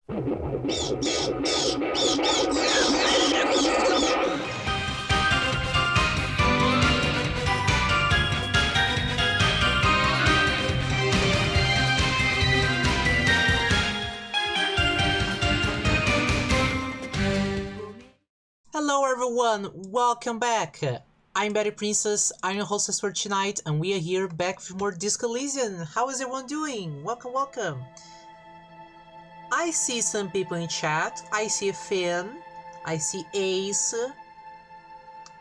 Hello everyone, welcome back! I'm BattyPrincess, I'm your hostess for tonight, and we are here back with more Elysium. How is everyone doing? Welcome, welcome! I see some people in chat, I see Finn, I see Ace.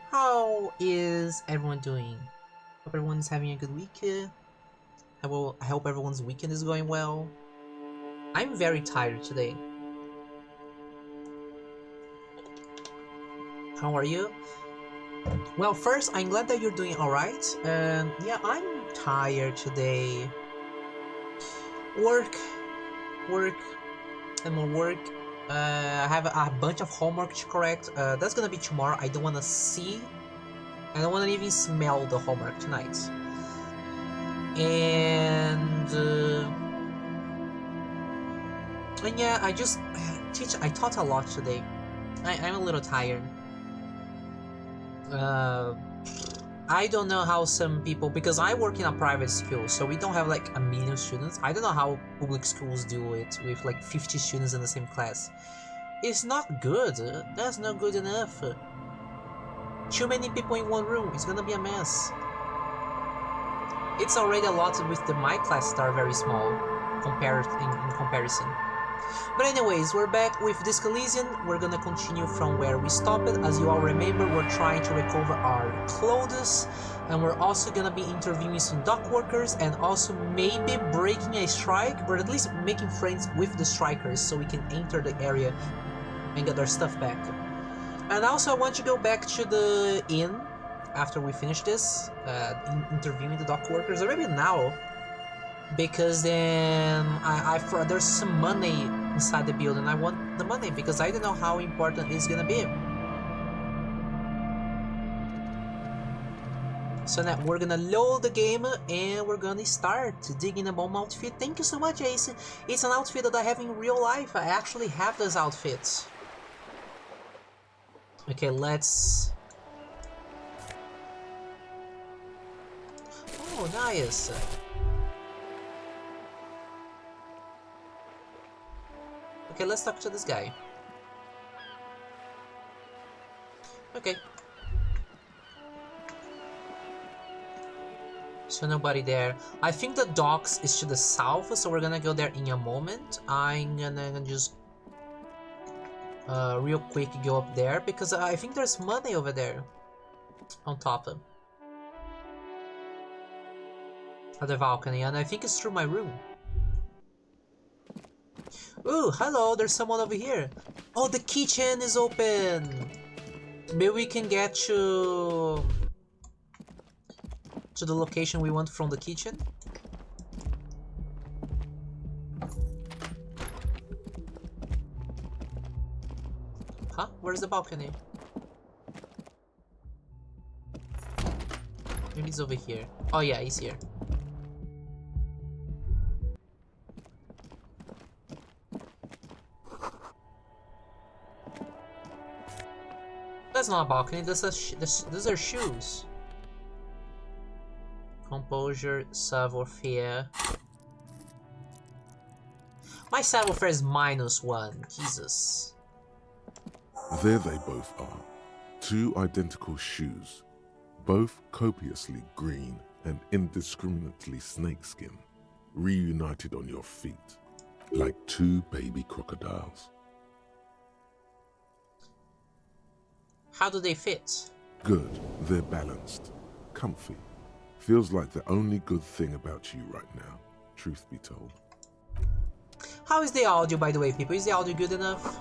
How is everyone doing? Hope everyone's having a good week. I hope everyone's weekend is going well. I'm very tired today. How are you? Well, first, I'm glad that you're doing alright. Yeah, I'm tired today. Work, and more work. I have a bunch of homework to correct. That's gonna be tomorrow. I don't wanna see. I don't wanna even smell the homework tonight. And yeah, I taught a lot today. I'm a little tired. I don't know how some people, because I work in a private school, so we don't have like a million students. I don't know how public schools do it with like 50 students in the same class. It's not good. That's not good enough. Too many people in one room. It's gonna be a mess. It's already a lot with my classes that are very small in comparison. But anyways, we're back with this Elysium. We're gonna continue from where we stopped. As you all remember, we're trying to recover our clothes, and we're also gonna be interviewing some dock workers and also maybe breaking a strike, or at least making friends with the strikers so we can enter the area and get our stuff back. And also I want to go back to the inn after we finish this, interviewing the dock workers, or maybe now, because then there's some money inside the building. I want the money because I don't know how important it's gonna be. So now we're gonna load the game and we're gonna start digging a bomb outfit. Thank you so much, Ace. It's an outfit that I have in real life. I actually have this outfit. Okay, let's... Oh, nice. Okay, let's talk to this guy. Okay. So nobody there. I think the docks is to the south, so we're gonna go there in a moment. I'm gonna just real quick go up there because I think there's money over there on top of the balcony, and I think it's through my room. Ooh, hello, there's someone over here. Oh, the kitchen is open. Maybe we can get to the location we want from the kitchen. Huh? Where's the balcony? Maybe it's over here. Oh yeah, he's here. That's not a balcony, those are shoes. Composure, savoir-faire. My savoir-faire is -1, Jesus. There they both are. Two identical shoes, both copiously green and indiscriminately snakeskin, reunited on your feet, like two baby crocodiles. How do they fit? Good, they're balanced, comfy. Feels like the only good thing about you right now, truth be told. How is the audio, by the way, people? Is the audio good enough?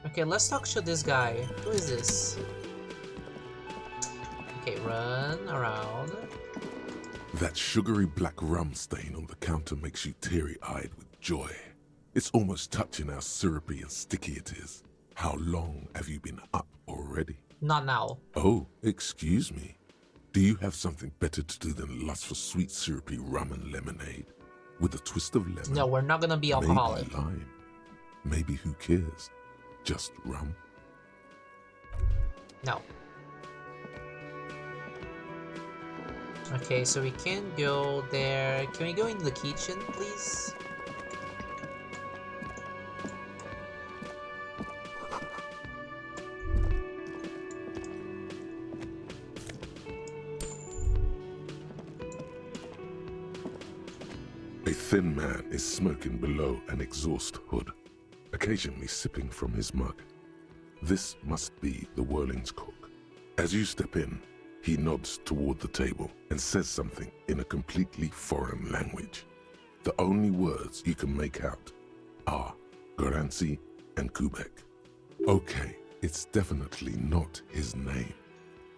Okay, let's talk to this guy. Who is this? Okay, run around. That sugary black rum stain on the counter makes you teary-eyed with joy. It's almost touching how syrupy and sticky it is. How long have you been up already? Not now. Oh, excuse me. Do you have something better to do than lust for sweet syrupy rum and lemonade? With a twist of lemon? No, we're not gonna be alcoholic. Maybe lime. Maybe who cares? Just rum? No. Okay, so we can't go there. Can we go into the kitchen, please? A thin man is smoking below an exhaust hood, occasionally sipping from his mug. This must be the Whirling's cook. As you step in, he nods toward the table and says something in a completely foreign language. The only words you can make out are Garancy and Kubek. Okay, it's definitely not his name.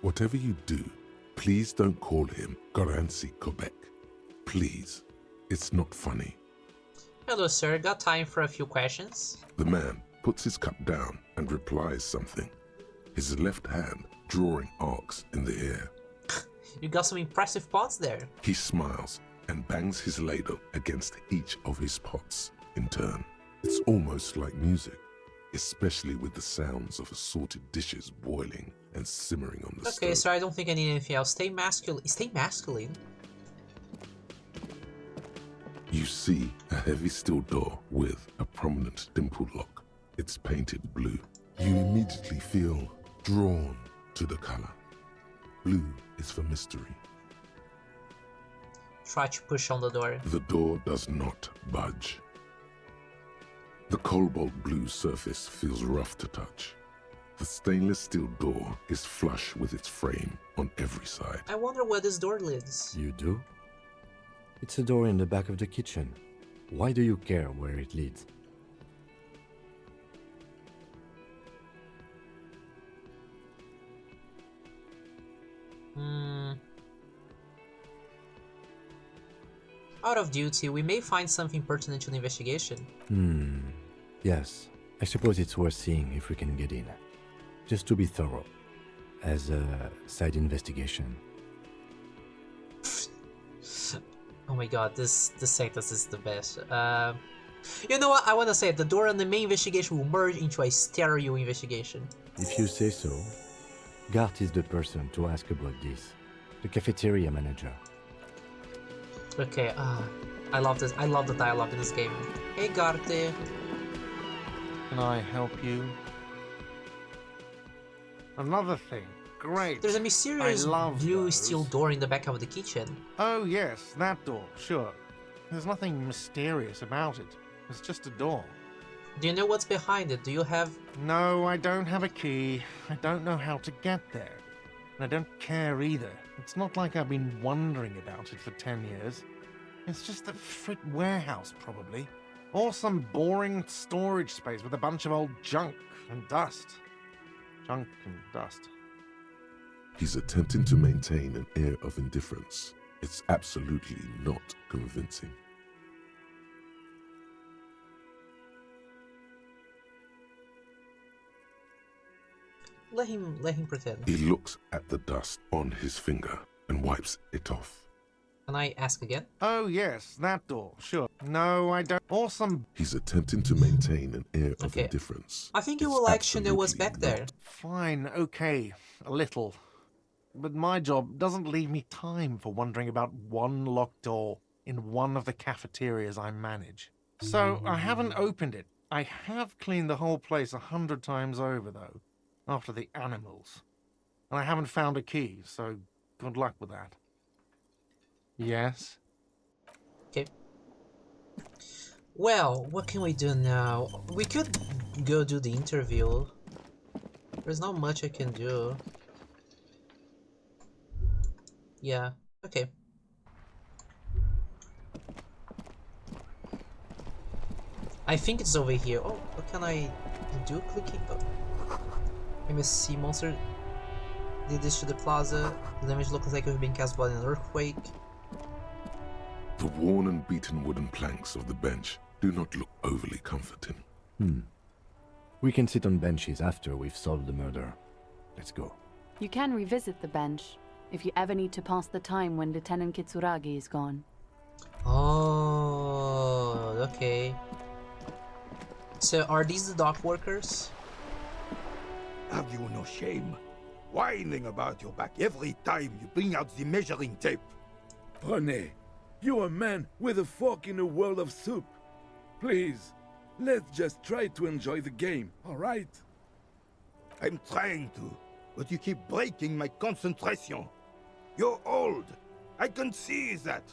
Whatever you do, please don't call him Garancy Kubek. Please. It's not funny. Hello, sir. Got time for a few questions? The man puts his cup down and replies something, his left hand drawing arcs in the air. You got some impressive pots there. He smiles and bangs his ladle against each of his pots in turn. It's almost like music, especially with the sounds of assorted dishes boiling and simmering on the stove. Okay, so I don't think I need anything else. Stay masculine. Stay masculine? You see a heavy steel door with a prominent dimpled lock. It's painted blue. You immediately feel drawn to the color. Blue is for mystery. Try to push on the door. The door does not budge. The cobalt blue surface feels rough to touch. The stainless steel door is flush with its frame on every side. I wonder where this door leads. You do? It's a door in the back of the kitchen. Why do you care where it leads? Out of duty, we may find something pertinent to the investigation. Yes. I suppose it's worth seeing if we can get in. Just to be thorough. As a side investigation. Oh my god, this sentence is the best. You know what? I want to say it. The door and the main investigation will merge into a stereo investigation. If you say so. Gart is the person to ask about this. The cafeteria manager. Okay, I love this. I love the dialogue in this game. Hey, Garte. Can I help you? Another thing. Great. There's a mysterious blue steel door in the back of the kitchen. Oh, yes, that door, sure. There's nothing mysterious about it. It's just a door. Do you know what's behind it? Do you have... No, I don't have a key. I don't know how to get there. And I don't care either. It's not like I've been wondering about it for 10 years. It's just a frit warehouse, probably. Or some boring storage space with a bunch of old junk and dust. Junk and dust. He's attempting to maintain an air of indifference. It's absolutely not convincing. Let him pretend. He looks at the dust on his finger and wipes it off. Can I ask again? Oh, yes, that door, sure. No, I don't. Or some... He's attempting to maintain an air of indifference. I think you It's will like to know what's absolutely back there. not. Fine, okay, a little. But my job doesn't leave me time for wondering about one locked door in one of the cafeterias I manage. So I haven't opened it. I have cleaned the whole place 100 times over, though, after the animals. And I haven't found a key, so good luck with that. Yes? Okay. Well, what can we do now? We could go do the interview. There's not much I can do. Yeah, okay. I think it's over here. Oh, what can I do? Clicking. Oh. MSC monster did this to the plaza. The damage looks like it was being cast by an earthquake. The worn and beaten wooden planks of the bench do not look overly comforting. We can sit on benches after we've solved the murder. Let's go. You can revisit the bench if you ever need to pass the time when Lieutenant Kitsuragi is gone. Oh, okay. So are these the dock workers? Have you no shame? Whining about your back every time you bring out the measuring tape. René, you're a man with a fork in a world of soup. Please, let's just try to enjoy the game, all right? I'm trying to, but you keep breaking my concentration. You're old. I can see that.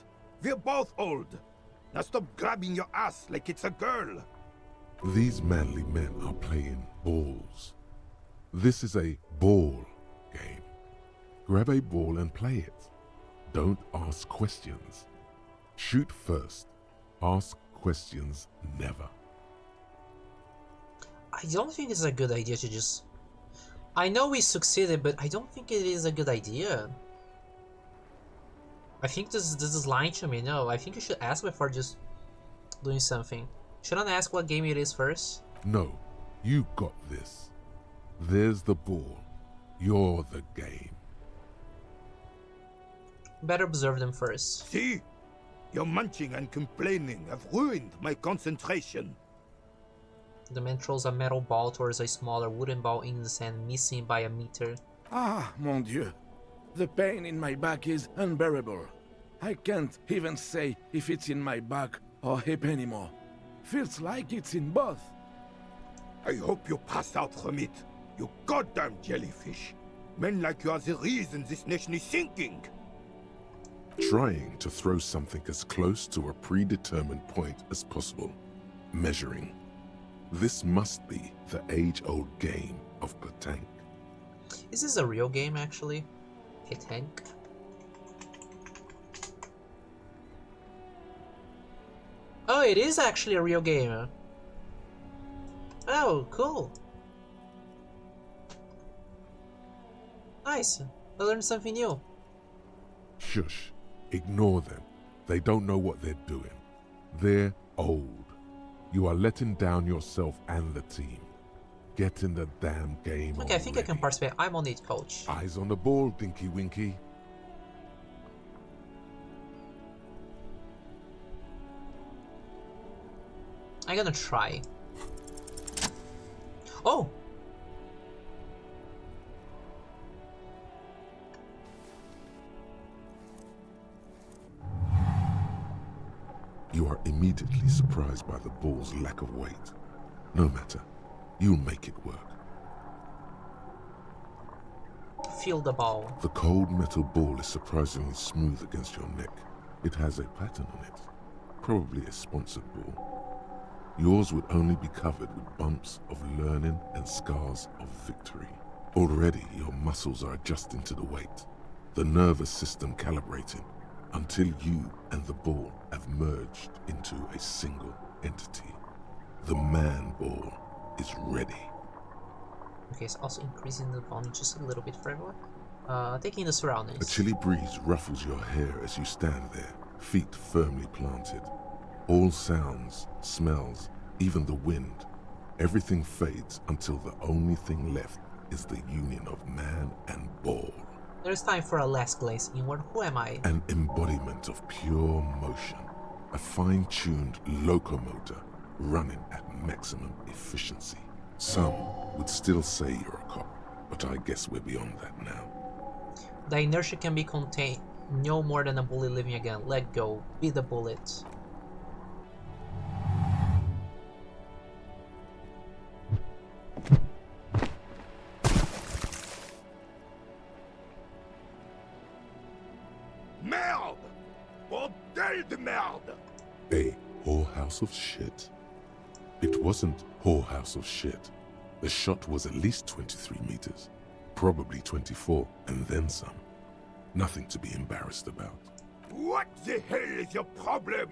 We're both old. Now stop grabbing your ass like it's a girl. These manly men are playing balls. This is a ball game. Grab a ball and play it. Don't ask questions. Shoot first. Ask questions never. I don't think it's a good idea to just... I know we succeeded, but I don't think it is a good idea. I think this is lying to me. No, I think you should ask before just doing something. Shouldn't I ask what game it is first? No, you got this. There's the ball. You're the game. Better observe them first. See? Your munching and complaining have ruined my concentration. The man throws a metal ball towards a smaller wooden ball in the sand, missing by a meter. Ah, mon Dieu. The pain in my back is unbearable. I can't even say if it's in my back or hip anymore. Feels like it's in both. I hope you pass out from it, you goddamn jellyfish. Men like you are the reason this nation is sinking. Trying to throw something as close to a predetermined point as possible. Measuring. This must be the age-old game of petanque. Is this a real game, actually? Petanque? Oh, it is actually a real game. Oh, cool. Nice. I learned something new. Shush. Ignore them. They don't know what they're doing. They're old. You are letting down yourself and the team. Get in the damn game Okay, I think I can already. participate. I'm on it, coach. Eyes on the ball, Dinky Winky. I'm gonna try. Oh! You are immediately surprised by the ball's lack of weight. No matter. You'll make it work. Feel the ball. The cold metal ball is surprisingly smooth against your neck. It has a pattern on it. Probably a sponsored ball. Yours would only be covered with bumps of learning and scars of victory. Already your muscles are adjusting to the weight, the nervous system calibrating, until you and the ball have merged into a single entity. The man ball is ready. Okay, it's also increasing the volume just a little bit for everyone. Taking the A surroundings. chilly breeze ruffles your hair as you stand there, feet firmly planted. All sounds, smells, even the wind, everything fades until the only thing left is the union of man and ball. There's time for a last glance inward. Who am I? An embodiment of pure motion. A fine-tuned locomotor running at maximum efficiency. Some would still say you're a cop, but I guess we're beyond that now. The inertia can be contained. No more than a bullet living again. Let go. Be the bullet. Merde! Bordel de merde! A whorehouse of shit? It wasn't whorehouse of shit. The shot was at least 23 meters, probably 24, and then some. Nothing to be embarrassed about. What the hell is your problem?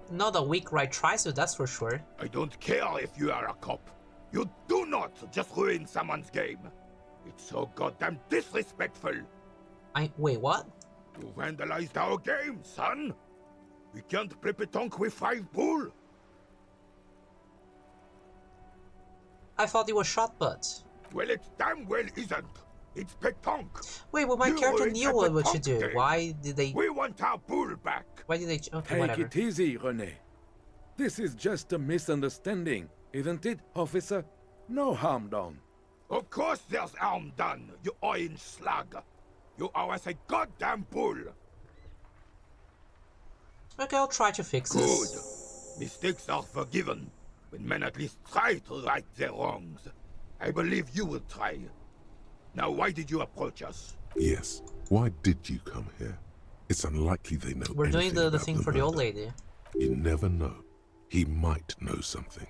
Not a weak right tricep, that's for sure. I don't care if you are a cop. You do not just ruin someone's game. It's so goddamn disrespectful. Wait, what? You vandalized our game, son. We can't play pétanque with 5 bull. I thought it was shot put. Well, it damn well isn't. It's pétanque. Wait, but my You character ruined knew the what to pétanque do. game. Why did they... We want our bull back. Why did they... Okay, Take whatever. it easy, René. This is just a misunderstanding, isn't it, officer? No harm done. Of course there's harm done, you orange slug. You owe us a goddamn bull. Okay, I'll try to fix Good. this. Mistakes are forgiven when men at least try to right their wrongs. I believe you will try. Now, why did you approach us? Yes. Why did you come here? It's unlikely they know We're doing anything the about thing for the old murder. lady. You never know. He might know something.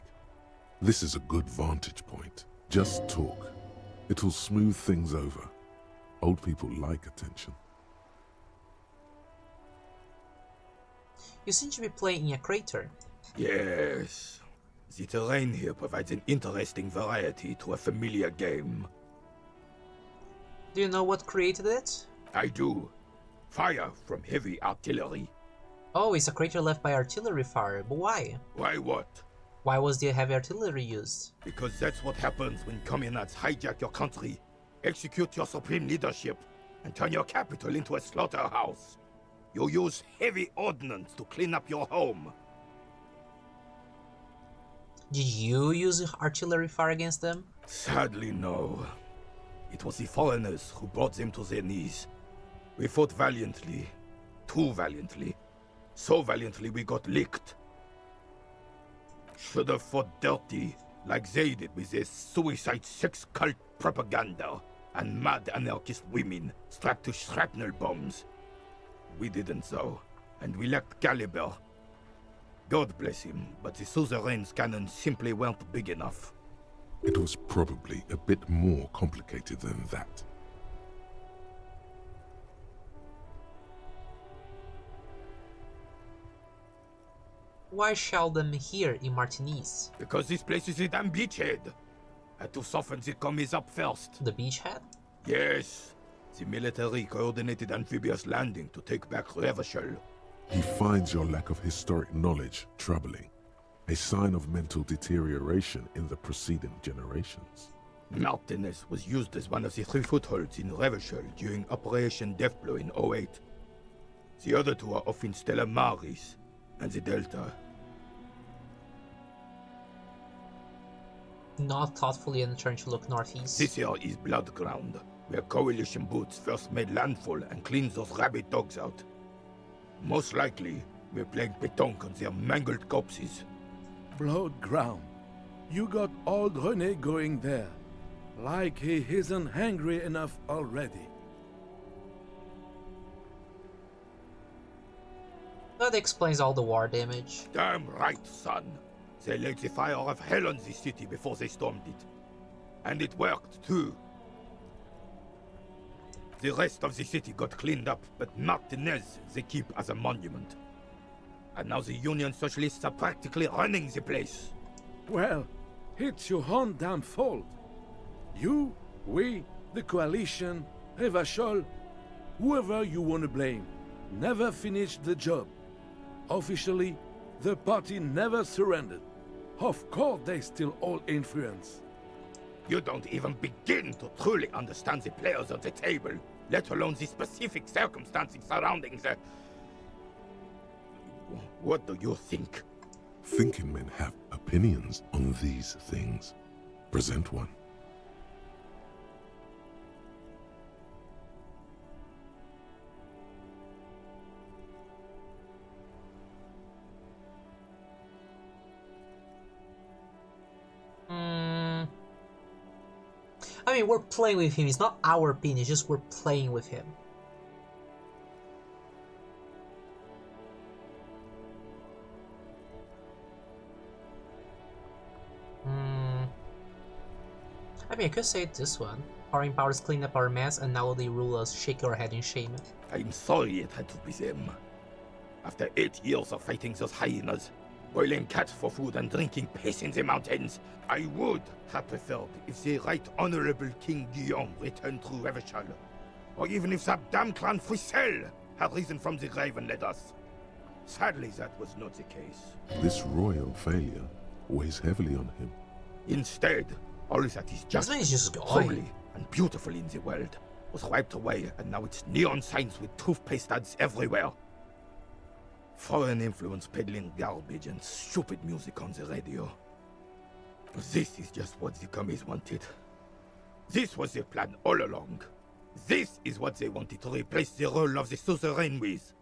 This is a good vantage point. Just talk. It'll smooth things over. Old people like attention. You seem to be playing in a crater. Yes. The terrain here provides an interesting variety to a familiar game. Do you know what created it? I do. Fire from heavy artillery. Oh, it's a crater left by artillery fire, but why? Why what? Why was the heavy artillery used? Because that's what happens when communards hijack your country, execute your supreme leadership, and turn your capital into a slaughterhouse. You use heavy ordnance to clean up your home. Did you use artillery fire against them? Sadly, no. It was the foreigners who brought them to their knees. We fought valiantly. Too valiantly. So valiantly we got licked. Should have fought dirty, like they did with their suicide sex cult propaganda and mad anarchist women strapped to shrapnel bombs. We didn't though, and we lacked caliber. God bless him, but the suzerain's cannons simply weren't big enough. It was probably a bit more complicated than that. Why shell them here in Martiniz? Because this place is a damn beachhead. Had to soften the commies up first. The beachhead? Yes, the military coordinated amphibious landing to take back Revachol. He finds your lack of historic knowledge troubling, a sign of mental deterioration in the preceding generations. Martinez was used as one of the 3 footholds in Revachol during Operation Deathblow in 08. The other 2 are off in Stella Maris and the Delta. Not thoughtfully and turn to look northeast. This here is Blood Ground, where coalition boots first made landfall and cleaned those rabid dogs out. Most likely, we're playing pétanque on their mangled corpses. Blood ground. You got old René going there. Like he isn't hungry enough already. That explains all the war damage. Damn right, son. They laid the fire of hell on the city before they stormed it. And it worked, too. The rest of the city got cleaned up, but Martinez they keep as a monument. And now the Union Socialists are practically running the place. Well, it's your own damn fault. You, we, the coalition, Revachol, whoever you want to blame, never finished the job. Officially, the party never surrendered. Of course they still hold influence. You don't even begin to truly understand the players at the table, let alone the specific circumstances surrounding the... What do you think? Thinking men have opinions on these things. Present one. I mean, we're playing with him. It's not our opinion, it's just we're playing with him. I mean, I could say this one. Foreign powers clean up our mess, and now they rule us. Shake your head in shame. I'm sorry it had to be them. After 8 years of fighting those hyenas, Boiling cats for food and drinking piss in the mountains. I would have preferred if the Right Honorable King Guillaume returned through Revachol. Or even if that damn clan Frisel had risen from the grave and led us. Sadly, that was not the case. This royal failure weighs heavily on him. Instead, all that is just, This man is just holy going. and beautiful in the world was wiped away, and now it's neon signs with toothpaste ads everywhere. Foreign influence peddling garbage and stupid music on the radio. This is just what the commies wanted. This was their plan all along. This is what they wanted to replace the role of the suzerain with.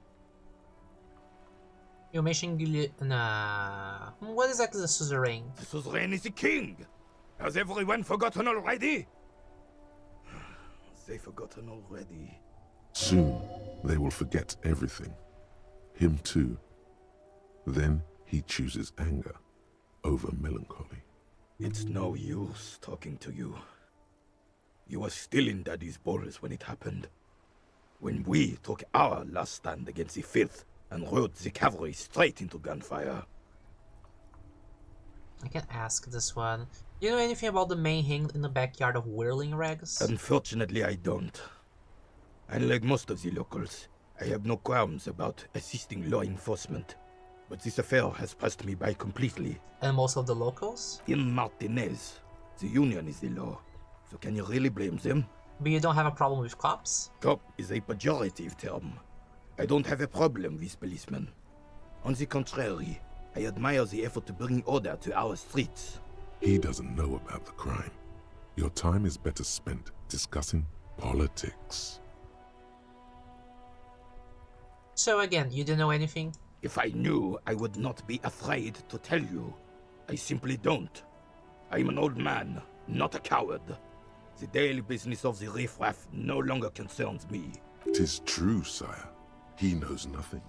You mentioned nah. What is exactly the suzerain? The suzerain is the king. Has everyone forgotten already? They've forgotten already. Soon, they will forget everything. Him too. Then he chooses anger over melancholy. It's no use talking to you. You were still in Daddy's balls when it happened. When we took our last stand against the filth and rode the cavalry straight into gunfire. I can ask this one. Do you know anything about the main hang in the backyard of Whirling Rags? Unfortunately, I don't. Unlike most of the locals, I have no qualms about assisting law enforcement. But this affair has passed me by completely. And most of the locals? In Martinez, the union is the law. So can you really blame them? But you don't have a problem with cops? Cop is a pejorative term. I don't have a problem with policemen. On the contrary, I admire the effort to bring order to our streets. He doesn't know about the crime. Your time is better spent discussing politics. So again, you don't know anything? If I knew, I would not be afraid to tell you. I simply don't. I am an old man, not a coward. The daily business of the riffraff no longer concerns me. 'Tis true, sire. He knows nothing.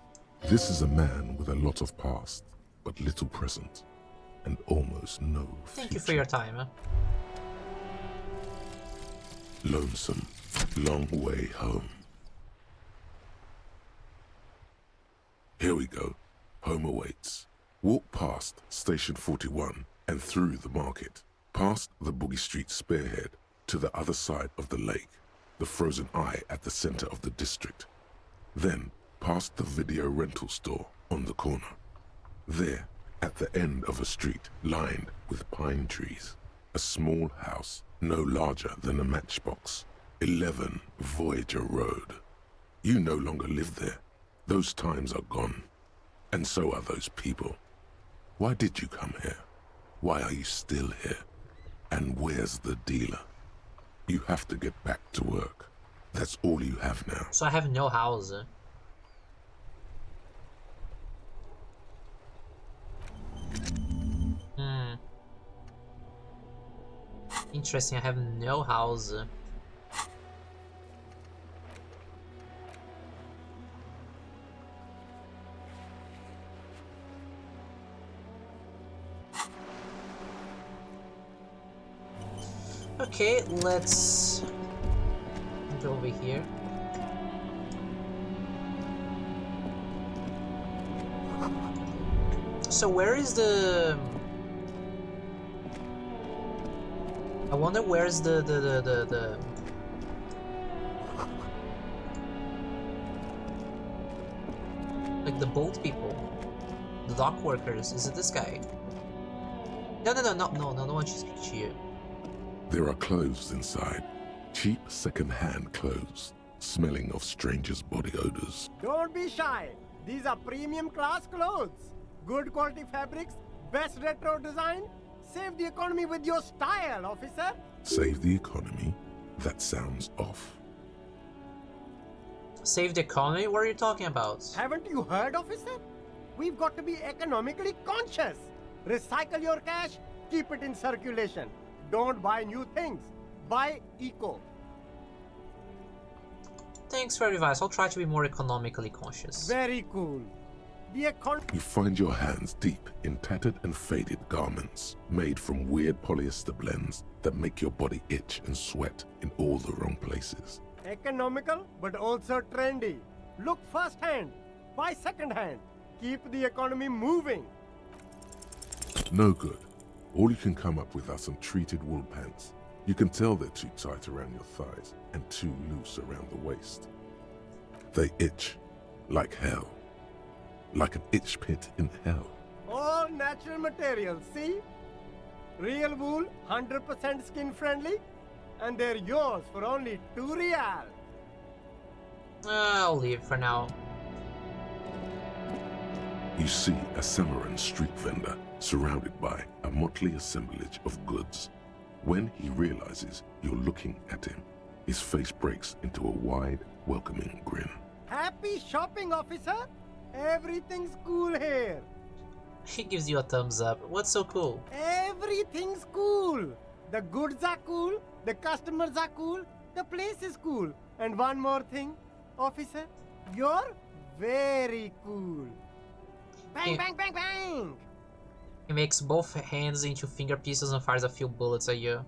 This is a man with a lot of past, but little present, and almost no future. Thank you for your time. Huh? Lonesome, long way home. Here we go. Home awaits. Walk past Station 41 and through the market, past the Boogie Street spearhead, to the other side of the lake, the frozen eye at the center of the district. Then, past the video rental store on the corner. There, at the end of a street lined with pine trees, a small house no larger than a matchbox. 11 Voyager Road. You no longer live there. Those times are gone. And so are those people. Why did you come here? Why are you still here? And where's the dealer? You have to get back to work. That's all you have now. So I have no house. Interesting, I have no house. Okay, let's go over here. So where is the... I wonder where's the like the boat people, the dock workers. Is it this guy? No, no one should speak to you. There are clothes inside. Cheap second-hand clothes, smelling of strangers' body odors. Don't be shy. These are premium class clothes. Good quality fabrics, best retro design. Save the economy with your style, officer. Save the economy? That sounds off. Save the economy? What are you talking about? Haven't you heard, officer? We've got to be economically conscious. Recycle your cash, keep it in circulation. Don't buy new things. Buy eco. Thanks for the advice. I'll try to be more economically conscious. Very cool. The economy. You find your hands deep in tattered and faded garments made from weird polyester blends that make your body itch and sweat in all the wrong places. Economical, but also trendy. Look first hand, buy second hand. Keep the economy moving. No good. All you can come up with are some treated wool pants. You can tell they're too tight around your thighs and too loose around the waist. They itch like hell. Like an itch pit in hell. All natural materials, see? Real wool, 100% skin friendly, and they're yours for only 2 real. I'll leave for now. You see a Samaran street vendor surrounded by a motley assemblage of goods. When he realizes you're looking at him, his face breaks into a wide, welcoming grin. Happy shopping, officer! Everything's cool here. He gives you a thumbs up. What's so cool? Everything's cool. The goods are cool, the customers are cool, the place is cool. And one more thing, officer, you're very cool. Bang, Yeah. bang, bang, bang! He makes both hands into finger pieces and fires a few bullets at you.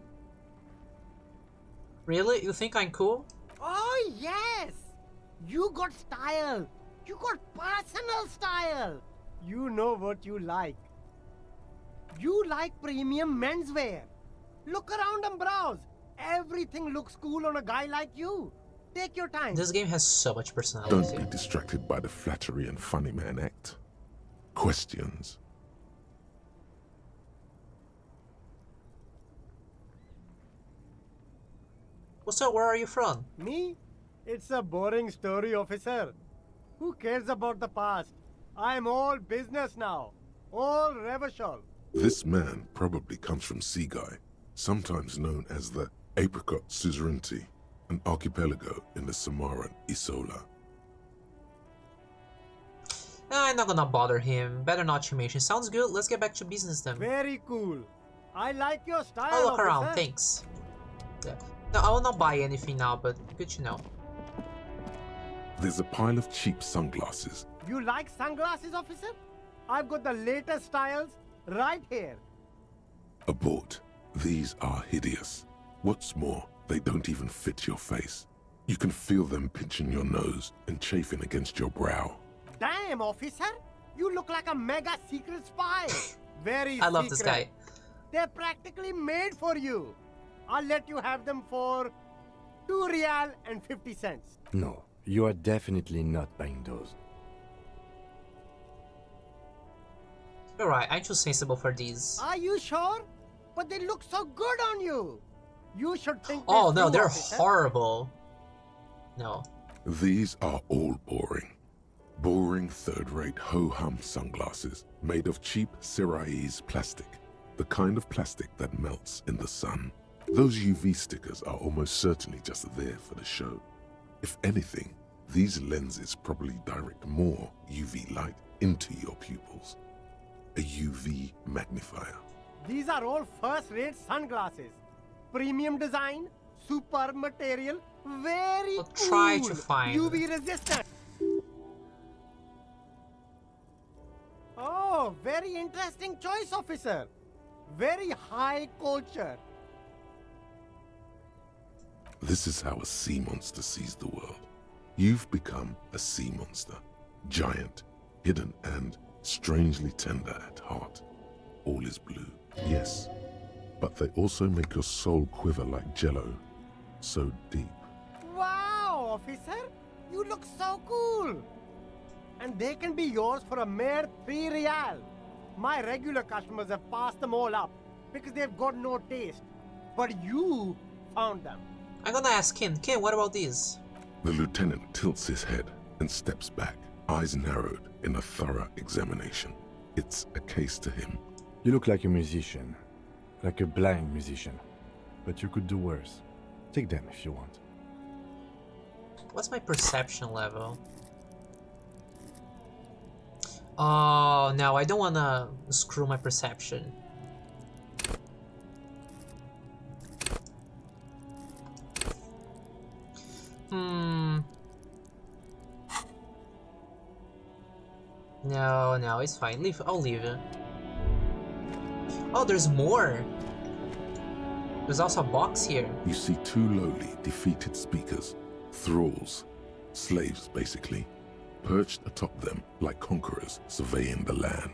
Really? You think I'm cool? Oh, yes! You got style. You got personal style. You know what you like. You like premium menswear. Look around and browse. Everything looks cool on a guy like you. Take your time. This game has so much Don't personality. be distracted by the flattery and funny man act. Questions. So where are you from? Me? It's a boring story, officer. Who cares about the past? I'm all business now. All Revachol. This man probably comes from Seaguy, sometimes known as the Apricot Suzerainty, an archipelago in the Samaran Isola. I'm not gonna bother him. Better not to mention. Sounds good. Let's get back to business then. Very cool. I like your style, I'll look officer. around. Thanks. Yeah. No, I will not buy anything now, but good to know. There's a pile of cheap sunglasses. You like sunglasses, officer? I've got the latest styles right here. Abort. These are hideous. What's more, they don't even fit your face. You can feel them pinching your nose and chafing against your brow. Damn, officer! You look like a mega secret spy. Very I love this guy. They're practically made for you. I'll let you have them for 2 real and 50 cents. No, you are definitely not buying those. You're right. I'm too sensible for these. Are you sure? But they look so good on you. You should think Oh this no, through, they're officer. horrible. No. These are all boring. Boring third-rate ho-hum sunglasses made of cheap Syrahese plastic. The kind of plastic that melts in the sun. Those UV stickers are almost certainly just there for the show. If anything, these lenses probably direct more UV light into your pupils. A UV magnifier. These are all first-rate sunglasses. Premium design, superb material, very I'll cool. try to find- UV resistant. Oh, very interesting choice, officer. Very high culture. This is how a sea monster sees the world. You've become a sea monster. Giant, hidden, and strangely tender at heart. All is blue, yes. But they also make your soul quiver like jello. So deep. Wow, officer. You look so cool. And they can be yours for a mere 3 real. My regular customers have passed them all up because they've got no taste. But you found them. I'm gonna ask Ken. Ken, what about these? The lieutenant tilts his head and steps back, eyes narrowed in a thorough examination. It's a case to him. You look like a musician. Like a blind musician. But you could do worse. Take them if you want. What's my perception level? Oh no, I don't wanna screw my perception. No, it's fine. I'll leave it. Oh, there's more! There's also a box here. You see 2 lowly, defeated speakers. Thralls. Slaves, basically. Perched atop them like conquerors surveying the land.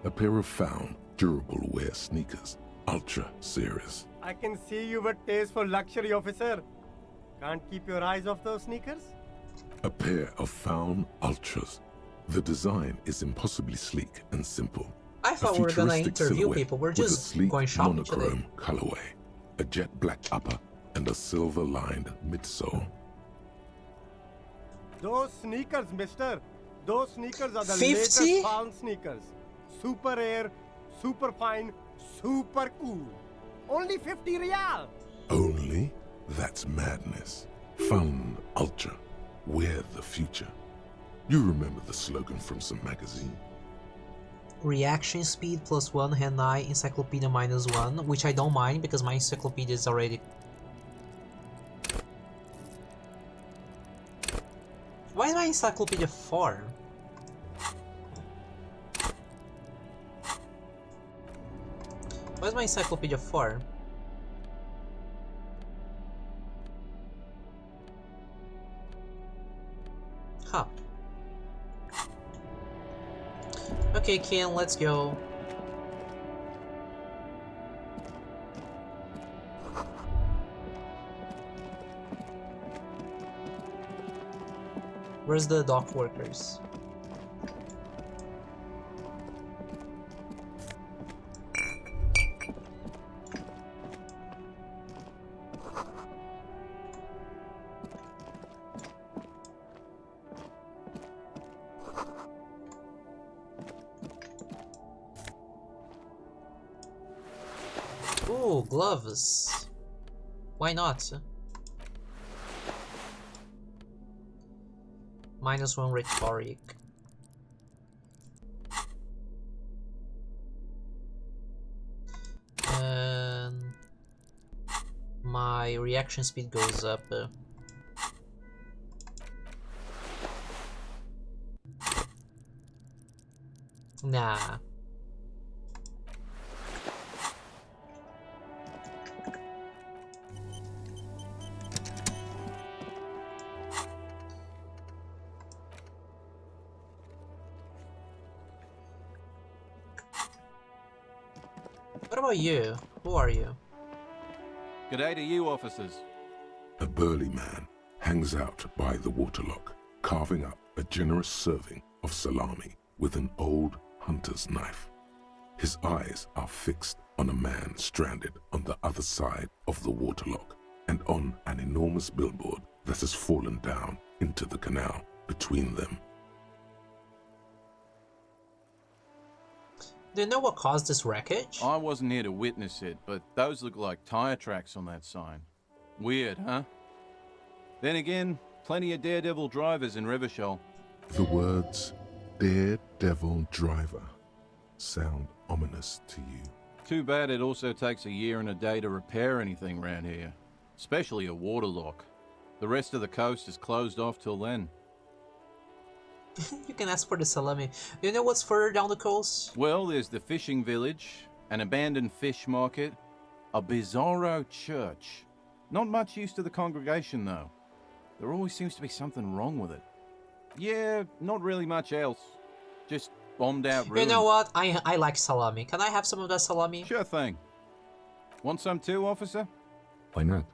A pair of faun durable wear sneakers, Ultra series. I can see you've a taste for luxury, officer. Can't keep your eyes off those sneakers? A pair of Faun Ultras. The design is impossibly sleek and simple. I thought we were gonna interview people. We're with a just sleek going shopping today. monochrome colorway, a jet black upper, and a silver-lined midsole. Those sneakers, mister. Those sneakers are the 50? latest Faun sneakers. Super rare, super fine, super cool. Only 50 real. Only? That's madness. Faun Ultra. Wear the future. You remember the slogan from some magazine? Reaction speed +1, hand eye, encyclopedia -1, which I don't mind because my encyclopedia is already... Why is my encyclopedia 4? Why is my encyclopedia 4? Huh. Okay, Ken, let's go. Where's the dock workers? Ooh, gloves. Why not? -1 rhetoric. And my reaction speed goes up. Nah. What about you? Who are you? G'day to you, officers. A burly man hangs out by the waterlock, carving up a generous serving of salami with an old hunter's knife. His eyes are fixed on a man stranded on the other side of the waterlock and on an enormous billboard that has fallen down into the canal between them. Do you know what caused this wreckage? I wasn't here to witness it, but those look like tire tracks on that sign. Weird, huh? Then again, plenty of daredevil drivers in Revachol. The words Daredevil Driver sound ominous to you. Too bad it also takes a year and a day to repair anything around here. Especially a waterlock. The rest of the coast is closed off till then. You can ask for the salami. Do you know what's further down the coast? Well, there's the fishing village, an abandoned fish market, a bizarro church. Not much use to the congregation, though. There always seems to be something wrong with it. Yeah, not really much else. Just bombed out ruins. You know what? I like salami. Can I have some of that salami? Sure thing. Want some too, officer? Why not?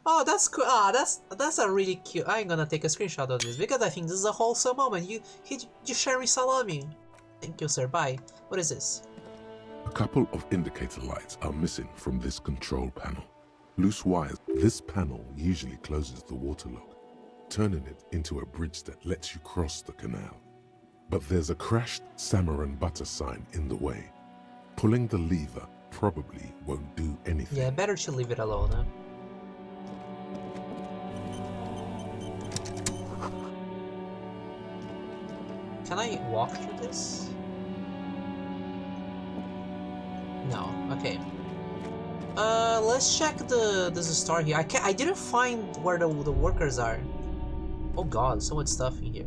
Oh, that's cool. Ah, that's a really cute. I'm gonna take a screenshot of this because I think this is a wholesome moment. You sharing salami. Thank you, sir. Bye. What is this? A couple of indicator lights are missing from this control panel. Loose wires. This panel usually closes the waterlock, turning it into a bridge that lets you cross the canal. But there's a crashed salmon and butter sign in the way. Pulling the lever probably won't do anything. Yeah, better to leave it alone. Huh? Can I walk through this? No. Okay. Let's check there's a star here. I didn't find where the workers are. Oh god, so much stuff in here.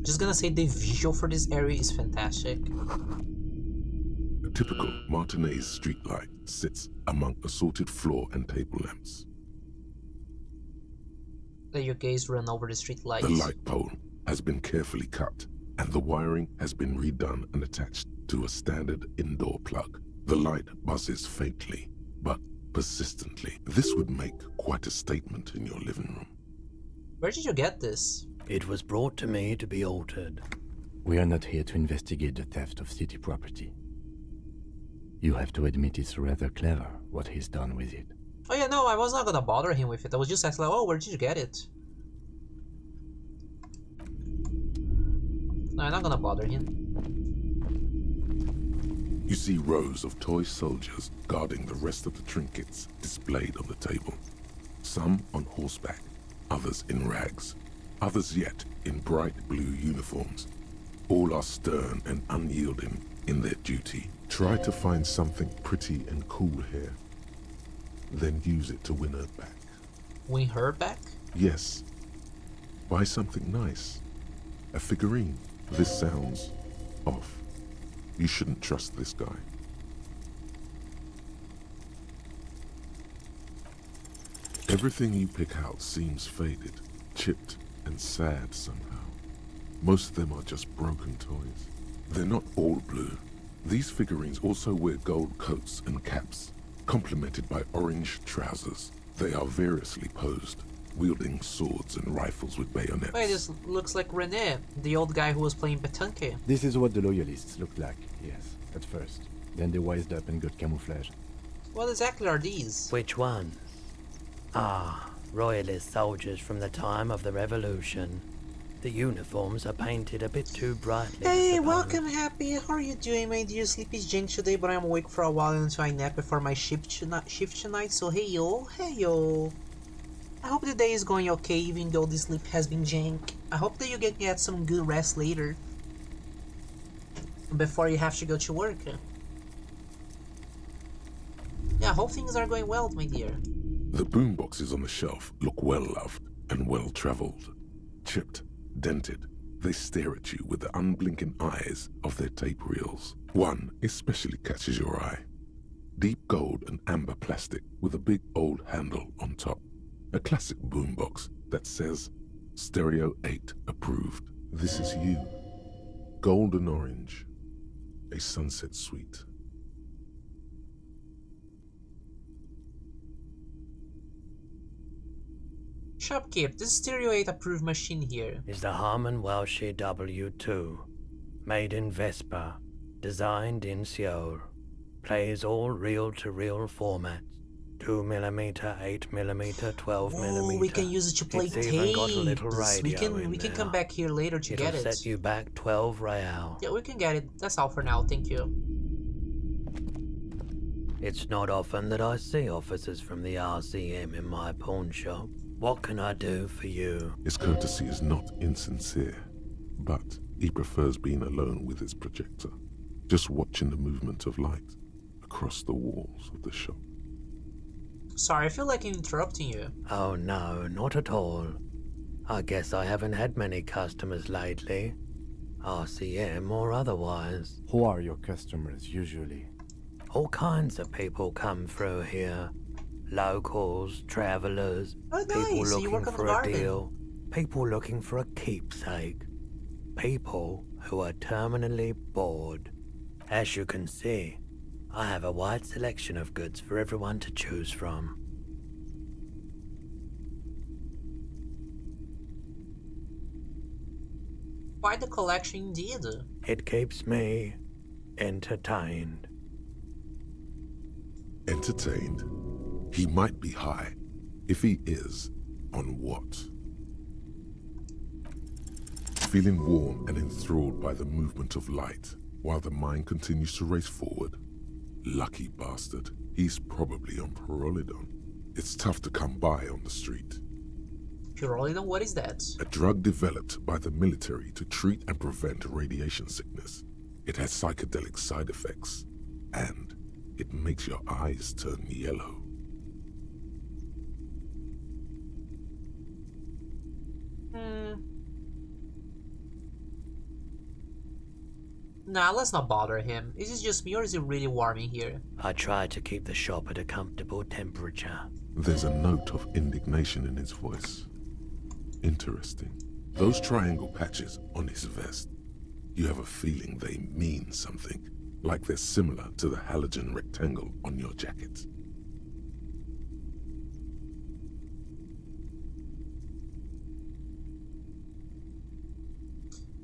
Just gonna say the visual for this area is fantastic. typical Martinez streetlight sits among assorted floor and table lamps. Let your gaze run over the street lights. The light pole has been carefully cut, and the wiring has been redone and attached to a standard indoor plug. The light buzzes faintly, but persistently. This would make quite a statement in your living room. Where did you get this? It was brought to me to be altered. We are not here to investigate the theft of city property. You have to admit it's rather clever what he's done with it. Oh yeah, no, I was not gonna bother him with it. I was just asking like, oh, where did you get it? No, I'm not gonna bother him. You see rows of toy soldiers guarding the rest of the trinkets displayed on the table. Some on horseback, others in rags, others yet in bright blue uniforms. All are stern and unyielding in their duty. Try to find something pretty and cool here, then use it to win her back. Win her back? Yes. Buy something nice. A figurine. This sounds off. You shouldn't trust this guy. Everything you pick out seems faded, chipped, and sad somehow. Most of them are just broken toys. They're not all blue. These figurines also wear gold coats and caps, complemented by orange trousers. They are variously posed, wielding swords and rifles with bayonets. Wait, this looks like René, the old guy who was playing Petanque. This is what the loyalists looked like, yes, at first. Then they wised up and got camouflage. What exactly are these? Which ones? Ah, royalist soldiers from the time of the revolution. The uniforms are painted a bit too brightly. Hey, welcome, Happy. How are you doing, my dear? Sleepy Jink today, but I'm awake for a while until I nap before my shift tonight. So hey yo. I hope the day is going okay, even though the sleep has been jank. I hope that you get some good rest later, before you have to go to work. Yeah, I hope things are going well, my dear. The boomboxes on the shelf look well-loved and well-traveled. Chipped, dented, they stare at you with the unblinking eyes of their tape reels. One especially catches your eye. Deep gold and amber plastic with a big old handle on top. A classic boombox that says, Stereo 8 approved. This is you. Golden orange. A sunset suite. Shopkeep, this Stereo 8 approved machine here. Is the Harman Welshie W2. Made in Vespa. Designed in Seoul. Plays all reel-to-reel formats. 2mm, 8mm, 12mm. Oh, we can use it to play It's even got a tapes. little radio We can in come now. back here later to It'll get it. set you back 12 real. Yeah, we can get it. That's all for now. Thank you. It's not often that I see officers from the RCM in my pawn shop. What can I do for you? His courtesy is not insincere, but he prefers being alone with his projector, just watching the movement of light across the walls of the shop. Sorry, I feel like I'm interrupting you. Oh no, not at all. I guess I haven't had many customers lately. RCM or otherwise. Who are your customers usually? All kinds of people come through here. Locals, travelers, Oh, people nice. So you looking work on the for a garden. deal, people looking for a keepsake, people who are terminally bored. As you can see, I have a wide selection of goods for everyone to choose from. Quite the collection indeed. It keeps me entertained. Entertained? He might be high. If he is, on what? Feeling warm and enthralled by the movement of light, while the mind continues to race forward. Lucky bastard. He's probably on Pyrrolidon. It's tough to come by on the street. Pyrrolidon, what is that? A drug developed by the military to treat and prevent radiation sickness. It has psychedelic side effects, and it makes your eyes turn yellow. Nah, let's not bother him. Is it just me or is it really warm in here? I try to keep the shop at a comfortable temperature. There's a note of indignation in his voice. Interesting. Those triangle patches on his vest, you have a feeling they mean something, like they're similar to the halogen rectangle on your jacket.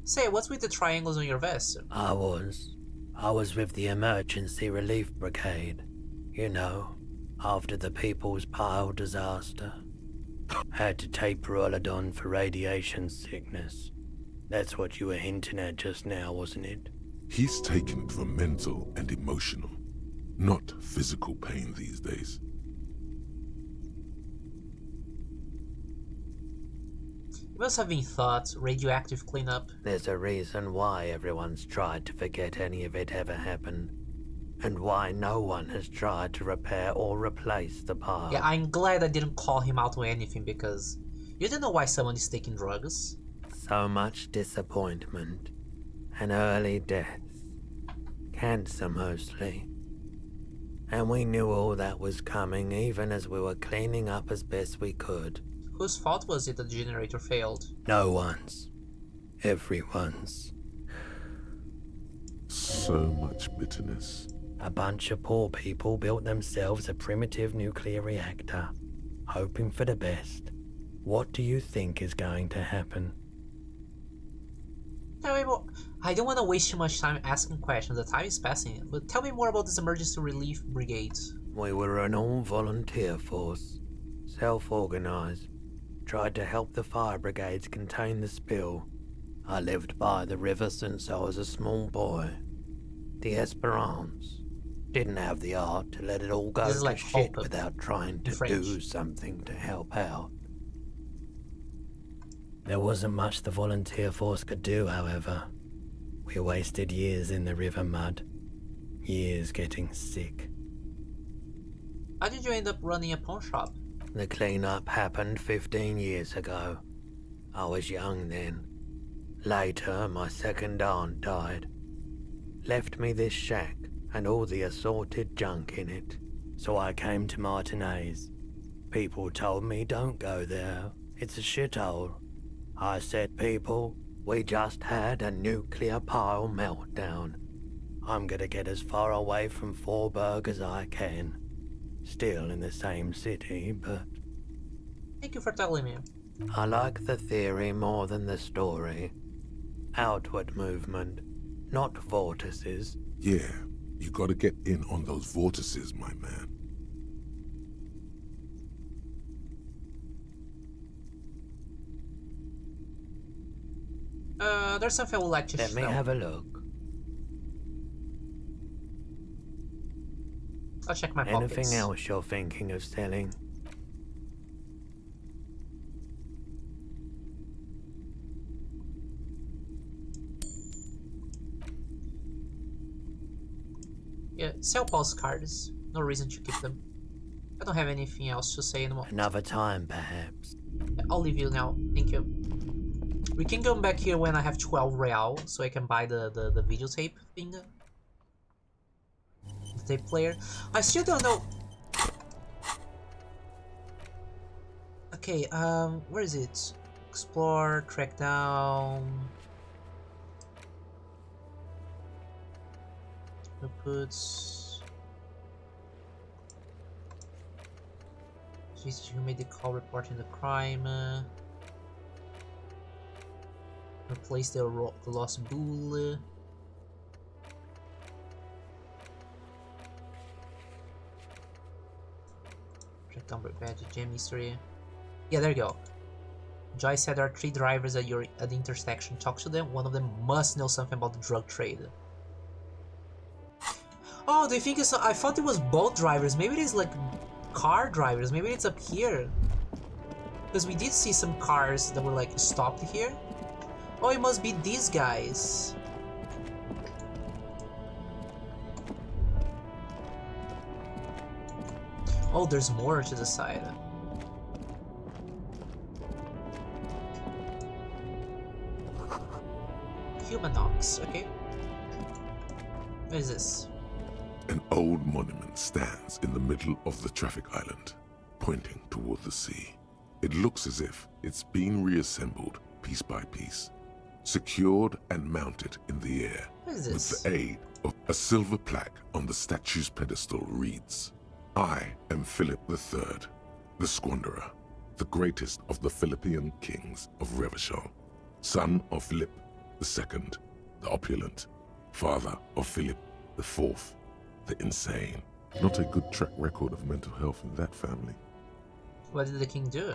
Say, what's with the triangles on your vest? I was with the Emergency Relief Brigade. You know, after the People's Pile disaster. Had to take Perolidon for radiation sickness. That's what you were hinting at just now, wasn't it? He's taken it for mental and emotional, not physical pain these days. You must have been thought radioactive cleanup. There's a reason why everyone's tried to forget any of it ever happened. And why no one has tried to repair or replace the pile. Yeah, I'm glad I didn't call him out on anything because you don't know why someone is taking drugs. So much disappointment. And early deaths. Cancer mostly. And we knew all that was coming even as we were cleaning up as best we could. Whose fault was it that the generator failed? No one's. Everyone's. So much bitterness. A bunch of poor people built themselves a primitive nuclear reactor, hoping for the best. What do you think is going to happen? Tell me more. I don't want to waste too much time asking questions, the time is passing, but tell me more about this emergency relief brigade. We were an all-volunteer force, self-organized. Tried to help the fire brigades contain the spill. I lived by the river since I was a small boy. The Esperance didn't have the art to let it all go to shit without trying to do something to help out. There wasn't much the volunteer force could do, however. We wasted years in the river mud. Years getting sick. How did you end up running a pawn shop? The cleanup happened 15 years ago. I was young then. Later, my second aunt died. Left me this shack and all the assorted junk in it. So I came to Martinez. People told me don't go there. It's a shithole. I said, people, we just had a nuclear pile meltdown. I'm gonna get as far away from Forburg as I can. Still in the same city, but... Thank you for telling me. I like the theory more than the story. Outward movement, not vortices. Yeah, you gotta get in on those vortices, my man. There's something I would like to Let me have a look. I'll check my pockets. Anything else you're thinking of selling? Yeah, sell postcards. No reason to keep them. I don't have anything else to say anymore. Another time, perhaps. I'll leave you now. Thank you. We can come back here when I have 12 real, so I can buy the videotape thing. The tape player. I still don't know. Okay, where is it? Explore, track down. Outputs. Jesus, who made the call reporting the crime? Replace the lost bull. Track down badge, gem history. Yeah, there you go. Joy said there are 3 drivers at the intersection. Talk to them. One of them must know something about the drug trade. Oh, do you think it's? I thought it was boat drivers. Maybe it is like car drivers. Maybe it's up here. Because we did see some cars that were like stopped here. Oh, it must be these guys. Oh, there's more to the side. Humanox, okay. What is this? An old monument stands in the middle of the traffic island, pointing toward the sea. It looks as if it's been reassembled piece by piece, secured and mounted in the air. What is With this? the aid of a silver plaque on the statue's pedestal reads, I am Philip III, the Squanderer, the greatest of the Philippian kings of Revachol, son of Philip II, the opulent, father of Philip IV, the insane. Not a good track record of mental health in that family. What did the king do?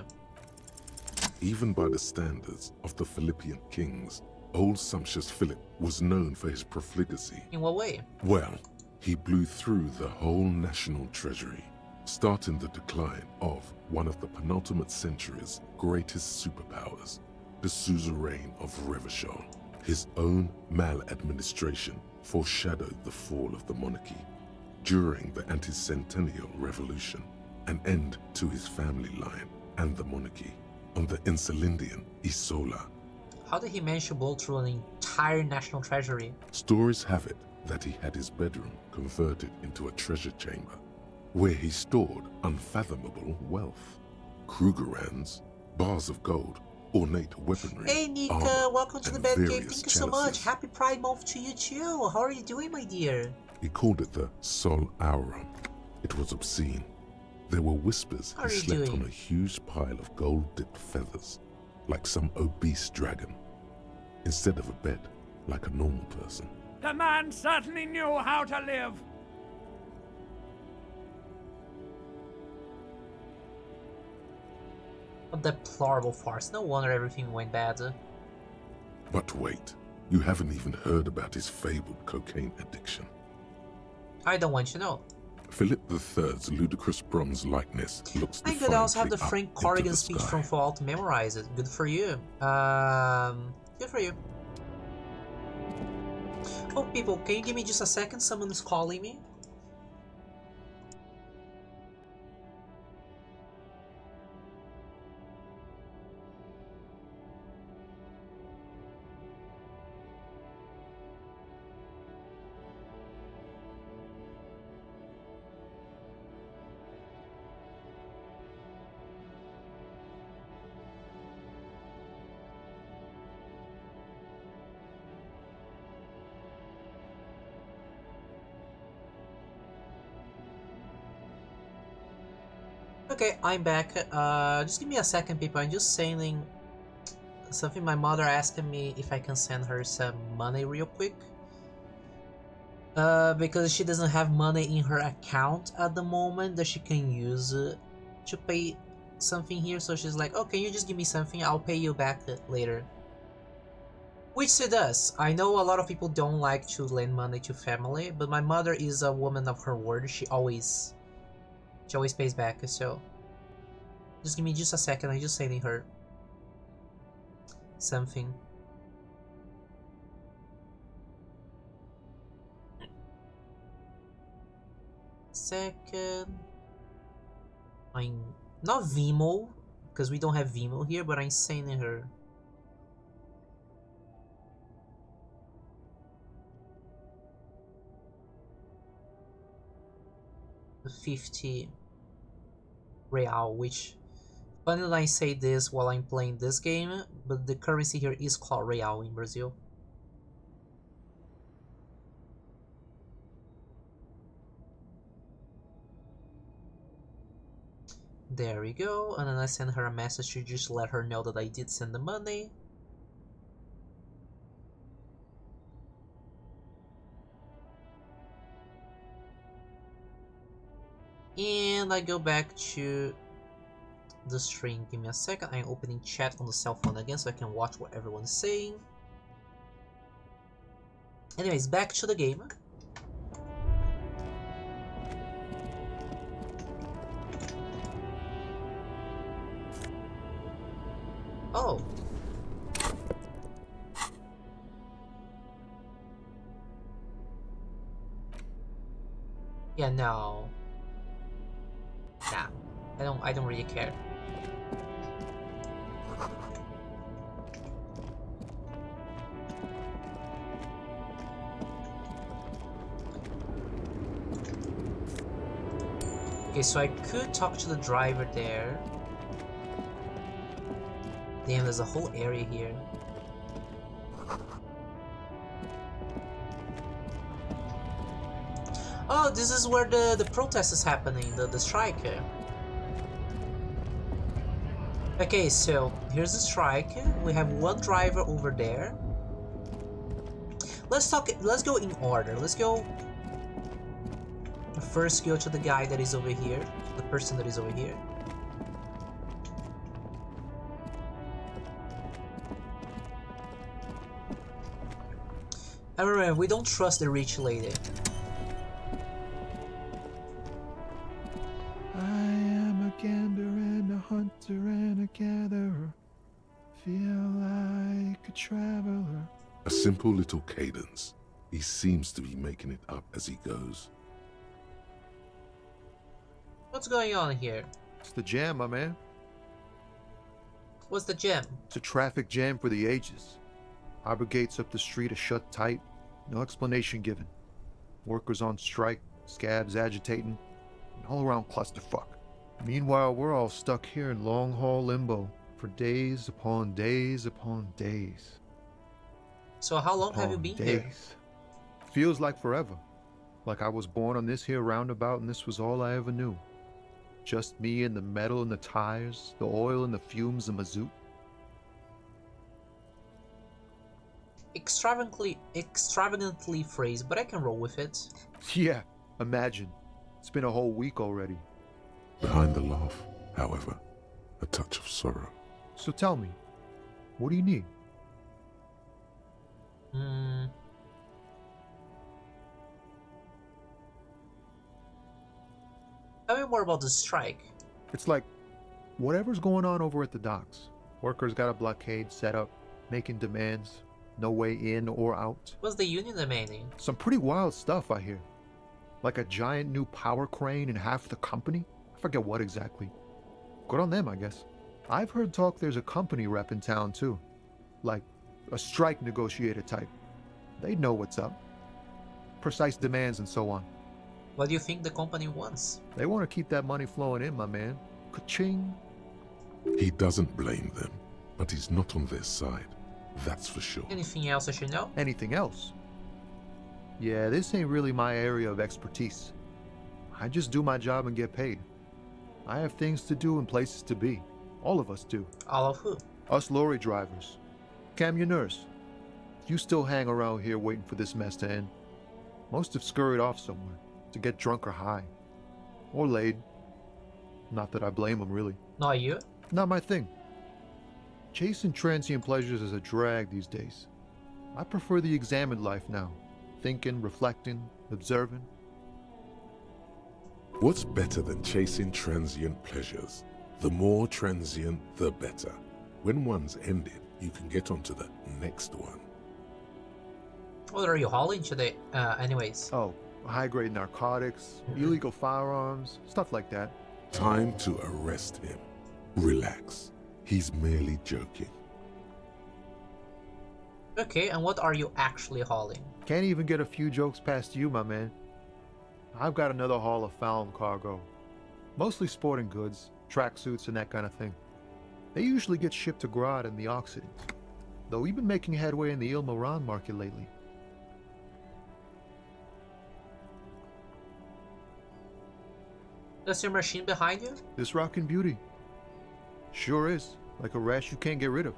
Even by the standards of the Philippian kings, old sumptuous Philip was known for his profligacy. In what way? Well, he blew through the whole national treasury, starting the decline of one of the penultimate century's greatest superpowers, the suzerain of Revachol. His own maladministration foreshadowed the fall of the monarchy. During the anti-centennial revolution, an end to his family line and the monarchy on the Insulindian Isola. How did he manage to blow through an entire national treasury? Stories have it that he had his bedroom converted into a treasure chamber, where he stored unfathomable wealth. Krugerrands, bars of gold, ornate weaponry. Hey Nika, armor, welcome to the and Bad Cave. various Thank you so much. chalices. Happy Pride Month to you too. How are you doing, my dear? He called it the Sol Aurum. It was obscene. There were whispers How are he you slept doing? on a huge pile of gold-dipped feathers, like some obese dragon, instead of a bed, like a normal person. The man certainly knew how to live. A deplorable farce. No wonder everything went bad. But wait, you haven't even heard about his fabled cocaine addiction. I don't want to know. Philip III's ludicrous bronze likeness looks I'm good. I also have the defiantly Frank up into Corrigan the speech sky. from Fallout memorized. Good for you. Good for you. Oh, people, can you give me just a second? Someone is calling me. Okay, I'm back. Just give me a second, people. I'm just saying something. My mother asked me if I can send her some money real quick. Because she doesn't have money in her account at the moment that she can use to pay something here. So she's like, "Oh, can you just give me something? I'll pay you back later." Which she does. I know a lot of people don't like to lend money to family, but my mother is a woman of her word. She always pays back, so just give me just a second. I'm just sending her something. Second. I'm not Vimo, because we don't have Vimo here, but I'm sending her. The 50 real, which funny that I say this while I'm playing this game, but the currency here is called real in Brazil. There we go, and then I send her a message to just let her know that I did send the money. And I go back to the stream. Give me a second. I'm opening chat on the cell phone again so I can watch what everyone's saying. Anyways, back to the game. Oh. Yeah, no. Nah, I don't really care. Okay, so I could talk to the driver there. Damn, there's a whole area here. Oh, this is where the protest is happening, the strike. Okay, so here's the strike. We have one driver over there. Let's go in order. Let's go. First go to the guy that is over here. The person that is over here. And remember, we don't trust the rich lady. I am a gander and a hunter and a gatherer. Feel like a traveler. A simple little cadence. He seems to be making it up as he goes. What's going on here? It's the jam, my man. What's the jam? It's a traffic jam for the ages. Harbor gates up the street are shut tight. No explanation given. Workers on strike, scabs agitating, an all-around clusterfuck. Meanwhile, we're all stuck here in long-haul limbo for days upon days upon days. So how long have you been here? Feels like forever. Like I was born on this here roundabout and this was all I ever knew. Just me and the metal and the tires, the oil and the fumes and mazout. Extravagantly phrased, but I can roll with it. Yeah, imagine. It's been a whole week already. Behind the laugh, however, a touch of sorrow. So tell me, what do you need? Tell me more about the strike. It's like whatever's going on over at the docks. Workers got a blockade set up, making demands. No way in or out. What's the union demanding? Some pretty wild stuff, I hear. Like a giant new power crane in half the company? I forget what exactly. Good on them, I guess. I've heard talk there's a company rep in town, too. Like a strike negotiator type. They'd know what's up. Precise demands and so on. What do you think the company wants? They want to keep that money flowing in, my man. Ka-ching. He doesn't blame them, but he's not on their side. That's for sure. Anything else I should know? Anything else? Yeah, this ain't really my area of expertise. I just do my job and get paid. I have things to do and places to be. All of us do. All of who? Us lorry drivers. Camioners. You still hang around here waiting for this mess to end. Most have scurried off somewhere to get drunk or high. Or laid. Not that I blame them, really. Not you? Not my thing. Chasing transient pleasures is a drag these days. I prefer the examined life now. Thinking, reflecting, observing. What's better than chasing transient pleasures? The more transient, the better. When one's ended, you can get onto the next one. What are you hauling today? Anyways. Oh, high-grade narcotics, illegal firearms, stuff like that. Time to arrest him. Relax. He's merely joking. Okay, and what are you actually hauling? Can't even get a few jokes past you, my man. I've got another haul of found cargo. Mostly sporting goods, tracksuits, and that kind of thing. They usually get shipped to Grad and the Occident. Though we've been making headway in the Il-Moran market lately. That's your machine behind you? This rockin' beauty. Sure is. Like a rash you can't get rid of.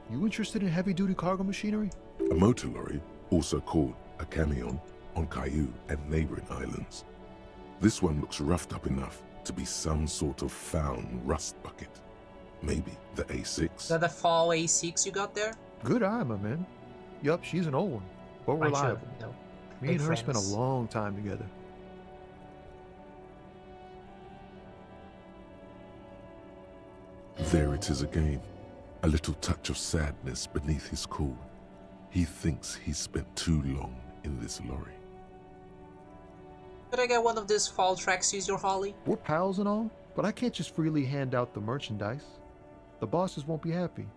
You interested in heavy-duty cargo machinery? A motor lorry, also called a camion, on Caillou and neighboring islands. This one looks roughed up enough to be some sort of found rust bucket. Maybe the A6. Is that the fall A6 you got there? Good eye, my man. Yup, she's an old one, but reliable. No. Me and her spent a long time together. There it is again. A little touch of sadness beneath his cool. He thinks he's spent too long in this lorry. Could I get one of these fall tracksuits you're hauling? We're pals and all, but I can't just freely hand out the merchandise. The bosses won't be happy.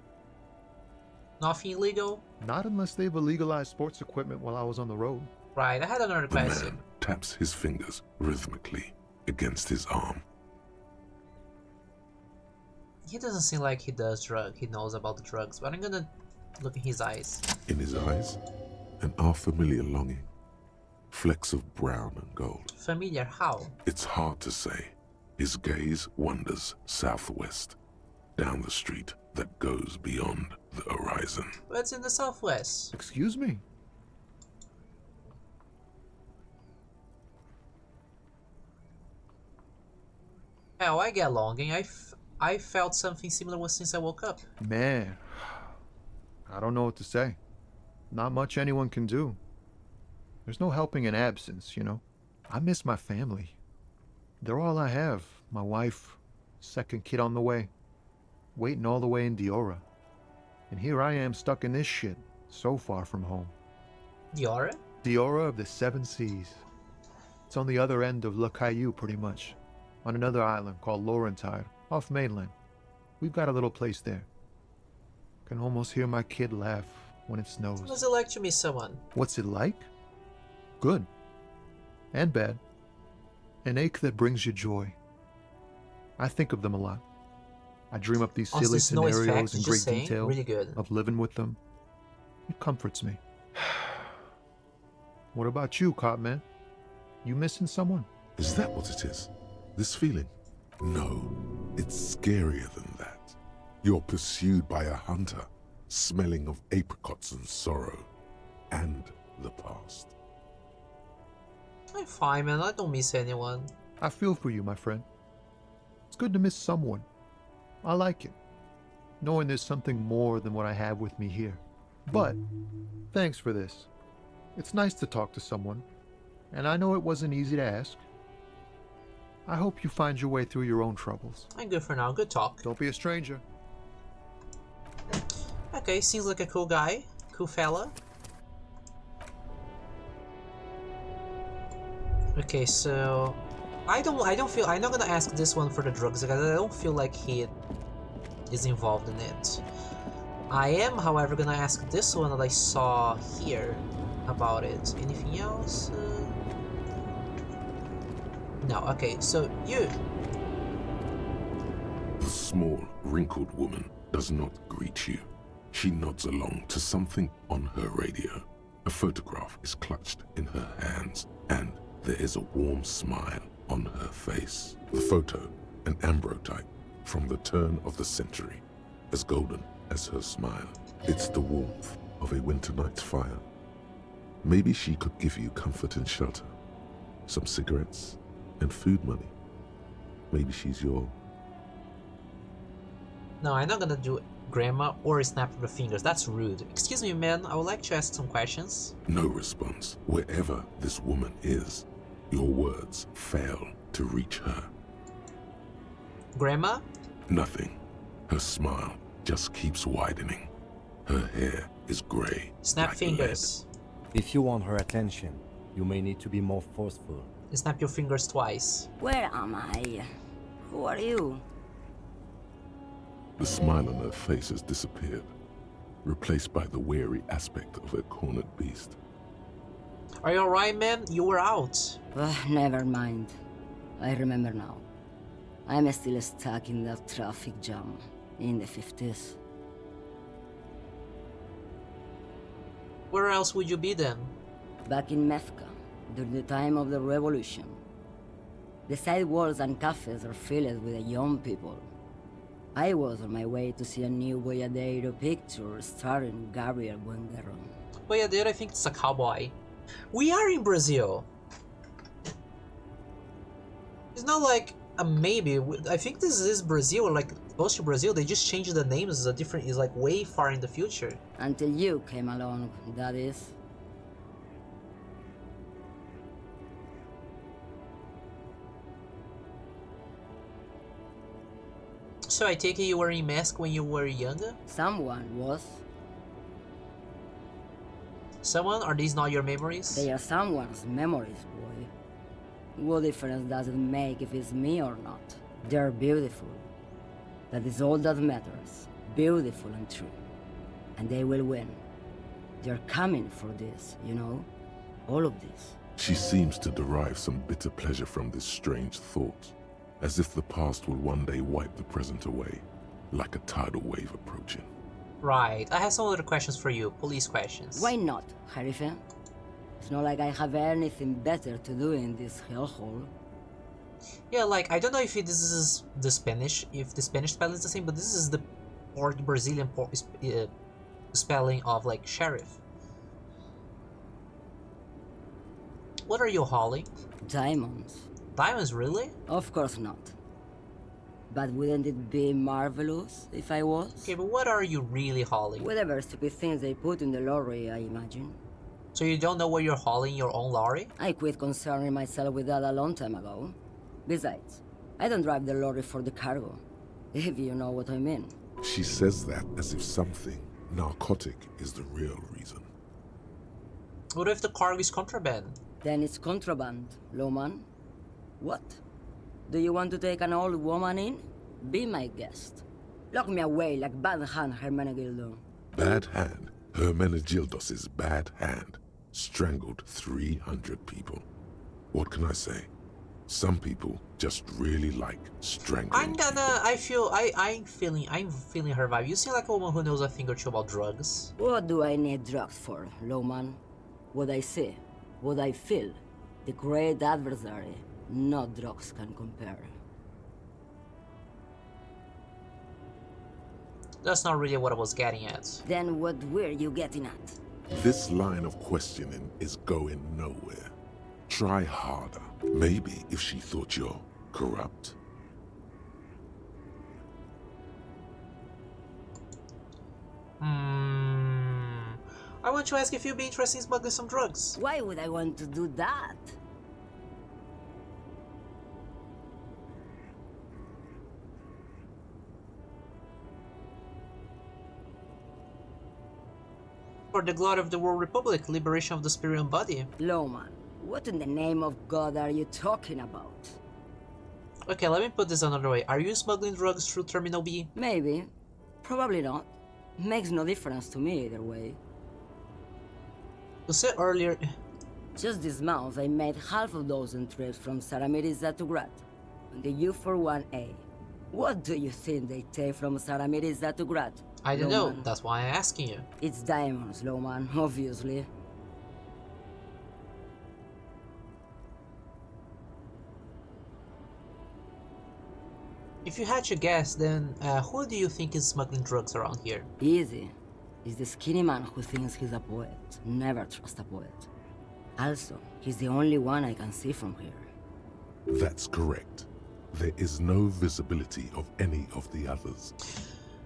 Nothing illegal? Not unless they've illegalized sports equipment while I was on the road. Right, I had another The question. man taps his fingers rhythmically. against his arm. He doesn't seem like he knows about the drugs, but I'm gonna look in his eyes. In his eyes, an unfamiliar longing. Flecks of brown and gold. Familiar how? It's hard to say. His gaze wanders southwest, down the street that goes beyond the horizon. What's in the southwest? Excuse me? Hell, I get longing. I felt something similar since I woke up. Man, I don't know what to say. Not much anyone can do. There's no helping in absence, you know. I miss my family. They're all I have. My wife, second kid on the way, waiting all the way in Diora. And here I am stuck in this shit, so far from home. Diora? Diora of the Seven Seas. It's on the other end of Le Caillou, pretty much. On another island called Laurentide, off mainland. We've got a little place there. Can almost hear my kid laugh when it snows. What's it like to meet someone? What's it like? Good. And bad. An ache that brings you joy. I think of them a lot. I dream up these silly scenarios in great detail really good. of living with them. It comforts me. What about you, Copman? You missing someone? Is that what it is? This feeling? No, it's scarier than that. You're pursued by a hunter, smelling of apricots and sorrow, and the past. I'm fine, man. I don't miss anyone. I feel for you, my friend. It's good to miss someone. I like it, knowing there's something more than what I have with me here. But, thanks for this. It's nice to talk to someone, and I know it wasn't easy to ask. I hope you find your way through your own troubles. I'm good for now. Good talk. Don't be a stranger. Okay, seems like a cool guy. Cool fella. Okay, so I don't feel I'm not gonna ask this one for the drugs because I don't feel like he is involved in it. I am, however, gonna ask this one that I saw here about it. Anything else? No. Okay, so you. The small, wrinkled woman does not greet you. She nods along to something on her radio. A photograph is clutched in her hands, and there is a warm smile on her face. The photo, an ambrotype from the turn of the century, as golden as her smile. It's the warmth of a winter night's fire. Maybe she could give you comfort and shelter, some cigarettes and food money. Maybe she's your... No, I'm not gonna do grandma or snap the fingers. That's rude. Excuse me, man. I would like to ask some questions. No response. Wherever this woman is, your words fail to reach her. Grandma? Nothing. Her smile just keeps widening. Her hair is gray. Snap like fingers. If you want her attention, you may need to be more forceful. Snap your fingers twice. Where am I? Who are you? The smile on her face has disappeared, replaced by the wary aspect of a cornered beast. Are you alright, man? You were out. Never mind. I remember now. I'm still stuck in that traffic jam in the 50s. Where else would you be then? Back in Mefka, during the time of the revolution. The sidewalks and cafes are filled with young people. I was on my way to see a new Boyadero picture starring Gabriel Buenguerron. Boyadero, I think it's a cowboy. We are in Brazil. It's not like a maybe. I think this is Brazil, like close to Brazil. They just changed the names. It's a different. It's like way far in the future. Until you came along, that is. So I take it you were in mask when you were younger? Someone was. Someone? Are these not your memories? They are someone's memories, boy. What difference does it make if it's me or not? They're beautiful. That is all that matters. Beautiful and true. And they will win. They're coming for this, you know? All of this. She seems to derive some bitter pleasure from this strange thought, as if the past will one day wipe the present away, like a tidal wave approaching. Right, I have some other questions for you, police questions. Why not, Harife? It's not like I have anything better to do in this hellhole. Yeah, like, I don't know if this is the Spanish, if the Spanish spelling is the same, but this is the Brazilian spelling of, like, sheriff. What are you hauling? Diamonds. Diamonds, really? Of course not. But wouldn't it be marvelous if I was? Okay, but what are you really hauling? Whatever stupid things they put in the lorry, I imagine. So you don't know where you're hauling your own lorry? I quit concerning myself with that a long time ago. Besides, I don't drive the lorry for the cargo, if you know what I mean. She says that as if something narcotic is the real reason. What if the cargo is contraband? Then it's contraband, Lowman. What? Do you want to take an old woman in? Be my guest. Lock me away like Bad Hand Hermenegildo. Bad Hand? Hermenegildos's bad hand strangled 300 people. What can I say? Some people just really like strangling. I'm feeling her vibe. You seem like a woman who knows a thing or two about drugs. What do I need drugs for, Lowman? What I see, what I feel, the great adversary, no drugs can compare. That's not really what I was getting at. Then what were you getting at? This line of questioning is going nowhere. Try harder. Maybe if she thought you're corrupt. I want to ask if you'd be interested in smuggling some drugs. Why would I want to do that? For the glory of the World Republic, liberation of the spirit and body. Lowman, what in the name of God are you talking about? Okay, let me put this another way. Are you smuggling drugs through Terminal B? Maybe. Probably not. Makes no difference to me either way. You said earlier... Just this month, I made half a dozen trips from Saramiriza to Grat, on the U41A. What do you think they take from Saramiriza to Grat? I don't know, that's why I'm asking you. It's diamonds, Lowman, obviously. If you had to guess, then who do you think is smuggling drugs around here? Easy. It's the skinny man who thinks he's a poet. Never trust a poet. Also, he's the only one I can see from here. That's correct. There is no visibility of any of the others.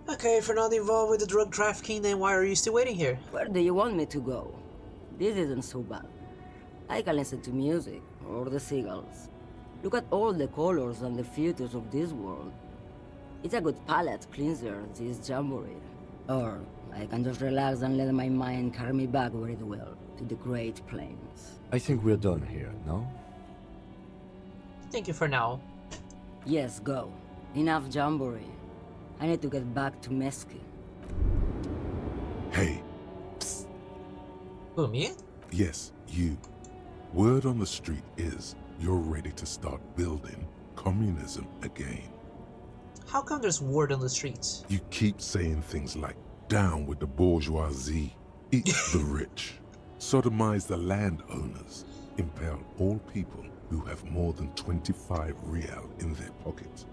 Okay, if you're not involved with the drug trafficking, then why are you still waiting here? Where do you want me to go? This isn't so bad. I can listen to music, or the seagulls. Look at all the colors and the futures of this world. It's a good palate cleanser, this jamboree. Or I can just relax and let my mind carry me back where it will, to the Great Plains. I think we're done here, no? Thank you for now. Yes, go. Enough jamboree. I need to get back to Mesky. Hey. Psst. Who, me? Yes, you. Word on the street is you're ready to start building communism again. How come there's word on the streets? You keep saying things like, down with the bourgeoisie, eat the rich, sodomize the landowners, impale all people who have more than 25 real in their pockets.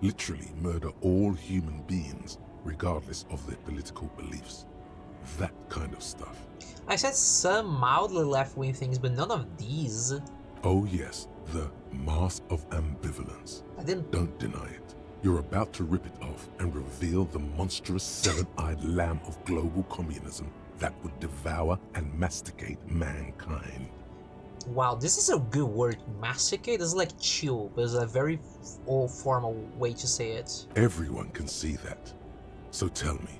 Literally murder all human beings, regardless of their political beliefs. That kind of stuff. I said some mildly left-wing things, but none of these. Oh yes, the mask of ambivalence. I didn't... Don't deny it. You're about to rip it off and reveal the monstrous seven-eyed lamb of global communism that would devour and masticate mankind. Wow, this is a good word. Masticate is like chew, but it's a very old formal way to say it. Everyone can see that. So tell me,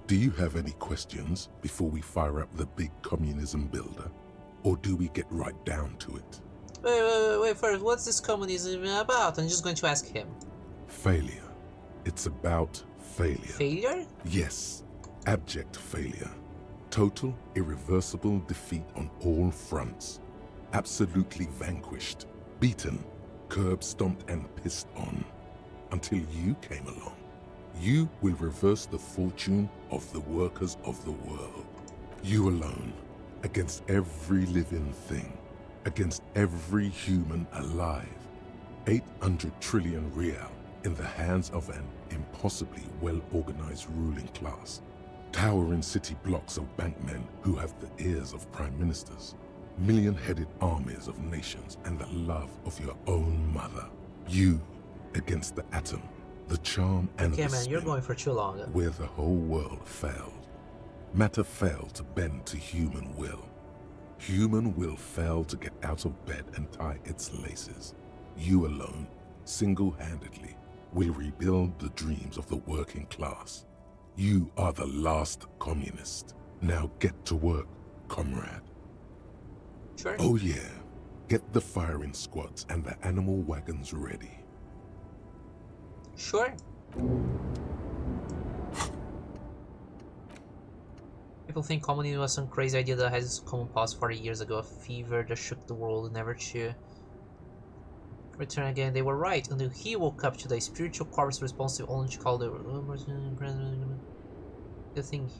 do you have any questions before we fire up the big communism builder? Or do we get right down to it? Wait, first, what's this communism about? I'm just going to ask him. Failure. It's about failure. Failure? Yes, abject failure. Total, irreversible defeat on all fronts. absolutely vanquished, beaten, curb-stomped and pissed on, until you came along. You will reverse the fortune of the workers of the world. You alone, against every living thing, against every human alive. 800 trillion real in the hands of an impossibly well-organized ruling class. Towering city blocks of bankmen who have the ears of prime ministers. Million-headed armies of nations and the love of your own mother. You against the atom, the charm and okay, the man, spin, you're going for too long. where the whole world failed. Matter failed to bend to human will. Human will failed to get out of bed and tie its laces. You alone, single-handedly, will rebuild the dreams of the working class. You are the last communist. Now get to work, comrade. Sure. Oh yeah, get the firing squads and the animal wagons ready. Sure. People think communism was some crazy idea that has come past 40 years ago, a fever that shook the world, never to return again. They were right, until he woke up to the spiritual corpse responsible only to call the thing.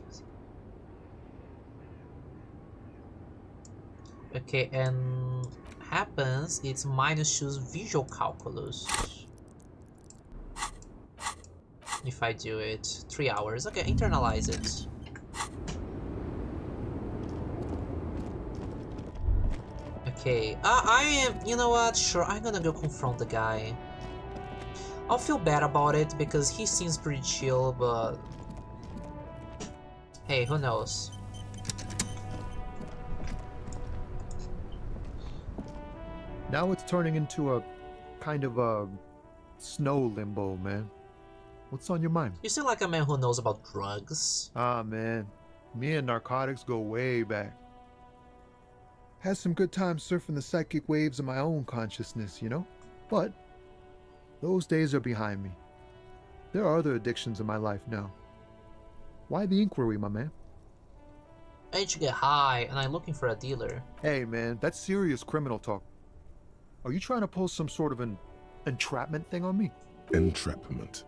Okay, and happens, it's -2 visual calculus. If I do it, 3 hours. Okay, internalize it. Okay, I am, you know what, sure, I'm gonna go confront the guy. I'll feel bad about it because he seems pretty chill, but hey, who knows? Now it's turning into a kind of a snow limbo, man. What's on your mind? You seem like a man who knows about drugs. Ah, man. Me and narcotics go way back. Had some good times surfing the psychic waves of my own consciousness, you know? But those days are behind me. There are other addictions in my life now. Why the inquiry, my man? I need to get high, and I'm looking for a dealer. Hey, man, that's serious criminal talk. Are you trying to pull some sort of an entrapment thing on me? Entrapment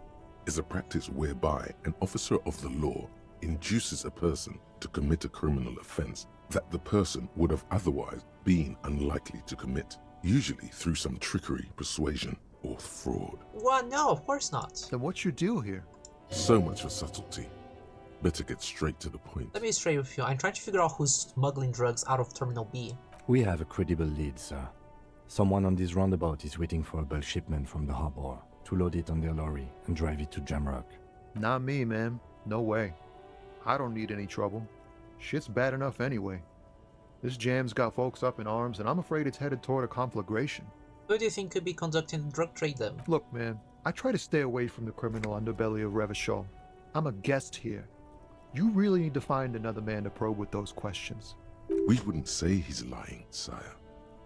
is a practice whereby an officer of the law induces a person to commit a criminal offense that the person would have otherwise been unlikely to commit, usually through some trickery, persuasion, or fraud. Well, no, of course not. Then what's your deal here? So much for subtlety. Better get straight to the point. Let me be straight with you. I'm trying to figure out who's smuggling drugs out of Terminal B. We have a credible lead, sir. Someone on this roundabout is waiting for a bulk shipment from the harbor to load it on their lorry and drive it to Jamrock. Not me, man. No way. I don't need any trouble. Shit's bad enough anyway. This jam's got folks up in arms, and I'm afraid it's headed toward a conflagration. Who do you think could be conducting the drug trade then? Look, man, I try to stay away from the criminal underbelly of Revachol. I'm a guest here. You really need to find another man to probe with those questions. We wouldn't say he's lying, sire.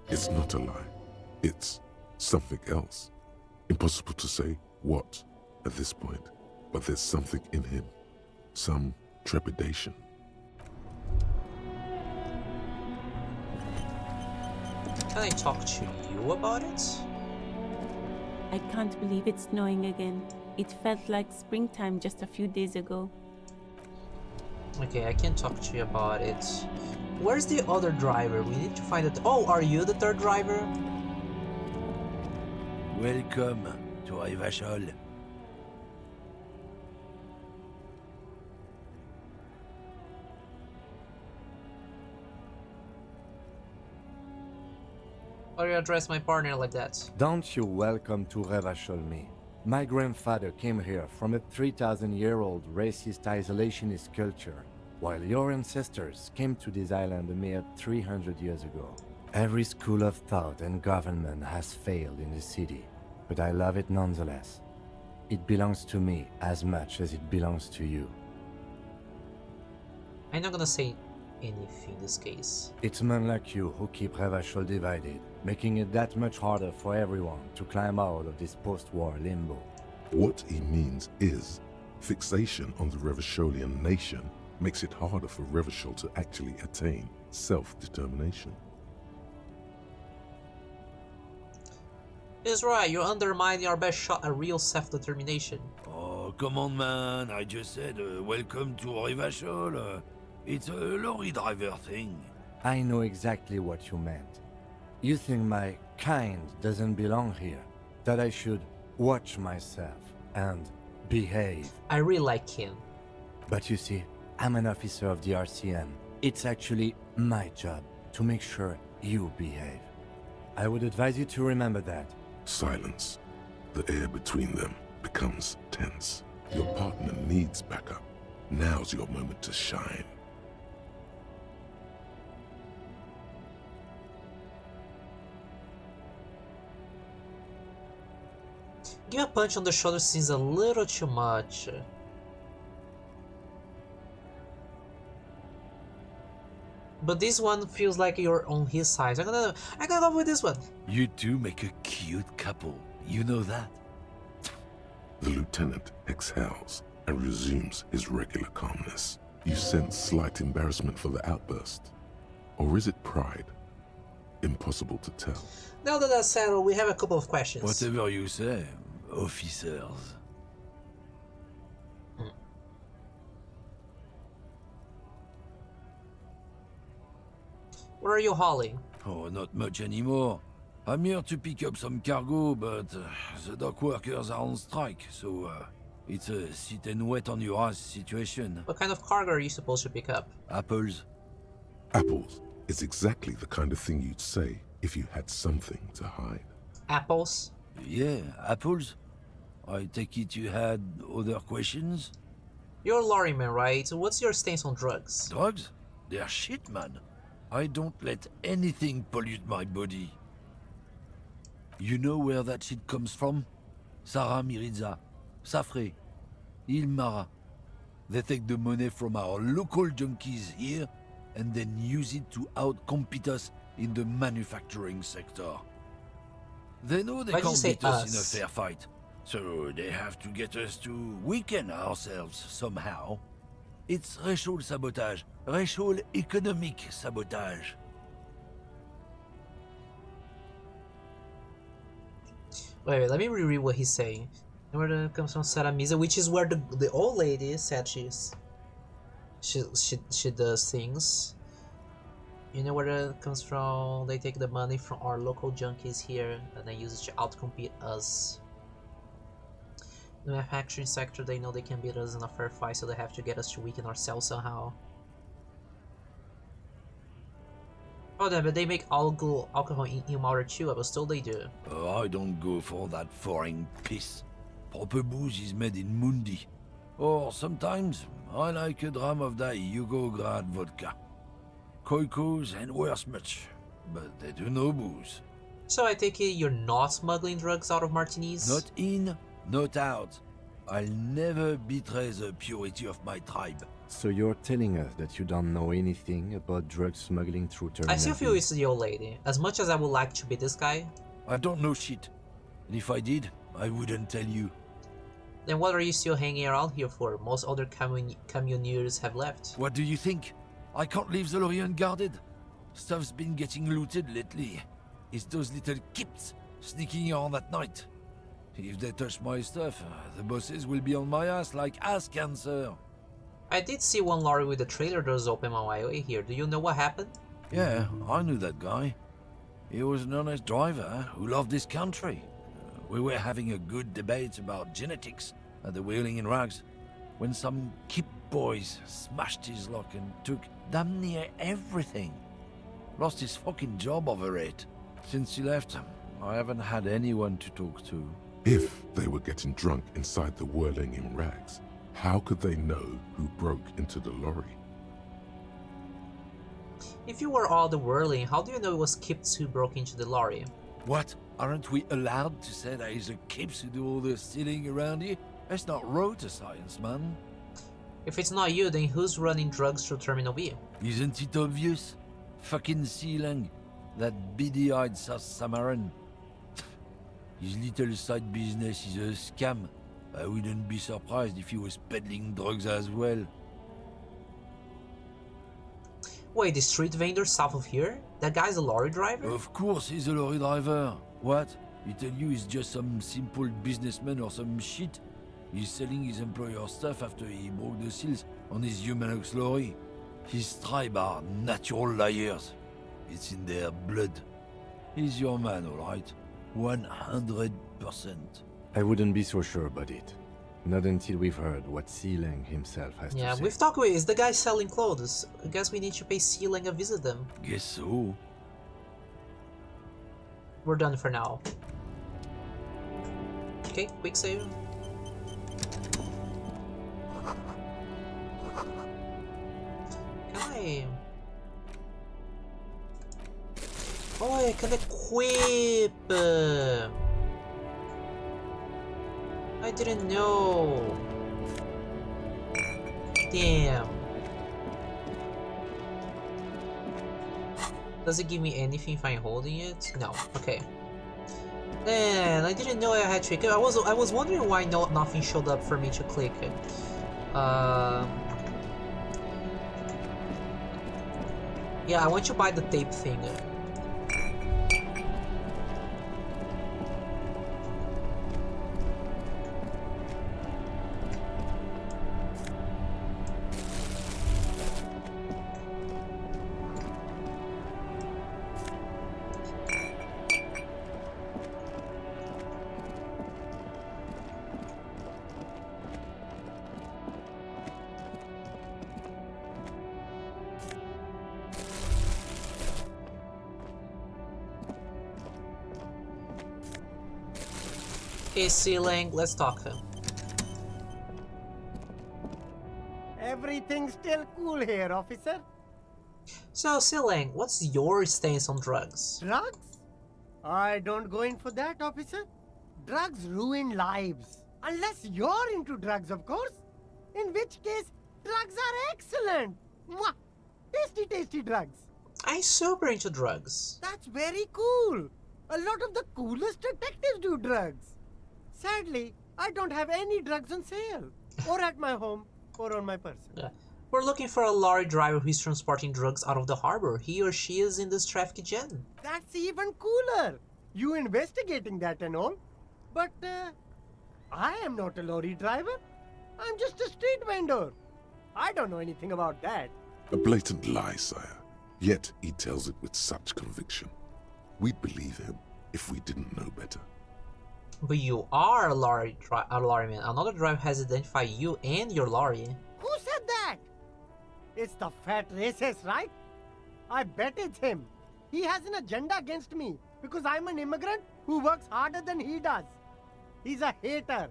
It's not a lie. It's something else. Impossible to say what at this point, but there's something in him. Some trepidation. Can I talk to you about it? I can't believe it's snowing again. It felt like springtime just a few days ago. Okay, I can talk to you about it. Where's the other driver? We need to find it. Oh, are you the third driver? Welcome to Revachol. Why do you address my partner like that? Don't you welcome to Revachol me. My grandfather came here from a 3,000-year-old racist isolationist culture, while your ancestors came to this island a mere 300 years ago. Every school of thought and government has failed in the city, but I love it nonetheless. It belongs to me as much as it belongs to you. I'm not gonna say anything in this case. It's men like you who keep Revachol divided, making it that much harder for everyone to climb out of this post-war limbo. What he means is, fixation on the Revacholian nation makes it harder for Revachol to actually attain self-determination. He's right, you're undermining our best shot at real self-determination. Oh, come on, man. I just said, welcome to Rivachol. It's a lorry driver thing. I know exactly what you meant. You think my kind doesn't belong here, that I should watch myself and behave. I really like him. But you see, I'm an officer of the RCM. It's actually my job to make sure you behave. I would advise you to remember that. Silence. The air between them becomes tense. Your partner needs backup. Now's your moment to shine. Give a punch on the shoulder seems a little too much. But this one feels like you're on his side. I'm gonna go with this one. You two make a cute couple. You know that. The lieutenant exhales and resumes his regular calmness. You sense slight embarrassment for the outburst. Or is it pride? Impossible to tell. Now that that's settled, we have a couple of questions. Whatever you say, officers. What are you hauling? Oh, not much anymore. I'm here to pick up some cargo, but the dock workers are on strike, so it's a sit and wait on your ass situation. What kind of cargo are you supposed to pick up? Apples. Apples is exactly the kind of thing you'd say if you had something to hide. Apples? Yeah, apples. I take it you had other questions? You're a lorryman, right? What's your stance on drugs? Drugs? They're shit, man. I don't let anything pollute my body. You know where that shit comes from? Sarah Miriza, Safre, Ilmara. They take the money from our local junkies here and then use it to outcompete us in the manufacturing sector. They know they can't beat us in a fair fight, so they have to get us to weaken ourselves somehow. It's racial sabotage, racial economic sabotage. Wait, let me reread what he's saying. And where it comes from Saramisa, which is where the old lady said she does things. You know where it comes from? They take the money from our local junkies here and they use it to outcompete us. In the manufacturing sector, they know they can beat us in a fair fight, so they have to get us to weaken ourselves somehow. Oh, but they make alcohol in Ilmara too. I was told they do. I don't go for that foreign piss. Proper booze is made in Mundi. Or sometimes I like a dram of that Yugograd vodka. Koikos and worse much, but they do no booze. So I take it you're not smuggling drugs out of Martini's? Not in, not out. I'll never betray the purity of my tribe. So you're telling us that you don't know anything about drug smuggling through Terminal I still feel it's the old lady. As much as I would like to be this guy. I don't know shit. And if I did, I wouldn't tell you. Then what are you still hanging around here for? Most other communeers have left. What do you think? I can't leave the lorry unguarded. Stuff's been getting looted lately. It's those little kips sneaking around at night. If they touch my stuff, the bosses will be on my ass like ass cancer. I did see one lorry with the trailer doors open on my way here. Do you know what happened? Yeah, I knew that guy. He was an honest driver who loved his country. We were having a good debate about genetics at the Wheeling in Rags when some kip boys smashed his lock and took damn near everything. Lost his fucking job over it. Since he left, I haven't had anyone to talk to. If they were getting drunk inside the Whirling in Rags, how could they know who broke into the lorry? If you were all the whirling, how do you know it was Kips who broke into the lorry? What? Aren't we allowed to say that it's the Kips who do all the stealing around here? That's not rotor science, man. If it's not you, then who's running drugs through Terminal B? Isn't it obvious? Fucking Sealang, that beady-eyed South Samaran. His little side business is a scam. I wouldn't be surprised if he was peddling drugs as well. Wait, the street vendor south of here? That guy's a lorry driver? Of course he's a lorry driver. What? He tell you he's just some simple businessman or some shit. He's selling his employer stuff after he broke the seals on his humanoid lorry. His tribe are natural liars. It's in their blood. He's your man, alright? 100%. I wouldn't be so sure about it. Not until we've heard what Sealang himself has to say. Yeah, we've talked with. Is the guy selling clothes? I guess we need to pay Sealang a visit then. Guess so. We're done for now. Okay, quick save. Can I... Oh, I can equip! I didn't know. Damn. Does it give me anything if I'm holding it? No. Okay. Man, I didn't know I had to. I was wondering why nothing showed up for me to click. Yeah, I want to buy the tape thing. Okay, Sealang, let's talk. Everything's still cool here, officer. So, Sealang, what's your stance on drugs? Drugs? I don't go in for that, officer. Drugs ruin lives. Unless you're into drugs, of course. In which case, drugs are excellent. Mwah! Tasty, tasty drugs. I'm super into drugs. That's very cool. A lot of the coolest detectives do drugs. Sadly, I don't have any drugs on sale. Or at my home, or on my person. Yeah. We're looking for a lorry driver who's transporting drugs out of the harbor. He or she is in this traffic jam. That's even cooler. You investigating that and all. But, I am not a lorry driver. I'm just a street vendor. I don't know anything about that. A blatant lie, sire. Yet he tells it with such conviction. We'd believe him if we didn't know better. But you are a lorryman. Another driver has identified you and your lorry. Who said that? It's the fat racist, right? I bet it's him. He has an agenda against me because I'm an immigrant who works harder than he does. He's a hater.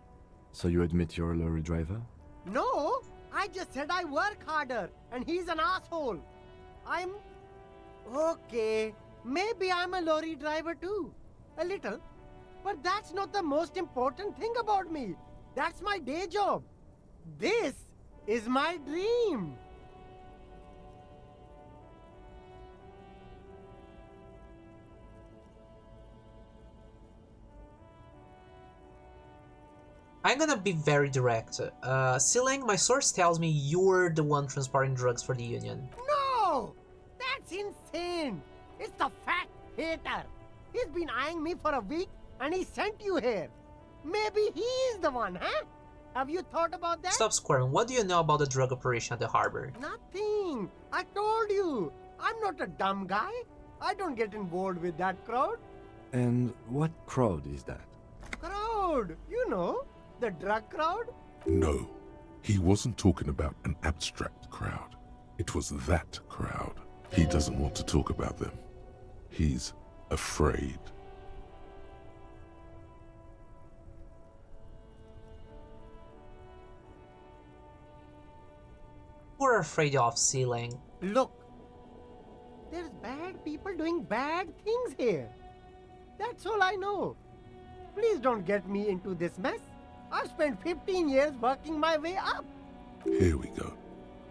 So you admit you're a lorry driver? No, I just said I work harder and he's an asshole. I'm... Okay, maybe I'm a lorry driver too. A little. But that's not the most important thing about me. That's my day job. This is my dream. I'm gonna be very direct. Sealang, my source tells me you're the one transporting drugs for the Union. No! That's insane! It's the fat hater. He's been eyeing me for a week and he sent you here. Maybe he's the one, huh? Have you thought about that? Stop squirming. What do you know about the drug operation at the harbor? Nothing. I told you. I'm not a dumb guy. I don't get involved with that crowd. And what crowd is that? Crowd? You know, the drug crowd? No, he wasn't talking about an abstract crowd. It was that crowd. He doesn't want to talk about them. He's afraid. We're afraid of Sealang. Look, there's bad people doing bad things here. That's all I know. Please don't get me into this mess. I've spent 15 years working my way up. Here we go.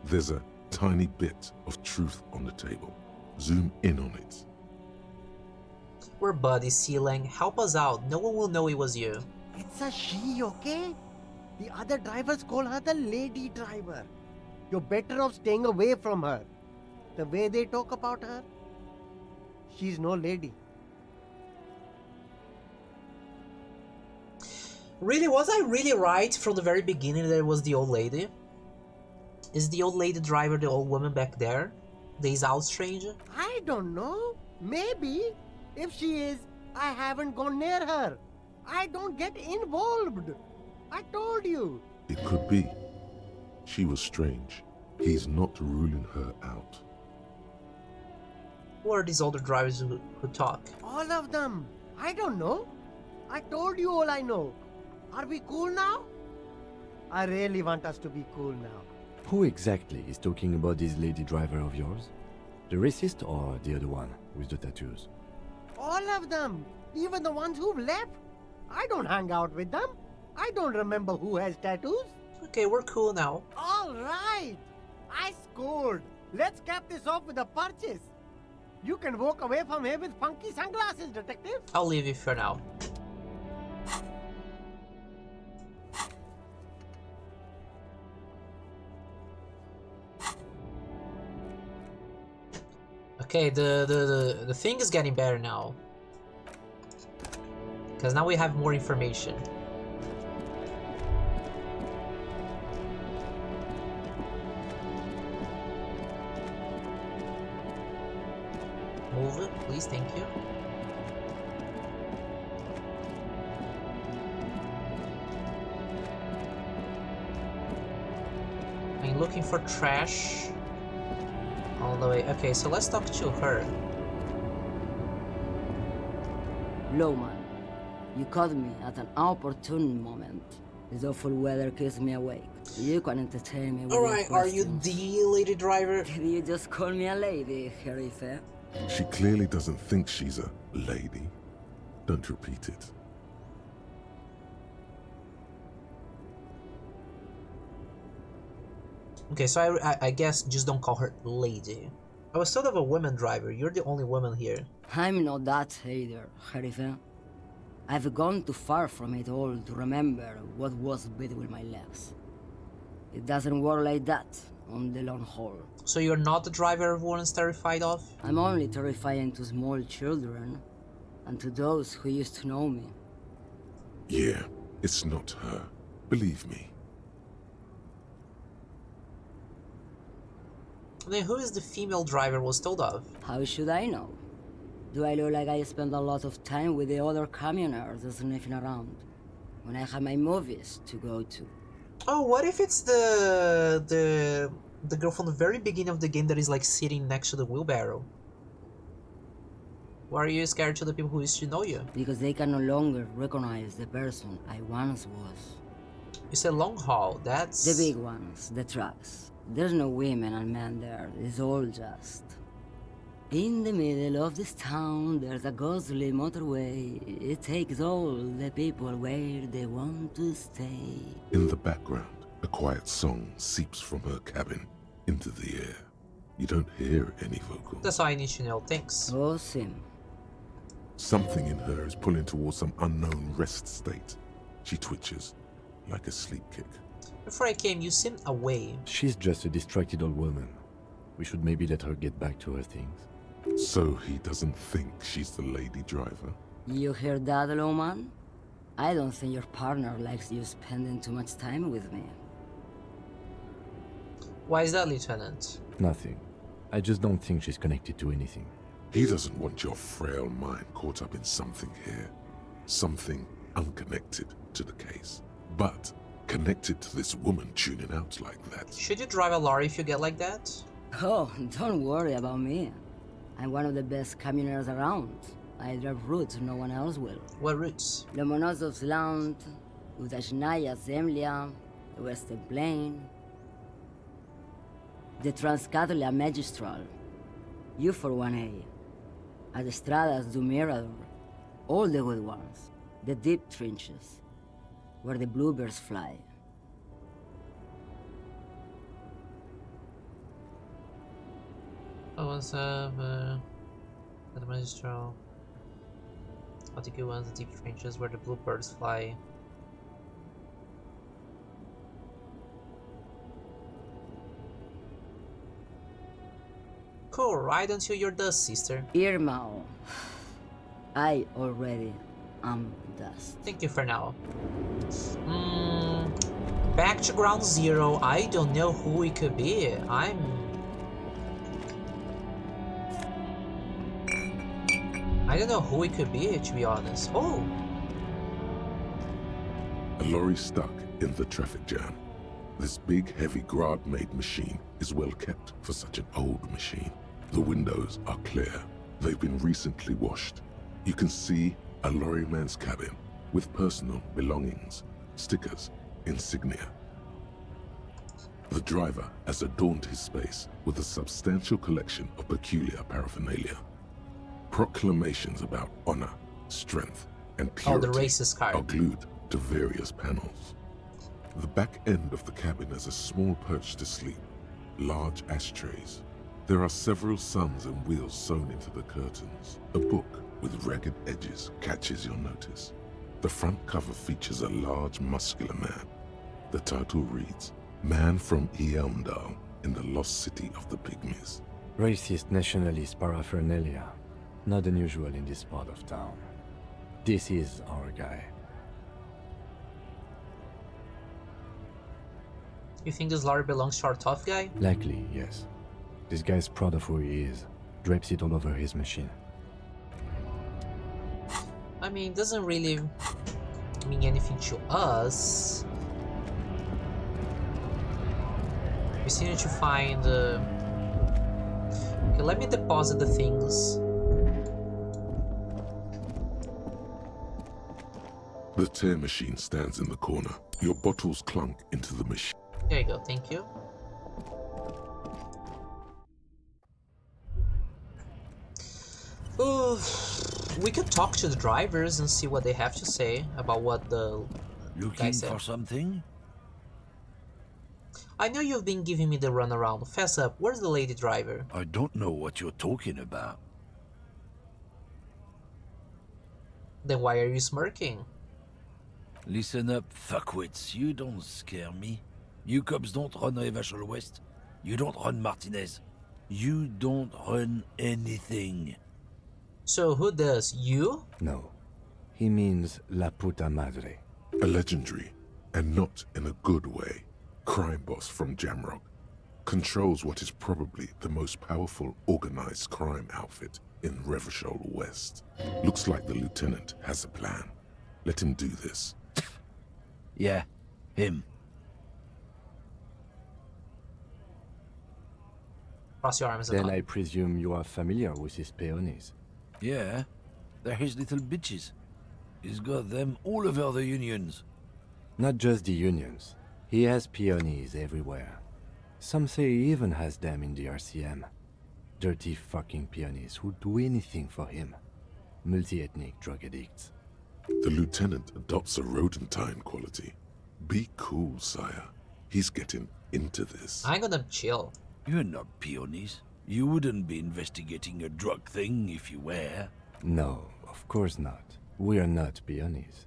There's a tiny bit of truth on the table. Zoom in on it. We're buddies, Sealang. Help us out. No one will know it was you. It's a she, okay? The other drivers call her the lady driver. You're better off staying away from her. The way they talk about her, she's no lady. Really, was I really right from the very beginning that it was the old lady? Is the old lady driver the old woman back there? Days out stranger? I don't know. Maybe. If she is, I haven't gone near her. I don't get involved. I told you. It could be. She was strange. He's not ruling her out. Who are these older drivers who talk? All of them. I don't know. I told you all I know. Are we cool now? I really want us to be cool now. Who exactly is talking about this lady driver of yours? The racist or the other one with the tattoos? All of them. Even the ones who've left. I don't hang out with them. I don't remember who has tattoos. Okay, we're cool now. All right. I scored. Let's cap this off with a purchase. You can walk away from here with funky sunglasses, detective. I'll leave you for now. Okay, the thing is getting better now. Because now we have more information. Move it, please, thank you. I'm looking for trash. All the way. Okay, so let's talk to her. Lowman, you caught me at an opportune moment. This awful weather keeps me awake. You can entertain me with Alright, your are you the lady driver? Did you just call me a lady, Herife? She clearly doesn't think she's a lady. Don't repeat it. Okay, so I guess just don't call her lady. I was told of a woman driver. You're the only woman here. I'm not that either, Herife. I've gone too far from it all to remember what was between my legs. It doesn't work like that on the long haul. So you're not the driver everyone's terrified of? I'm only terrifying to small children and to those who used to know me. Yeah, it's not her. Believe me. Then who is the female driver was told of? How should I know? Do I look like I spend a lot of time with the other communers sniffing around when I have my movies to go to? Oh, what if it's the girl from the very beginning of the game that is like sitting next to the wheelbarrow? Why are you scared to the people who used to know you? Because they can no longer recognize the person I once was. You said long haul, that's... The big ones, the trucks. There's no women and men there, it's all just... In the middle of this town, there's a ghostly motorway. It takes all the people where they want to stay. In the background, a quiet song seeps from her cabin into the air. You don't hear any vocals. That's all I need to know, thanks. Oh, Sim. Something in her is pulling towards some unknown rest state. She twitches, like a sleep kick. Before I came, you seemed away. She's just a distracted old woman. We should maybe let her get back to her things. So he doesn't think she's the lady driver? You hear that, Lowman? I don't think your partner likes you spending too much time with me. Why is that, Lieutenant? Nothing. I just don't think she's connected to anything. He doesn't want your frail mind caught up in something here. Something unconnected to the case. But connected to this woman tuning out like that. Should you drive a lorry if you get like that? Oh, don't worry about me. I'm one of the best communers around. I drive routes no one else will. What routes? Lomonosov's Land, Udachnaya Zemlya, the Western Plain, the Transcatalia Magistral, U41A, Adestradas du Mirador, all the good ones, the deep trenches, where the bluebirds fly. Oh, what's up? The Magistral. I'll take you ones, the deep trenches where the bluebirds fly. Cool, ride until you're dust, sister. Irmao, I already am dust. Thank you for now. Back to ground zero. I don't know who it could be. I don't know who it could be, to be honest. Oh! A lorry stuck in the traffic jam. This big, heavy Grad-made machine is well kept for such an old machine. The windows are clear. They've been recently washed. You can see a lorryman's cabin with personal belongings, stickers, insignia. The driver has adorned his space with a substantial collection of peculiar paraphernalia. Proclamations about honor, strength, and purity the racist card are glued to various panels. The back end of the cabin has a small perch to sleep, large ashtrays. There are several suns and wheels sewn into the curtains. A book with ragged edges catches your notice. The front cover features a large, muscular man. The title reads, Man from Eamdal in the Lost City of the Pygmies. Racist nationalist paraphernalia. Not unusual in this part of town. This is our guy. You think this lorry belongs to our tough guy? Likely, yes. This guy's proud of who he is. Drapes it all over his machine. I mean, it doesn't really mean anything to us. We still need to find... Okay, let me deposit the things. The tear machine stands in the corner. Your bottles clunk into the machine. There you go, thank you. Ooh, we could talk to the drivers and see what they have to say about what the Looking for something? I know you've been giving me the runaround. Fess up, where's the lady driver? I don't know what you're talking about. Then why are you smirking? Listen up, fuckwits. You don't scare me. You cops don't run Revachol West. You don't run Martinez. You don't run anything. So who does? You? No. He means La Puta Madre. A legendary, and not in a good way, crime boss from Jamrock. Controls what is probably the most powerful organized crime outfit in Revachol West. Looks like the lieutenant has a plan. Let him do this. Yeah, him. Cross your arms. Then I presume you are familiar with his peonies. Yeah, they're his little bitches. He's got them all over the unions. Not just the unions. He has peonies everywhere. Some say he even has them in the RCM. Dirty fucking peonies who'd do anything for him. Multi-ethnic drug addicts. The lieutenant adopts a rodentine quality. Be cool, sire. He's getting into this. I'm gonna chill. You're not peonies. You wouldn't be investigating a drug thing if you were. No, of course not. We are not peonies.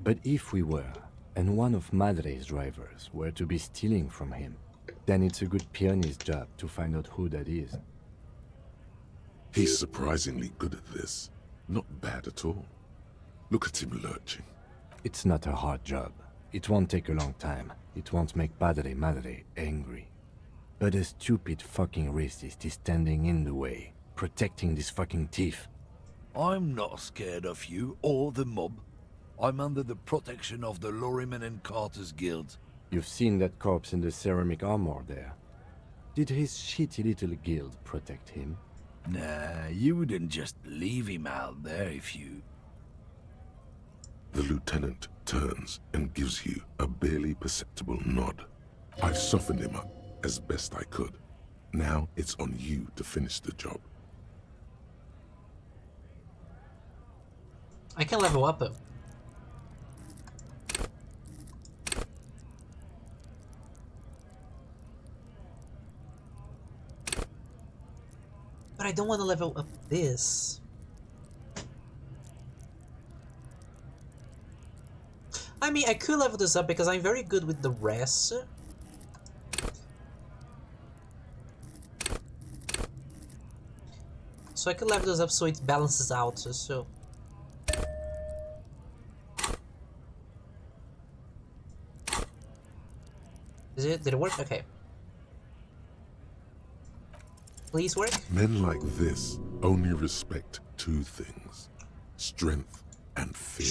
But if we were, and one of Madre's drivers were to be stealing from him, then it's a good peony's job to find out who that is. He's surprisingly good at this. Not bad at all. Look at him lurching. It's not a hard job. It won't take a long time. It won't make Padre Madre angry. But a stupid fucking racist is standing in the way, protecting this fucking thief. I'm not scared of you or the mob. I'm under the protection of the Lorrymen and Carters Guild. You've seen that corpse in the ceramic armor there. Did his shitty little guild protect him? Nah, you wouldn't just leave him out there if you... The lieutenant turns and gives you a barely perceptible nod. I've softened him up as best I could. Now it's on you to finish the job. I can level up him. But I don't want to level up this. I mean, I could level this up because I'm very good with the rest. So I could level this up so it balances out, so... Is it? Did it work? Okay. Please work. Men like this only respect two things: strength and fear.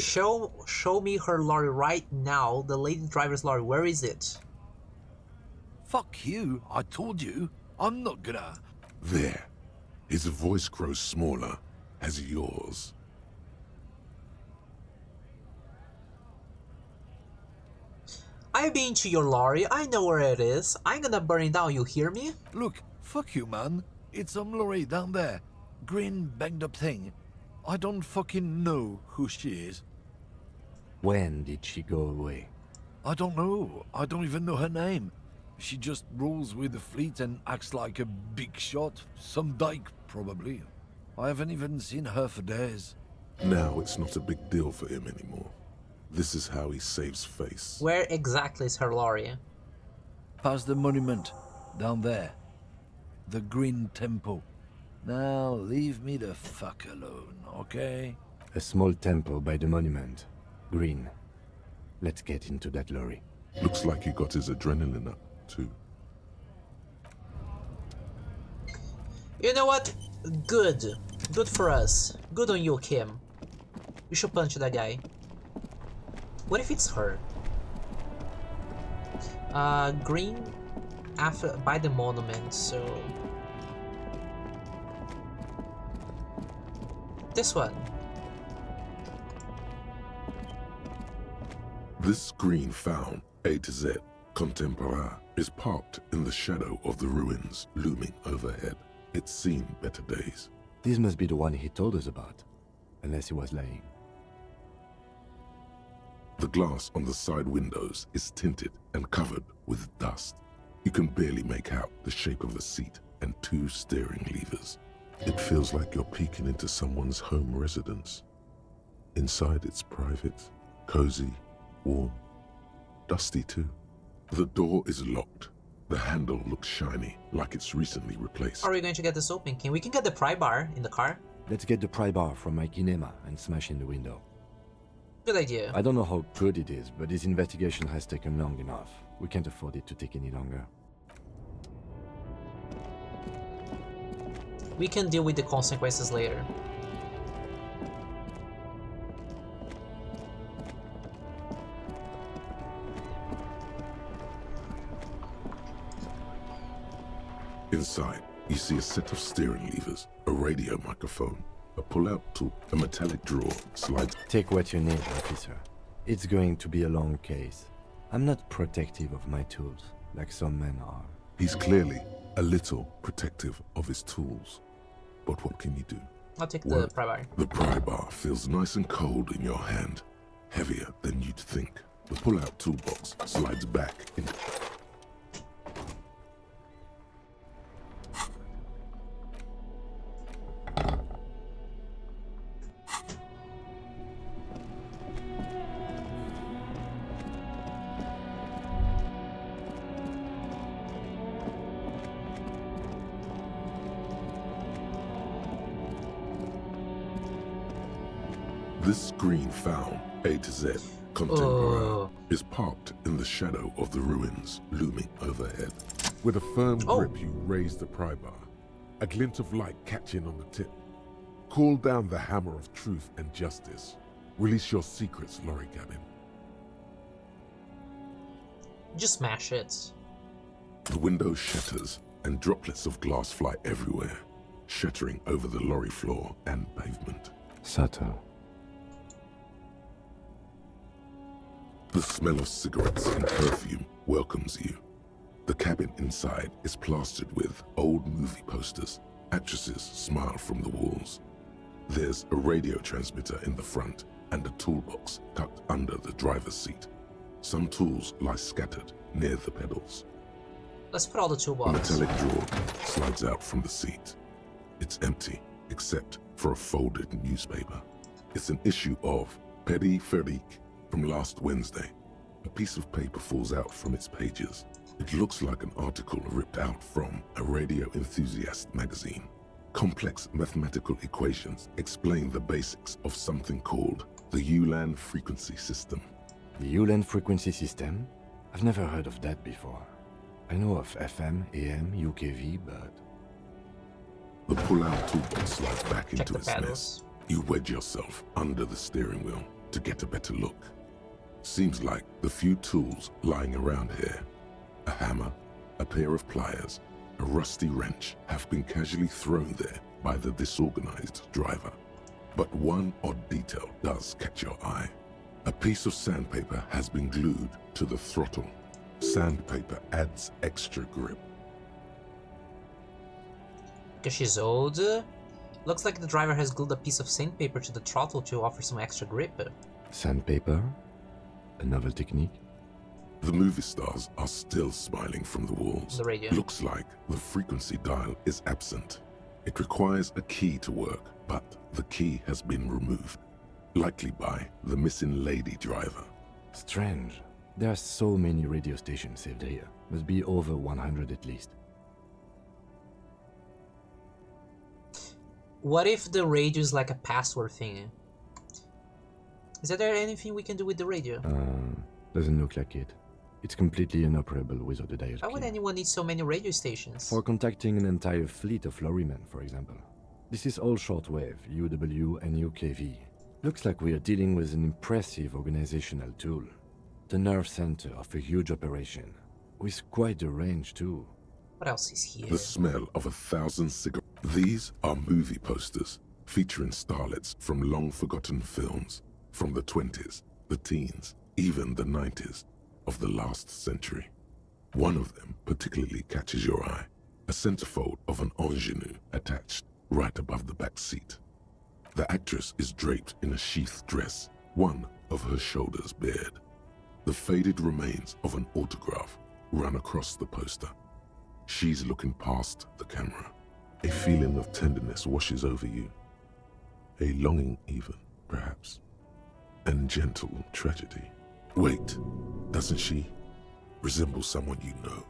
Show me her lorry right now. The lady driver's lorry. Where is it? Fuck you, I told you. I'm not gonna... There. His voice grows smaller as yours. I've been to your lorry. I know where it is. I'm gonna burn it down. You hear me? Look, fuck you, man. It's some lorry down there. Green banged up thing. I don't fucking know who she is. When did she go away? I don't know. I don't even know her name. She just rolls with the fleet and acts like a big shot. Some dyke, probably. I haven't even seen her for days. Now it's not a big deal for him anymore. This is how he saves face. Where exactly is her lorry? Past the monument. Down there. The Green Temple. Now leave me the fuck alone, okay? A small temple by the monument. Green. Let's get into that lorry. Looks like he got his adrenaline up, too. You know what? Good. Good for us. Good on you, Kim. We should punch that guy. What if it's her? Green after by the monument, so this one. This green found, A to Z, contemporaire, is parked in the shadow of the ruins looming overhead. It's seen better days. This must be the one he told us about, unless he was lying. The glass on the side windows is tinted and covered with dust. You can barely make out the shape of a seat and two steering levers. It feels like you're peeking into someone's home residence. Inside it's private, cozy, warm, dusty too. The door is locked. The handle looks shiny, like it's recently replaced. How are we going to get this open? We can get the pry bar in the car. Let's get the pry bar from my kinema and smash in the window. Good idea. I don't know how good it is, but this investigation has taken long enough. We can't afford it to take any longer. We can deal with the consequences later. Inside, you see a set of steering levers, a radio microphone, a pull-out tool, a metallic drawer, slides... Take what you need, officer. It's going to be a long case. I'm not protective of my tools, like some men are. He's clearly a little protective of his tools. But what can you do? I'll take the pry bar. The pry bar feels nice and cold in your hand, heavier than you'd think. The pull-out toolbox slides back into... This green found, A to Z, contemporary, is parked in the shadow of the ruins looming overhead. With a firm grip, you raise the pry bar, a glint of light catching on the tip. Call down the hammer of truth and justice. Release your secrets, lorry cabin. Just smash it. The window shatters and droplets of glass fly everywhere, shattering over the lorry floor and pavement. Subtle. The smell of cigarettes and perfume welcomes you. The cabin inside is plastered with old movie posters. Actresses smile from the walls. There's a radio transmitter in the front and a toolbox tucked under the driver's seat. Some tools lie scattered near the pedals. Let's put all the A toolbox. metallic drawer slides out from the seat. It's empty, except for a folded newspaper. It's an issue of BattyPrincess from last Wednesday. A piece of paper falls out from its pages. It looks like an article ripped out from a radio enthusiast magazine. Complex mathematical equations explain the basics of something called the ULAN frequency system. The ULAN frequency system? I've never heard of that before. I know of FM, AM, UKV, but... The pull-out toolbox slides back Check into the its nest. pedals. You wedge yourself under the steering wheel to get a better look. Seems like the few tools lying around here, a hammer, a pair of pliers, a rusty wrench, have been casually thrown there by the disorganized driver. But one odd detail does catch your eye. A piece of sandpaper has been glued to the throttle. Sandpaper adds extra grip. Because she's old. Looks like the driver has glued a piece of sandpaper to the throttle to offer some extra grip. Sandpaper? A novel technique? The movie stars are still smiling from the walls. The radio. Looks like the frequency dial is absent. It requires a key to work, but the key has been removed. Likely by the missing lady driver. Strange. There are so many radio stations saved here. Must be over 100 at least. What if the radio is like a password thing? Is there anything we can do with the radio? Doesn't look like it. It's completely inoperable without a dial Why would key. anyone need so many radio stations? For contacting an entire fleet of lorrymen, for example. This is all shortwave, UW and UKV. Looks like we are dealing with an impressive organizational tool. The nerve center of a huge operation. With quite a range too. What else is here? The smell of 1,000 cigarettes. These are movie posters featuring starlets from long-forgotten films from the 20s, the teens, even the 90s of the last century. One of them particularly catches your eye. A centerfold of an ingenue attached right above the back seat. The actress is draped in a sheath dress, one of her shoulders bared. The faded remains of an autograph run across the poster. She's looking past the camera. A feeling of tenderness washes over you. A longing even, perhaps. And gentle tragedy. Wait, doesn't she resemble someone you know?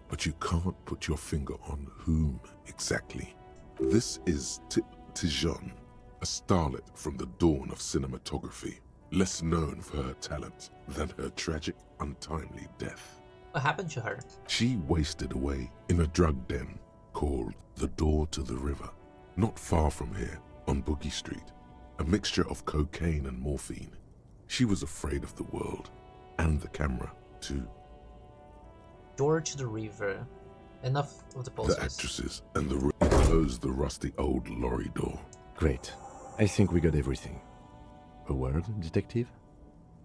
But you can't put your finger on whom exactly. This is Tijon, a starlet from the dawn of cinematography, less known for her talent than her tragic, untimely death. What happened to her? She wasted away in a drug den called the Door to the River, not far from here, on Boogie Street, a mixture of cocaine and morphine. She was afraid of the world, and the camera, too. Door to the river. Enough of the posters. The actresses and the closed the rusty old lorry door. Great. I think we got everything. A word, detective?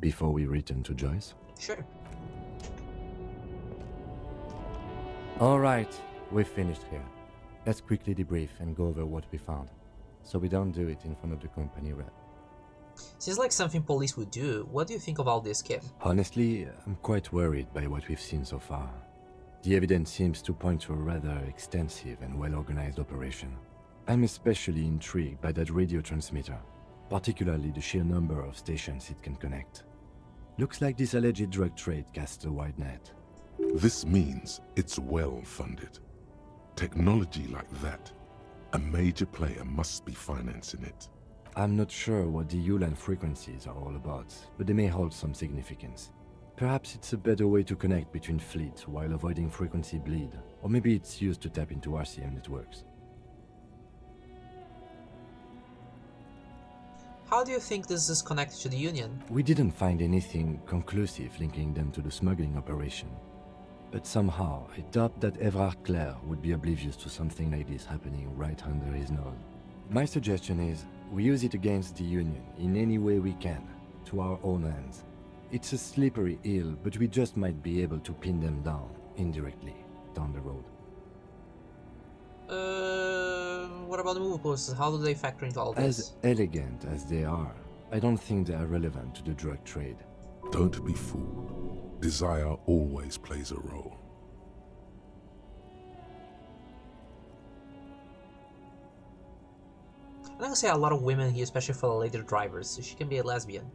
Before we return to Joyce? Sure. Alright, we've finished here. Let's quickly debrief and go over what we found, so we don't do it in front of the company rep. Seems like something police would do. What do you think of all this, Kim? Honestly, I'm quite worried by what we've seen so far. The evidence seems to point to a rather extensive and well-organized operation. I'm especially intrigued by that radio transmitter, particularly the sheer number of stations it can connect. Looks like this alleged drug trade casts a wide net. This means it's well-funded. Technology like that, a major player must be financing it. I'm not sure what the Ulan frequencies are all about, but they may hold some significance. Perhaps it's a better way to connect between fleets while avoiding frequency bleed, or maybe it's used to tap into RCM networks. How do you think this is connected to the Union? We didn't find anything conclusive linking them to the smuggling operation. But somehow, I doubt that Evrard Clare would be oblivious to something like this happening right under his nose. My suggestion is, we use it against the Union in any way we can, to our own ends. It's a slippery hill, but we just might be able to pin them down, indirectly, down the road. What about the move posters? How do they factor into all this? As elegant as they are, I don't think they are relevant to the drug trade. Don't be fooled. Desire always plays a role. I'm not gonna say a lot of women here, especially for the later drivers, so she can be a lesbian.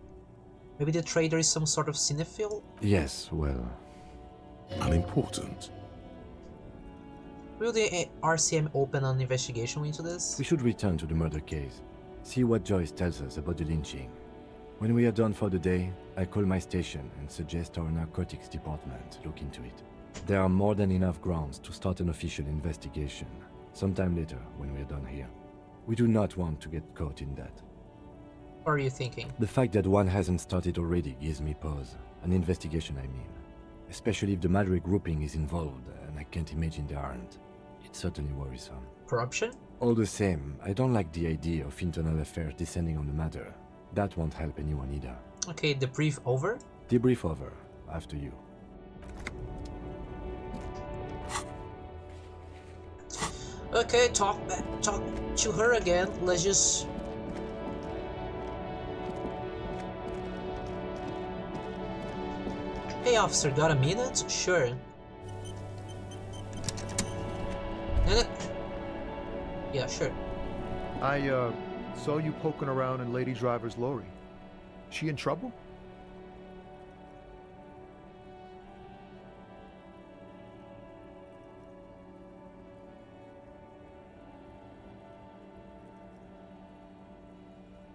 Maybe the trader is some sort of cinephile? Yes, well... Unimportant. Will the RCM open an investigation into this? We should return to the murder case. See what Joyce tells us about the lynching. When we are done for the day, I call my station and suggest our narcotics department look into it. There are more than enough grounds to start an official investigation, sometime later when we're done here. We do not want to get caught in that. What are you thinking? The fact that one hasn't started already gives me pause. An investigation, I mean. Especially if the Madre grouping is involved, and I can't imagine they aren't. It's certainly worrisome. Corruption? All the same, I don't like the idea of internal affairs descending on the matter. That won't help anyone either. Okay, debrief over? Debrief over. After you. Okay, talk to her again. Let's just... Hey officer, got a minute? Sure. Yeah, sure. I saw you poking around in Lady Driver's lorry. She in trouble?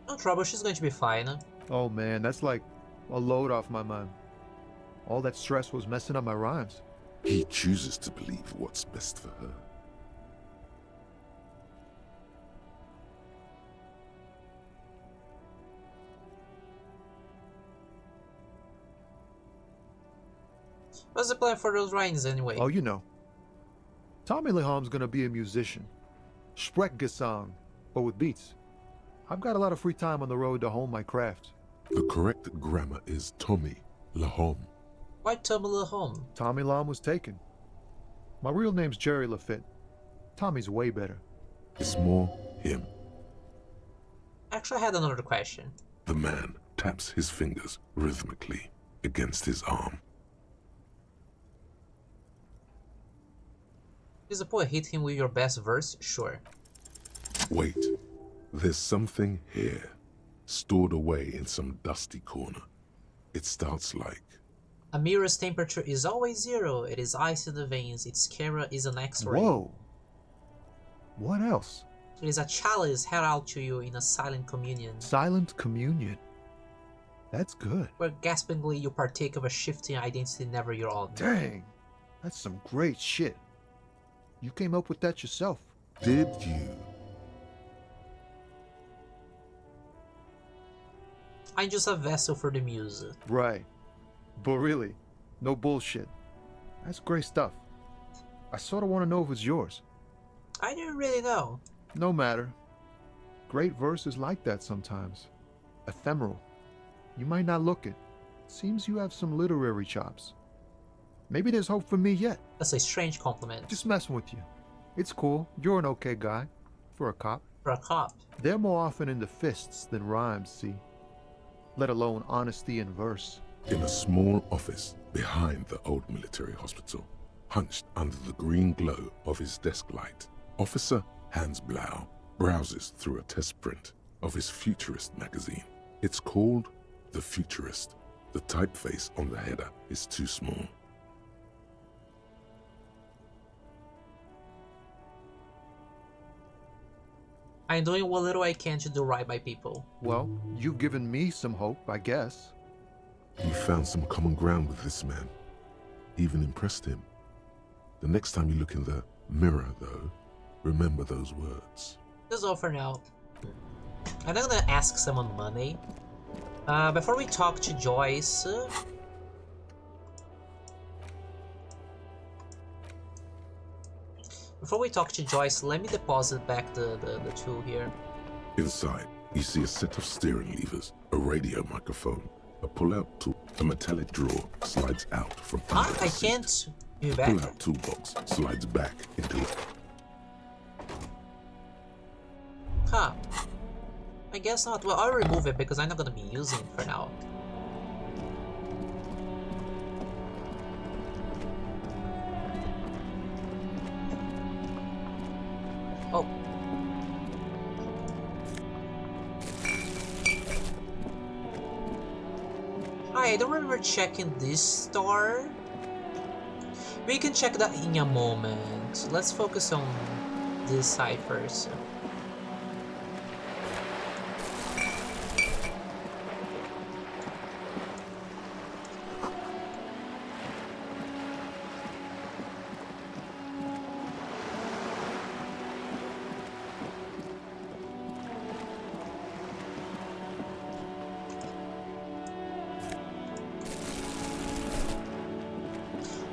No trouble, she's going to be fine. Oh man, that's like a load off my mind. All that stress was messing up my rhymes. He chooses to believe what's best for her. What's the plan for those rhymes anyway? Oh, you know. Tommy Leham's gonna be a musician. Sprechgesang, but with beats. I've got a lot of free time on the road to hone my craft. The correct grammar is Tommy Lahom. Why Tommy Lahom? Tommy Lam was taken. My real name's Jerry Lafitte. Tommy's way better. It's more him. Actually, I had another question. The man taps his fingers rhythmically against his arm. Is the poet hit him with your best verse? Sure. Wait, there's something here, stored away in some dusty corner. It starts like... A mirror's temperature is always 0. It is ice in the veins. Its camera is an X-ray. Whoa. What else? It is a chalice held out to you in a silent communion. Silent communion. That's good. Where gaspingly you partake of a shifting identity never your own. Dang, that's some great shit. You came up with that yourself. Did you? I'm just a vessel for the muse. Right. But really, no bullshit. That's great stuff. I sort of want to know if it's yours. I didn't really know. No matter. Great verses like that sometimes. Ephemeral. You might not look it. Seems you have some literary chops. Maybe there's hope for me yet. That's a strange compliment. Just messing with you. It's cool. You're an okay guy. For a cop. For a cop. They're more often into fists than rhymes, see? Let alone honesty in verse. In a small office behind the old military hospital, hunched under the green glow of his desk light, Officer Hans Blau browses through a test print of his Futurist magazine. It's called The Futurist. The typeface on the header is too small. I'm doing what little I can to do right by people. Well, you've given me some hope, I guess. You found some common ground with this man. Even impressed him. The next time you look in the mirror, though, remember those words. That's all for now. I'm not gonna ask someone money. Before we talk to Joyce... let me deposit back the tool here. Inside, you see a set of steering levers, a radio microphone, a pull-out tool. A metallic drawer slides out from under the I seat. can't do A that. pull-out toolbox slides back into it. Huh. I guess not. Well, I'll remove it because I'm not gonna be using it for now. Oh. I don't remember checking this star. We can check that in a moment. Let's focus on this side first.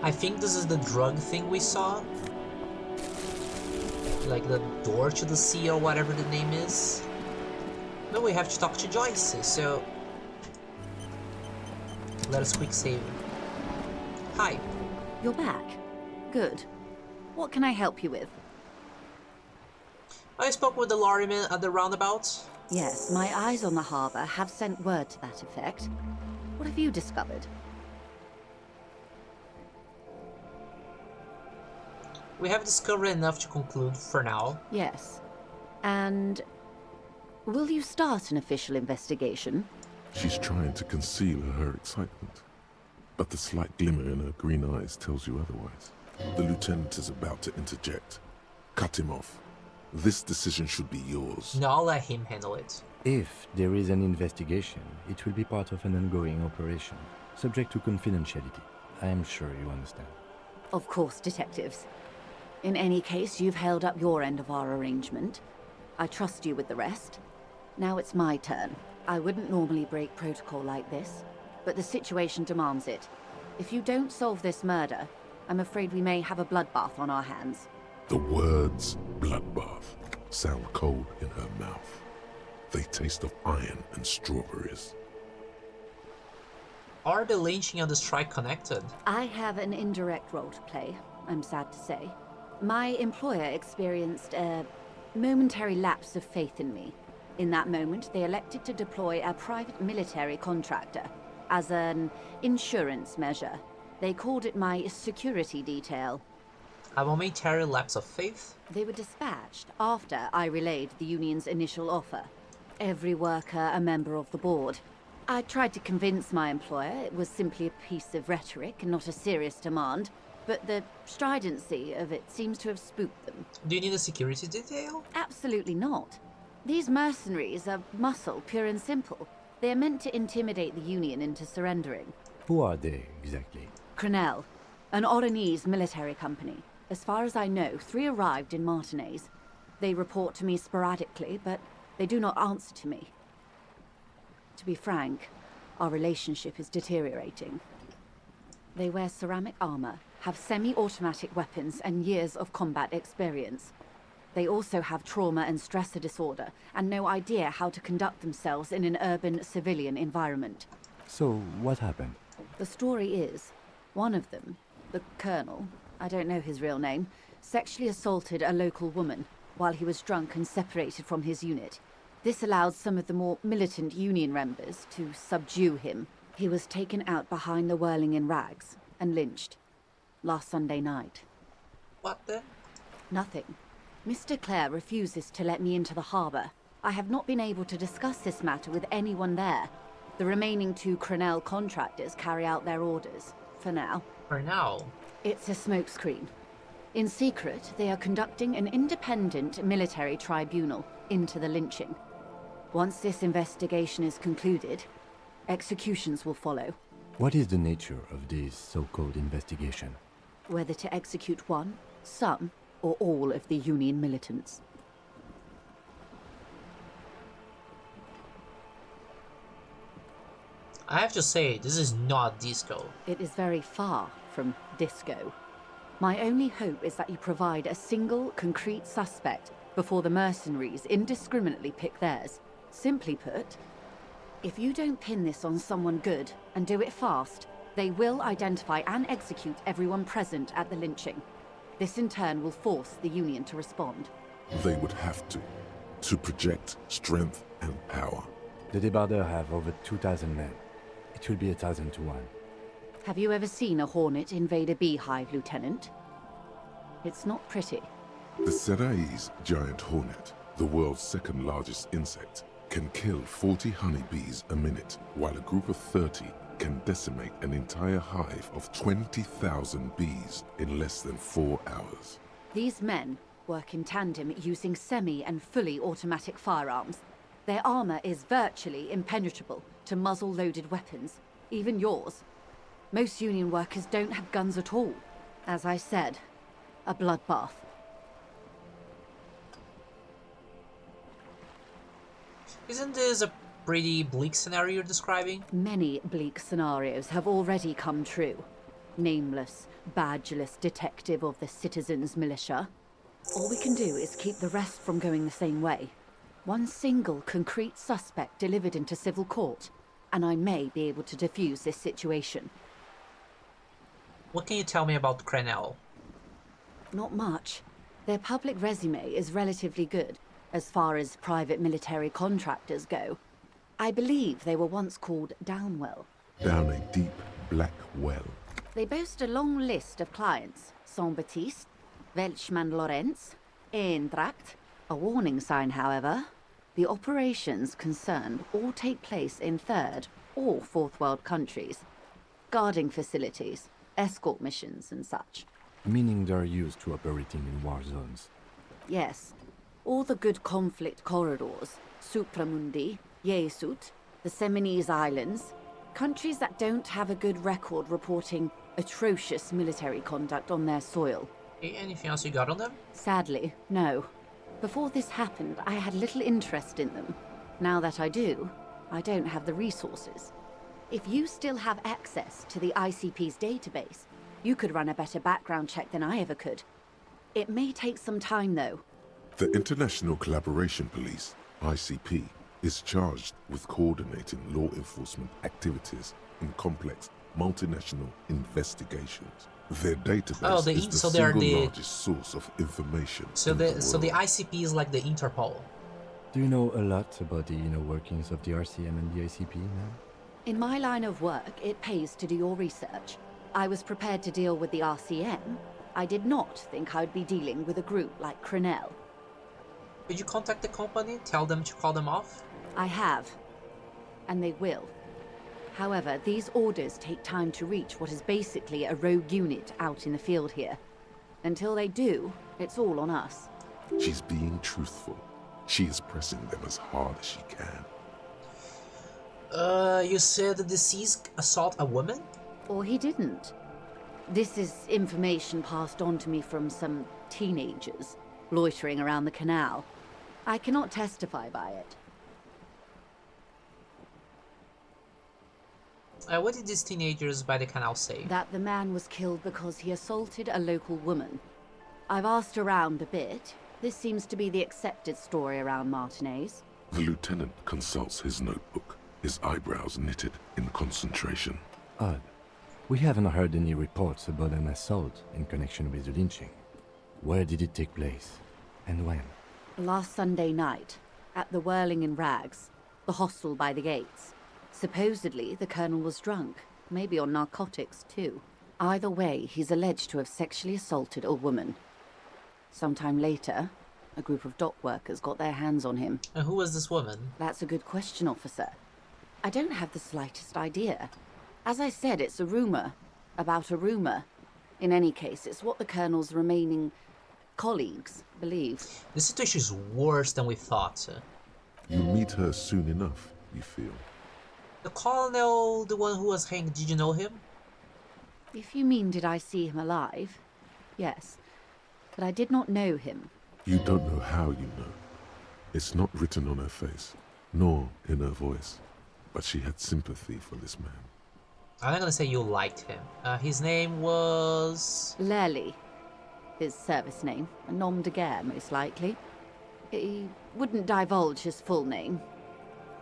I think this is the drug thing we saw. Like the door to the sea or whatever the name is. But we have to talk to Joyce, so... Let us quick save. Hi. You're back. Good. What can I help you with? I spoke with the lorryman at the roundabout. Yes, my eyes on the harbour have sent word to that effect. What have you discovered? We have discovered enough to conclude for now. Yes. And... will you start an official investigation? She's trying to conceal her excitement, but the slight glimmer in her green eyes tells you otherwise. The lieutenant is about to interject. Cut him off. This decision should be yours. No, I'll let him handle it. If there is an investigation, it will be part of an ongoing operation, subject to confidentiality. I am sure you understand. Of course, detectives. In any case, you've held up your end of our arrangement. I trust you with the rest. Now it's my turn. I wouldn't normally break protocol like this, but the situation demands it. If you don't solve this murder, I'm afraid we may have a bloodbath on our hands. The words bloodbath sound cold in her mouth. They taste of iron and strawberries. Are the lynching and the strike connected? I have an indirect role to play, I'm sad to say. My employer experienced a momentary lapse of faith in me. In that moment, they elected to deploy a private military contractor as an insurance measure. They called it my security detail. A momentary lapse of faith? They were dispatched after I relayed the union's initial offer. Every worker a member of the board. I tried to convince my employer it was simply a piece of rhetoric and not a serious demand, but the stridency of it seems to have spooked them. Do you need a security detail? Absolutely not. These mercenaries are muscle, pure and simple. They are meant to intimidate the Union into surrendering. Who are they, exactly? Crenel, an Oranese military company. As far as I know, 3 arrived in Martinez. They report to me sporadically, but they do not answer to me. To be frank, our relationship is deteriorating. They wear ceramic armor, have semi-automatic weapons, and years of combat experience. They also have trauma and stressor disorder, and no idea how to conduct themselves in an urban civilian environment. So, what happened? The story is, one of them, the colonel, I don't know his real name, sexually assaulted a local woman while he was drunk and separated from his unit. This allowed some of the more militant Union members to subdue him. He was taken out behind the whirling in rags and lynched last Sunday night. What then? Nothing. Mr. Clare refuses to let me into the harbour. I have not been able to discuss this matter with anyone there. The remaining 2 Crenel contractors carry out their orders, for now. For now? It's a smokescreen. In secret, they are conducting an independent military tribunal into the lynching. Once this investigation is concluded, executions will follow. What is the nature of this so-called investigation? Whether to execute one, some, or all of the Union militants. I have to say, this is not disco. It is very far from disco. My only hope is that you provide a single, concrete suspect before the mercenaries indiscriminately pick theirs. Simply put, if you don't pin this on someone good, and do it fast, they will identify and execute everyone present at the lynching. This in turn will force the Union to respond. They would have to project strength and power. The Debardeurs have over 2,000 men. It will be 1,000 to 1. Have you ever seen a hornet invade a beehive, Lieutenant? It's not pretty. The Serai's giant hornet, the world's 2nd largest insect, can kill 40 honeybees a minute, while a group of 30 can decimate an entire hive of 20,000 bees in less than 4 hours. These men work in tandem using semi- and fully automatic firearms. Their armor is virtually impenetrable to muzzle-loaded weapons, even yours. Most Union workers don't have guns at all. As I said, a bloodbath. Isn't this a pretty bleak scenario you're describing? Many bleak scenarios have already come true. nameless, badgeless detective of the citizens' militia. All we can do is keep the rest from going the same way. One single concrete suspect delivered into civil court, and I may be able to defuse this situation. What can you tell me about Crenel? Not much. Their public resume is relatively good, as far as private military contractors go. I believe they were once called Downwell. Down a deep, black well. They boast a long list of clients. Saint-Baptiste, Welchman-Lorenz, Eintracht. A warning sign, however. The operations concerned all take place in third or fourth world countries. Guarding facilities, escort missions and such. Meaning they're used to operating in war zones. Yes. All the good conflict corridors, Supramundi, Yesut, the Seminese Islands, countries that don't have a good record reporting atrocious military conduct on their soil. Anything else you got on them? Sadly, no. Before this happened, I had little interest in them. Now that I do, I don't have the resources. If you still have access to the ICP's database, you could run a better background check than I ever could. It may take some time, though. The International Collaboration Police, ICP, is charged with coordinating law enforcement activities in complex multinational investigations. Their database is the single largest source of information in the world. So the ICP is like the Interpol. Do you know a lot about the inner workings of the RCM and the ICP, ma'am? In my line of work, it pays to do your research. I was prepared to deal with the RCM. I did not think I'd be dealing with a group like Crenel. Did you contact the company? Tell them to call them off? I have. And they will. However, these orders take time to reach what is basically a rogue unit out in the field here. Until they do, it's all on us. She's being truthful. She is pressing them as hard as she can. You said the deceased assault a woman? Or he didn't. This is information passed on to me from some teenagers loitering around the canal. I cannot testify by it. What did these teenagers by the canal say? That the man was killed because he assaulted a local woman. I've asked around a bit. This seems to be the accepted story around Martinez. The lieutenant consults his notebook, his eyebrows knitted in concentration. Odd. We haven't heard any reports about an assault in connection with the lynching. Where did it take place? And when? Last Sunday night, at the Whirling in Rags, the hostel by the gates. Supposedly, the colonel was drunk, maybe on narcotics too. Either way, he's alleged to have sexually assaulted a woman. Sometime later, a group of dock workers got their hands on him. And who was this woman? That's a good question, officer. I don't have the slightest idea. As I said, it's a rumor. About a rumor. In any case, it's what the colonel's remaining colleagues believe. The situation is worse than we thought. You'll meet her soon enough, you feel. The colonel, the one who was hanged, did you know him? If you mean did I see him alive? Yes. But I did not know him. You don't know how you know. It's not written on her face, nor in her voice. But she had sympathy for this man. I'm not gonna say you liked him. His name was... Lely. His service name. A nom de guerre, most likely. He wouldn't divulge his full name.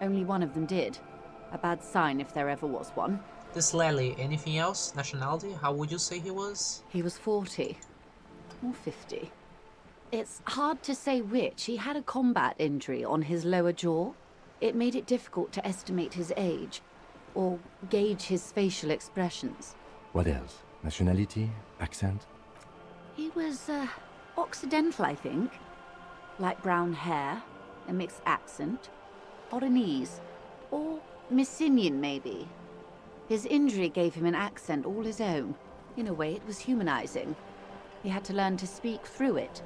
Only one of them did. A bad sign if there ever was one. This Lely, anything else? Nationality? How would you say he was? He was 40. Or 50. It's hard to say which. He had a combat injury on his lower jaw. It made it difficult to estimate his age, or gauge his facial expressions. What else? Nationality? Accent? He was, Occidental, I think. Light brown hair, a mixed accent, Oranese, or Messinian, maybe. His injury gave him an accent all his own. In a way, it was humanizing. He had to learn to speak through it.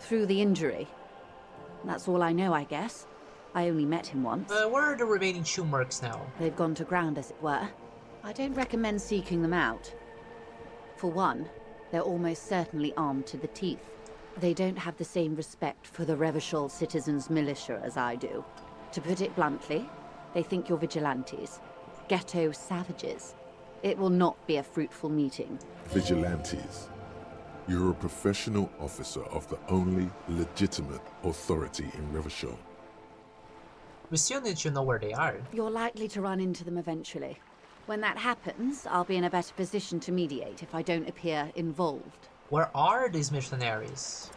Through the injury. That's all I know, I guess. I only met him once. Where are the remaining two mercs now? They've gone to ground, as it were. I don't recommend seeking them out. For one, they're almost certainly armed to the teeth. They don't have the same respect for the Revachol citizens' militia as I do. To put it bluntly, they think you're vigilantes. Ghetto savages. It will not be a fruitful meeting. Vigilantes. You're a professional officer of the only legitimate authority in Revachol. We still need to know where they are. You're likely to run into them eventually. When that happens, I'll be in a better position to mediate if I don't appear involved. Where are these missionaries?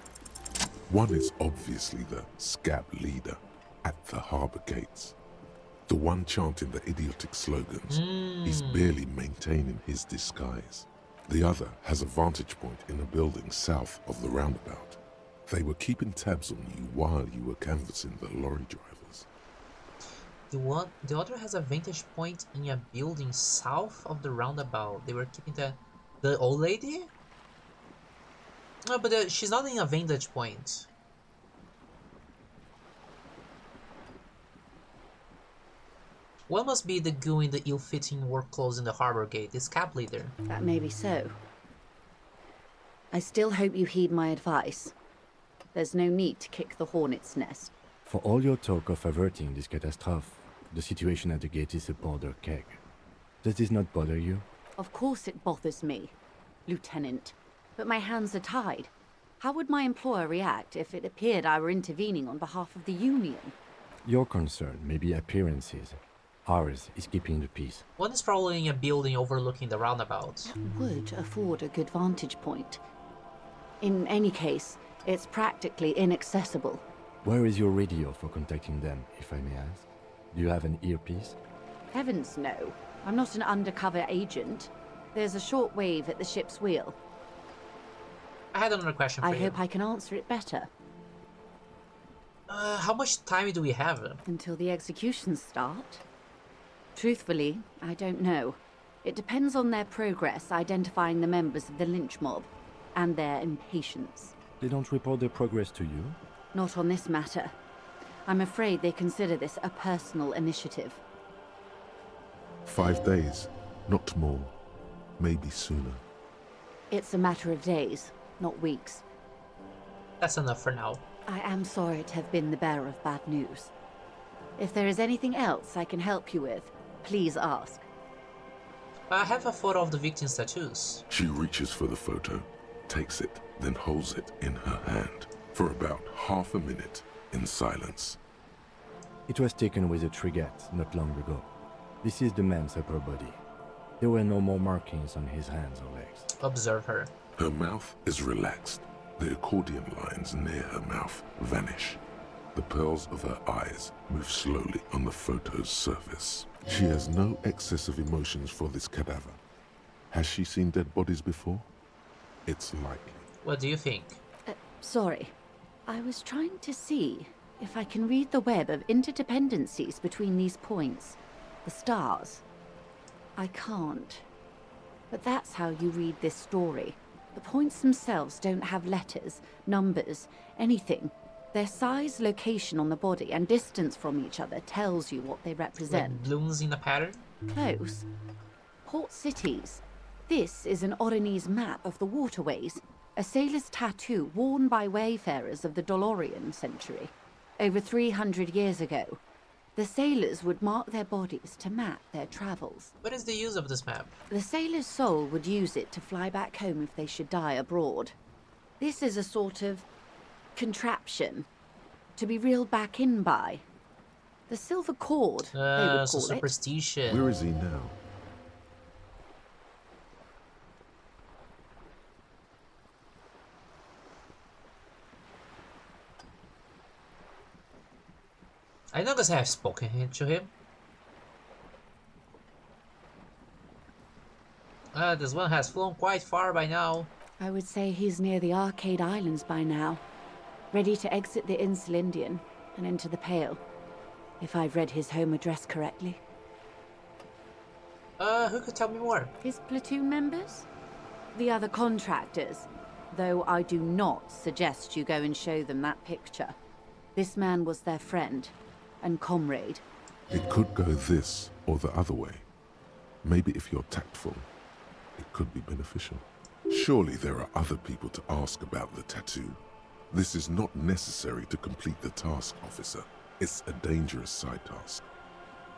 One is obviously the scab leader at the harbor gates. The one chanting the idiotic slogans. He's barely maintaining his disguise. The other has a vantage point in a building south of the roundabout. They were keeping tabs on you while you were canvassing the lorry drivers. The other has a vantage point in a building south of the roundabout. They were keeping the old lady? No, but she's not in a vantage point. What must be the goo in the ill-fitting work clothes in the harbor gate? This cab leader. That may be so. I still hope you heed my advice. There's no need to kick the hornet's nest. For all your talk of averting this catastrophe, the situation at the gate is a powder keg. Does this not bother you? Of course it bothers me, Lieutenant. But my hands are tied. How would my employer react if it appeared I were intervening on behalf of the Union? Your concern may be appearances. Ours is keeping the peace. One is probably in a building overlooking the roundabout. Would afford a good vantage point. In any case, it's practically inaccessible. Where is your radio for contacting them, if I may ask? Do you have an earpiece? Heavens no. I'm not an undercover agent. There's a short wave at the ship's wheel. I had another question for you. I hope I can answer it better. How much time do we have? Until the executions start? Truthfully, I don't know. It depends on their progress identifying the members of the lynch mob, and their impatience. They don't report their progress to you? Not on this matter. I'm afraid they consider this a personal initiative. 5 days, not more. Maybe sooner. It's a matter of days, not weeks. That's enough for now. I am sorry to have been the bearer of bad news. If there is anything else I can help you with, please ask. I have a photo of the victim's tattoos. She reaches for the photo, takes it, then holds it in her hand for about half a minute in silence. It was taken with a trigette not long ago. This is the man's upper body. There were no more markings on his hands or legs. Observe her. Her mouth is relaxed. The accordion lines near her mouth vanish. The pearls of her eyes move slowly on the photo's surface. She has no excess of emotions for this cadaver. Has she seen dead bodies before? It's likely. What do you think? Sorry. I was trying to see if I can read the web of interdependencies between these points. The stars. I can't. But that's how you read this story. The points themselves don't have letters, numbers, anything. Their size, location on the body, and distance from each other tells you what they represent. Like blooms in a pattern? Close. Port cities. This is an Oronese map of the waterways, a sailor's tattoo worn by wayfarers of the Dolorian century. Over 300 years ago, the sailors would mark their bodies to map their travels. What is the use of this map? The sailor's soul would use it to fly back home if they should die abroad. This is a sort of contraption to be reeled back in by. The silver cord, they would so call it. superstition. Where is he now? I know because I have spoken to him. This one has flown quite far by now. I would say he's near the Arcade Islands by now, ready to exit the Insul Indian and into the Pale, if I've read his home address correctly. Who could tell me more? His platoon members? The other contractors, though I do not suggest you go and show them that picture. This man was their friend and comrade. It could go this or the other way. Maybe if you're tactful, it could be beneficial. Surely there are other people to ask about the tattoo. This is not necessary to complete the task, officer. It's a dangerous side task.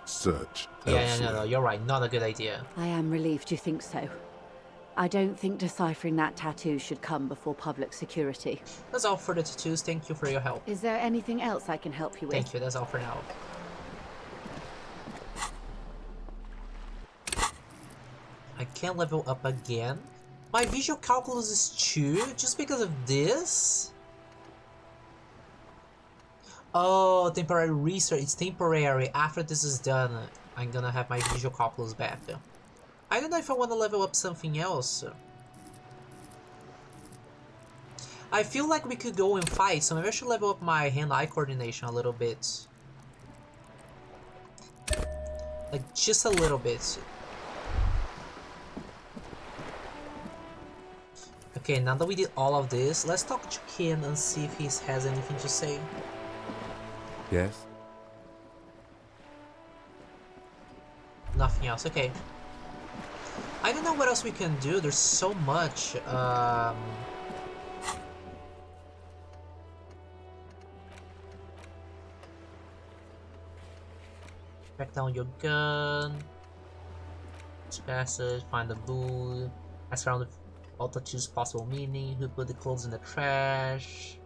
Search Yeah, elsewhere. no, you're right. Not a good idea. I am relieved you think so. I don't think deciphering that tattoo should come before public security. That's all for the tattoos. Thank you for your help. Is there anything else I can help you with? Thank you. That's all for now. I can't level up again. My visual calculus is 2 just because of this? Oh, temporary research. It's temporary. After this is done, I'm gonna have my visual calculus back. I don't know if I want to level up something else. I feel like we could go and fight, so maybe I should level up my hand-eye coordination a little bit. Like, just a little bit. Okay, now that we did all of this, let's talk to Ken and see if he has anything to say. Yes? Nothing else, okay. I don't know what else we can do, there's so much. Back down your gun. Passage, find the boot. Ask around the all tattoos possible meaning. Who put the clothes in the trash?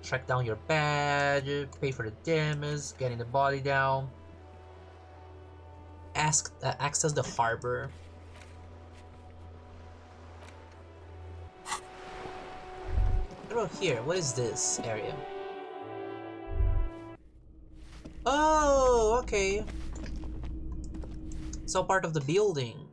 Track down your badge. Pay for the damage. Getting the body down. Access the harbor. What about here? What is this area? Oh, okay. It's all part of the building.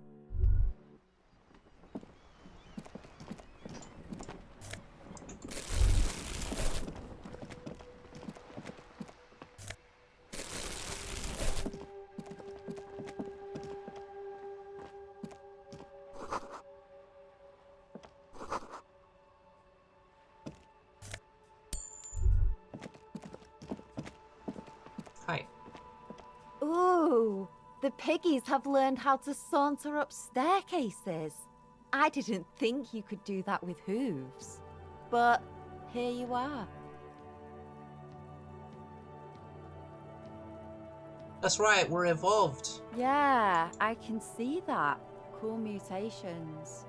Hi. Ooh, the piggies have learned how to saunter up staircases. I didn't think you could do that with hooves. But here you are. That's right, we're evolved. Yeah, I can see that. Cool mutations.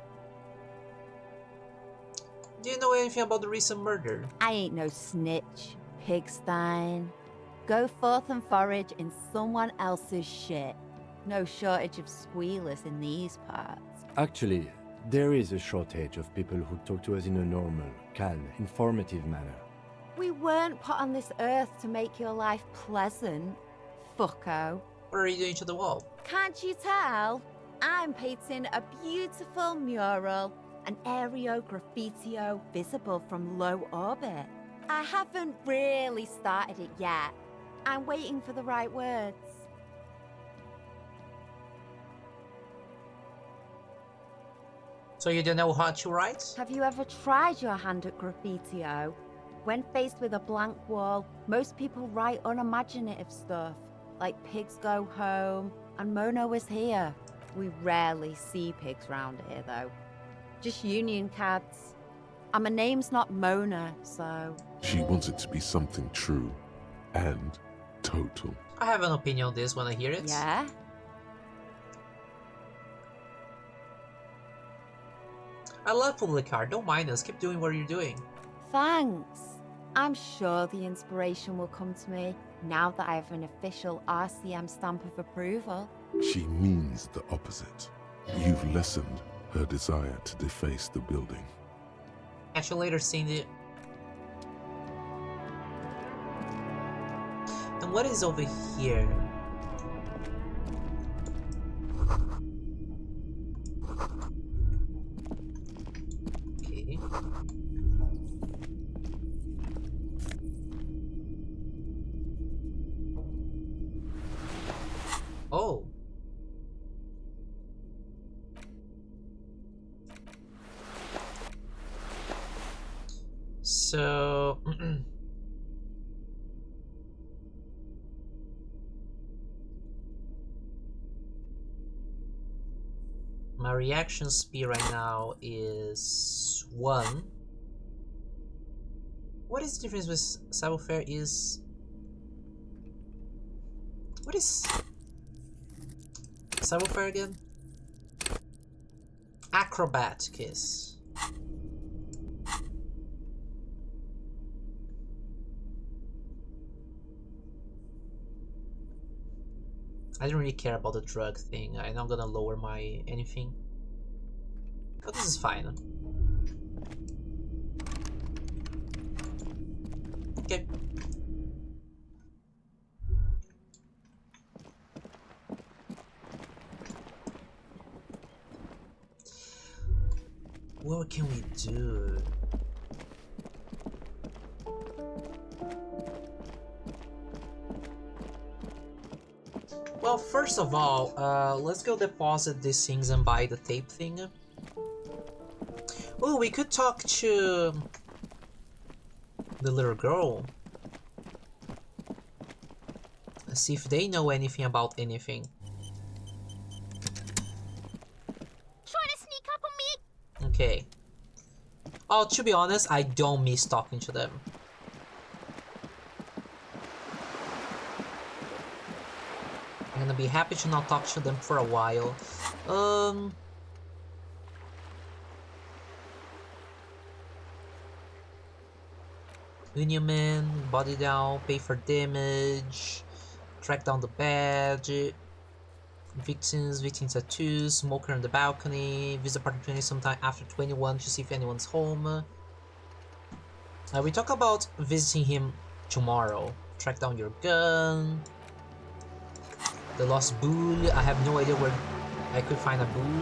Do you know anything about the recent murder? I ain't no snitch, Pigstein. Go forth and forage in someone else's shit. No shortage of squealers in these parts. Actually, there is a shortage of people who talk to us in a normal, calm, informative manner. We weren't put on this earth to make your life pleasant, fucko. What are you doing to the wall? Can't you tell? I'm painting a beautiful mural, an aereo graffitio visible from low orbit. I haven't really started it yet. I'm waiting for the right words. So you don't know how to write? Have you ever tried your hand at graffitio? When faced with a blank wall, most people write unimaginative stuff, like pigs go home and Mono is here. We rarely see pigs round here, though. Just union cads. And my name's not Mona, so... She wants it to be something true and total. I have an opinion on this when I hear it. Yeah? I love public art, don't mind us, keep doing what you're doing. Thanks. I'm sure the inspiration will come to me now that I have an official RCM stamp of approval. She means the opposite. You've lessened her desire to deface the building. Catch you later, Cindy. And what is over here? Okay. Oh. So my reaction speed right now is 1. What is the difference with Sabofair is What is Cyberfire again? Acrobat Kiss. I don't really care about the drug thing. I'm not gonna lower my anything. But this is fine. Okay. What can we do? Well, first of all, let's go deposit these things and buy the tape thing. Oh, we could talk to the little girl. Let's see if they know anything about anything. Trying to sneak up on me? Okay. Oh, to be honest, I don't miss talking to them. I'm gonna be happy to not talk to them for a while. Union Man, body down, pay for damage, track down the badge, victim tattoos, smoker on the balcony, visit party 20 sometime after 21 to see if anyone's home. We talk about visiting him tomorrow. Track down your gun. The lost bull. I have no idea where I could find a bull.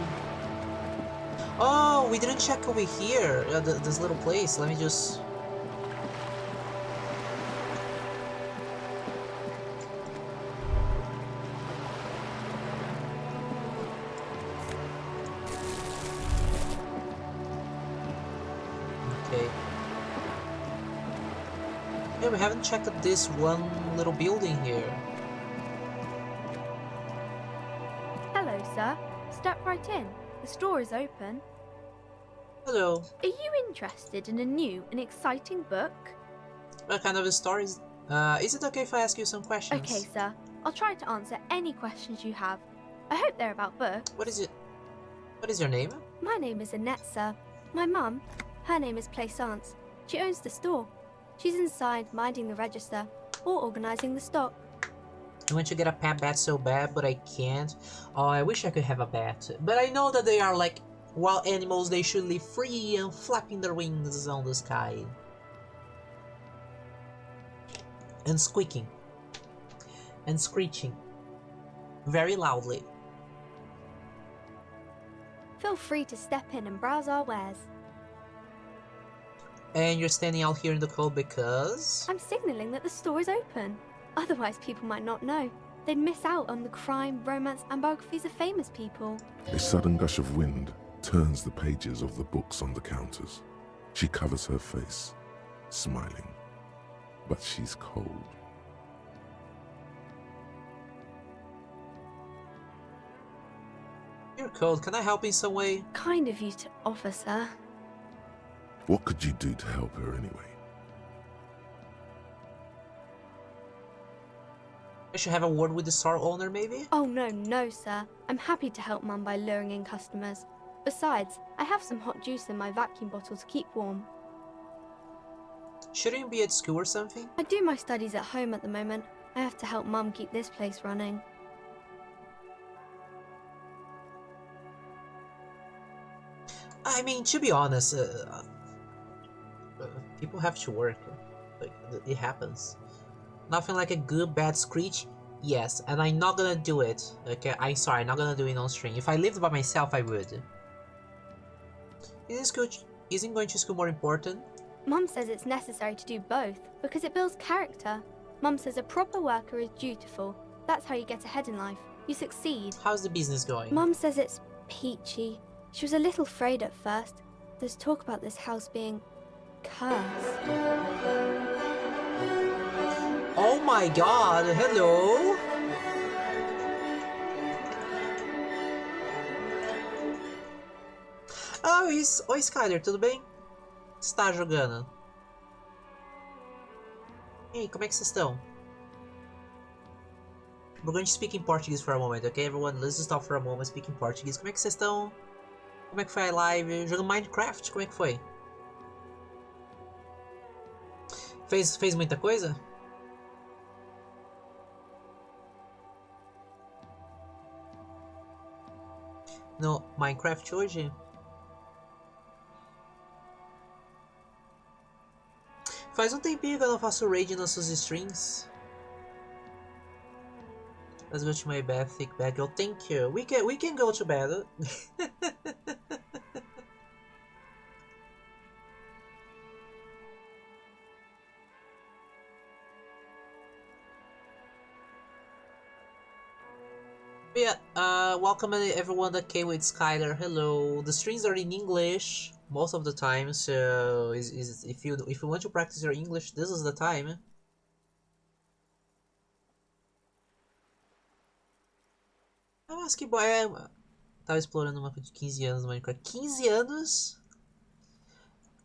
Oh, we didn't check over here. This little place. Let me just... Okay. Yeah, we haven't checked this one little building here. Hello, sir. Step right in. The store is open. Hello. Are you interested in a new and exciting book? What kind of stories? Is it okay if I ask you some questions? Okay, sir. I'll try to answer any questions you have. I hope they're about books. What is it? What is your name? My name is Annette, sir. My mum, her name is Plaisance. She owns the store. She's inside minding the register or organising the stock. I want to get a pet bat so bad, but I can't. Oh, I wish I could have a bat. But I know that they are like wild animals. They should live free and flapping their wings on the sky. And squeaking. And screeching. Very loudly. Feel free to step in and browse our wares. And you're standing out here in the cold because... I'm signalling that the store is open. Otherwise, people might not know. They'd miss out on the crime, romance, and biographies of famous people. A sudden gush of wind turns the pages of the books on the counters. She covers her face, smiling. But she's cold. You're cold. Can I help in some way? Kind of you to offer, sir. What could you do to help her anyway? I should have a word with the store owner, maybe? Oh, no, sir. I'm happy to help Mum by luring in customers. Besides, I have some hot juice in my vacuum bottle to keep warm. Shouldn't you be at school or something? I do my studies at home at the moment. I have to help Mum keep this place running. I mean, to be honest, people have to work. Like, it happens. Nothing like a good bad screech. Yes, and I'm not gonna do it. Okay, I'm sorry, I'm not gonna do it on stream. If I lived by myself, I would. Isn't going to school more important? Mum says it's necessary to do both because it builds character. Mum says a proper worker is dutiful. That's how you get ahead in life. You succeed. How's the business going? Mum says it's peachy. She was a little afraid at first. There's talk about this house being cursed. Oh my god, hello? Oi, Skyler, tudo bem? Você tá jogando? E aí, como é que vocês estão? We're going to speak in Portuguese for a moment, okay, everyone? Let's just stop for a moment, speak in Portuguese. Como é que vocês estão? Como é que foi a live? Jogando Minecraft? Como é que foi? Fez muita coisa? No Minecraft hoje? Faz um tempinho que eu não faço raid nas suas streams. Let's go to my bed, thick bed. Oh, thank you. We can go to bed. Yeah, welcome everyone that came with Skylar. Hello. The streams are in English most of the time, so if you want to practice your English, this is the time. Ah, mas que bom, tava explorando um mapa de 15 anos no Minecraft. 15 anos?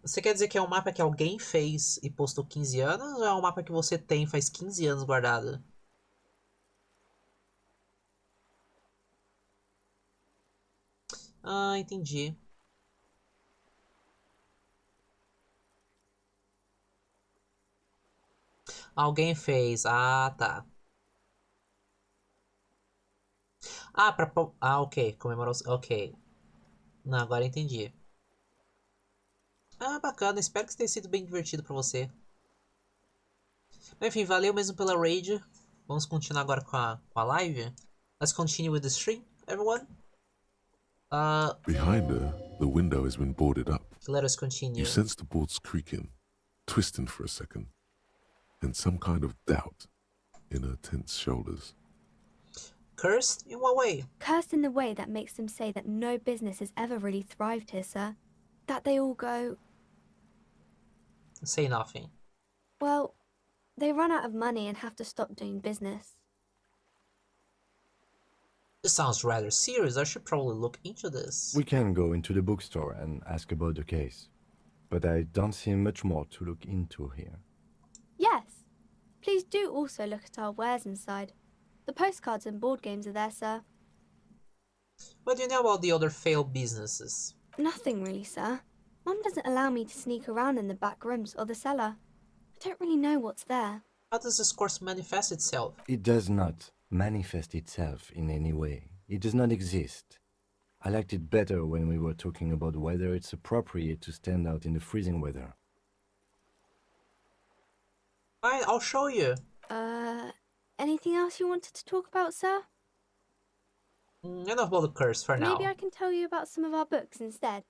Você quer dizer que é um mapa que alguém fez e postou 15 anos? Ou é um mapa que você tem faz 15 anos guardado? Ah, entendi. Alguém fez. Ah, tá. Ah, ok. Comemorou. Ok. Não, agora entendi. Ah, bacana. Espero que tenha sido bem divertido pra você. Enfim, valeu mesmo pela raid. Vamos continuar agora com a live. Let's continue with the stream, everyone. Behind her, the window has been boarded up. Let us continue. You sense the boards creaking, twisting for a second, and some kind of doubt in her tense shoulders. Cursed? In what way? Cursed in the way that makes them say that no business has ever really thrived here, sir. That they all go... Say nothing. Well, they run out of money and have to stop doing business. This sounds rather serious. I should probably look into this. We can go into the bookstore and ask about the case, but I don't see much more to look into here. Yes. Please do also look at our wares inside. The postcards and board games are there, sir. What do you know about the other failed businesses? Nothing really, sir. Mum doesn't allow me to sneak around in the back rooms or the cellar. I don't really know what's there. How does this course manifest itself? It does not manifest itself in any way. It does not exist. I liked it better when we were talking about whether it's appropriate to stand out in the freezing weather. Fine, I'll show you. Anything else you wanted to talk about, sir? Enough about the curse for now. Maybe I can tell you about some of our books instead.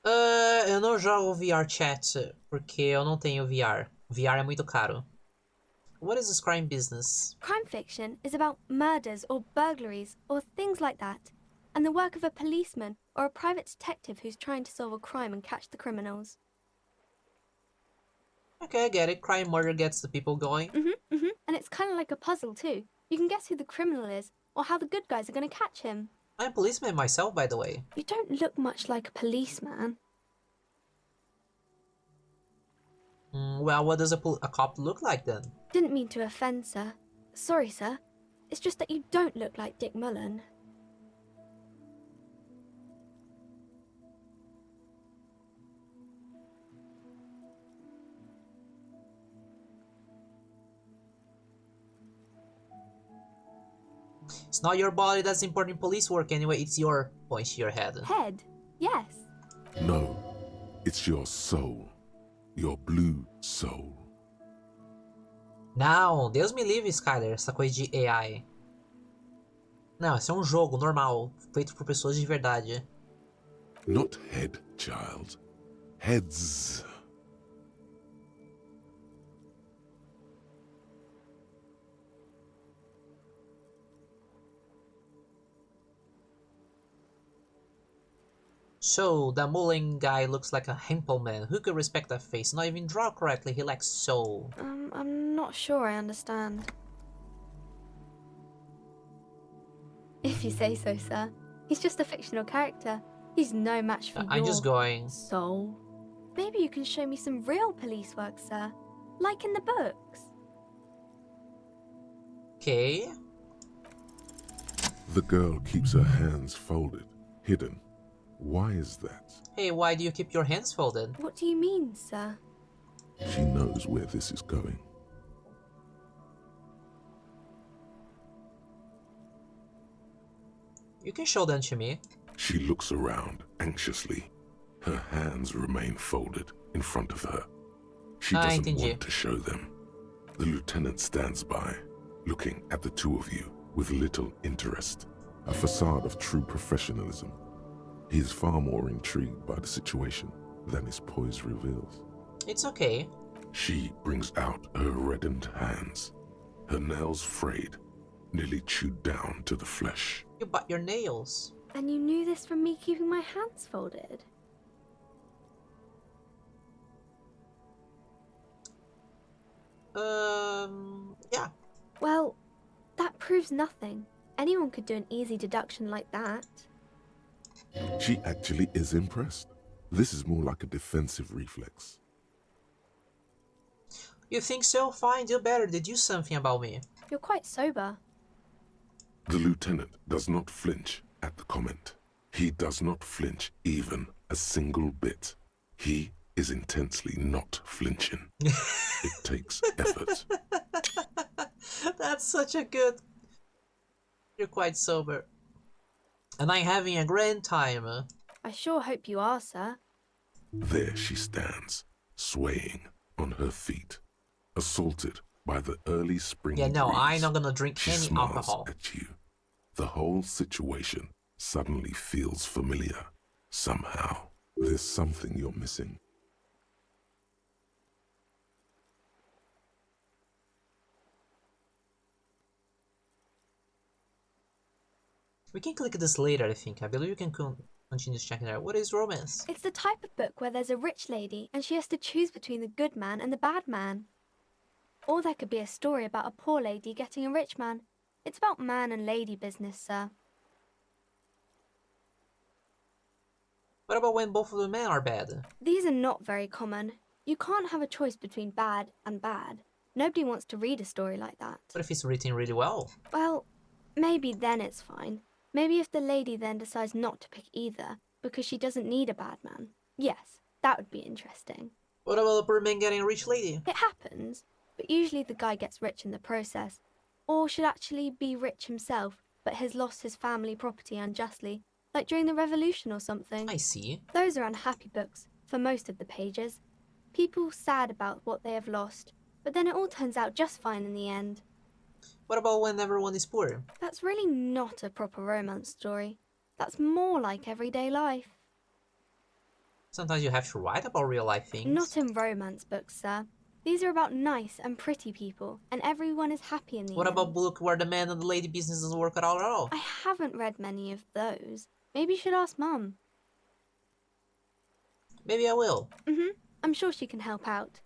Eu não jogo VR chat, porque eu não tenho VR. VR é muito caro. What is this crime business? Crime fiction is about murders or burglaries or things like that, and the work of a policeman or a private detective who's trying to solve a crime and catch the criminals. Okay, I get it. Crime murder gets the people going. And it's kind of like a puzzle too. You can guess who the criminal is or how the good guys are going to catch him. I'm a policeman myself, by the way. You don't look much like a policeman. Well, what does a cop look like then? Didn't mean to offend, sir. Sorry, sir. It's just that you don't look like Dick Mullen. It's not your body that's important in police work anyway, it's your point to your head. Head? Yes. No, it's your soul. Your blue soul. Não, Deus me livre, Skyler, essa coisa de AI. Não, esse é um jogo normal, feito por pessoas de verdade. Not head, child. Heads. So, the Mullen guy looks like a Hempel man. Who could respect that face? Not even draw correctly, he lacks soul. I'm not sure I understand. If you say so, sir. He's just a fictional character. He's no match for I'm just going. soul. Maybe you can show me some real police work, sir. like in the books. Okay. The girl keeps her hands folded, hidden. Why is that? Hey, why do you keep your hands folded? What do you mean, sir? She knows where this is going. You can show them to me. She looks around anxiously. Her hands remain folded in front of her. She doesn't want to show them. The lieutenant stands by, looking at the two of you with little interest, a facade of true professionalism. He is far more intrigued by the situation than his poise reveals. It's okay. She brings out her reddened hands, her nails frayed, nearly chewed down to the flesh. You bite your nails. And you knew this from me keeping my hands folded? Yeah. Well, that proves nothing. Anyone could do an easy deduction like that. She actually is impressed. This is more like a defensive reflex. You think so? Fine, do better. Deduce something about me. You're quite sober. The lieutenant does not flinch at the comment. He does not flinch even a single bit. He is intensely not flinching. It takes effort. That's such a good... You're quite sober. And I'm having a grand time. I sure hope you are, sir. There she stands, swaying on her feet, assaulted by the early spring Yeah, no, breeze. I'm not gonna drink She any smiles alcohol. at you. The whole situation suddenly feels familiar. Somehow, there's something you're missing. We can click this later, I think. I believe you can continue checking out. What is romance? It's the type of book where there's a rich lady and she has to choose between the good man and the bad man. Or there could be a story about a poor lady getting a rich man. It's about man and lady business, sir. What about when both of the men are bad? These are not very common. You can't have a choice between bad and bad. Nobody wants to read a story like that. What if it's written really well? Well, maybe then it's fine. Maybe if the lady then decides not to pick either, because she doesn't need a bad man. Yes, that would be interesting. What about the poor man getting a rich lady? It happens, but usually the guy gets rich in the process. Or should actually be rich himself, but has lost his family property unjustly, like during the revolution or something. I see. Those are unhappy books, for most of the pages. People sad about what they have lost, but then it all turns out just fine in the end. What about when everyone is poor? That's really not a proper romance story. That's more like everyday life. Sometimes you have to write about real life things. Not in romance books, sir. These are about nice and pretty people, and everyone is happy in the What end. about book where the man and the lady business doesn't work out at all? I haven't read many of those. Maybe you should ask Mum. Maybe I will. I'm sure she can help out.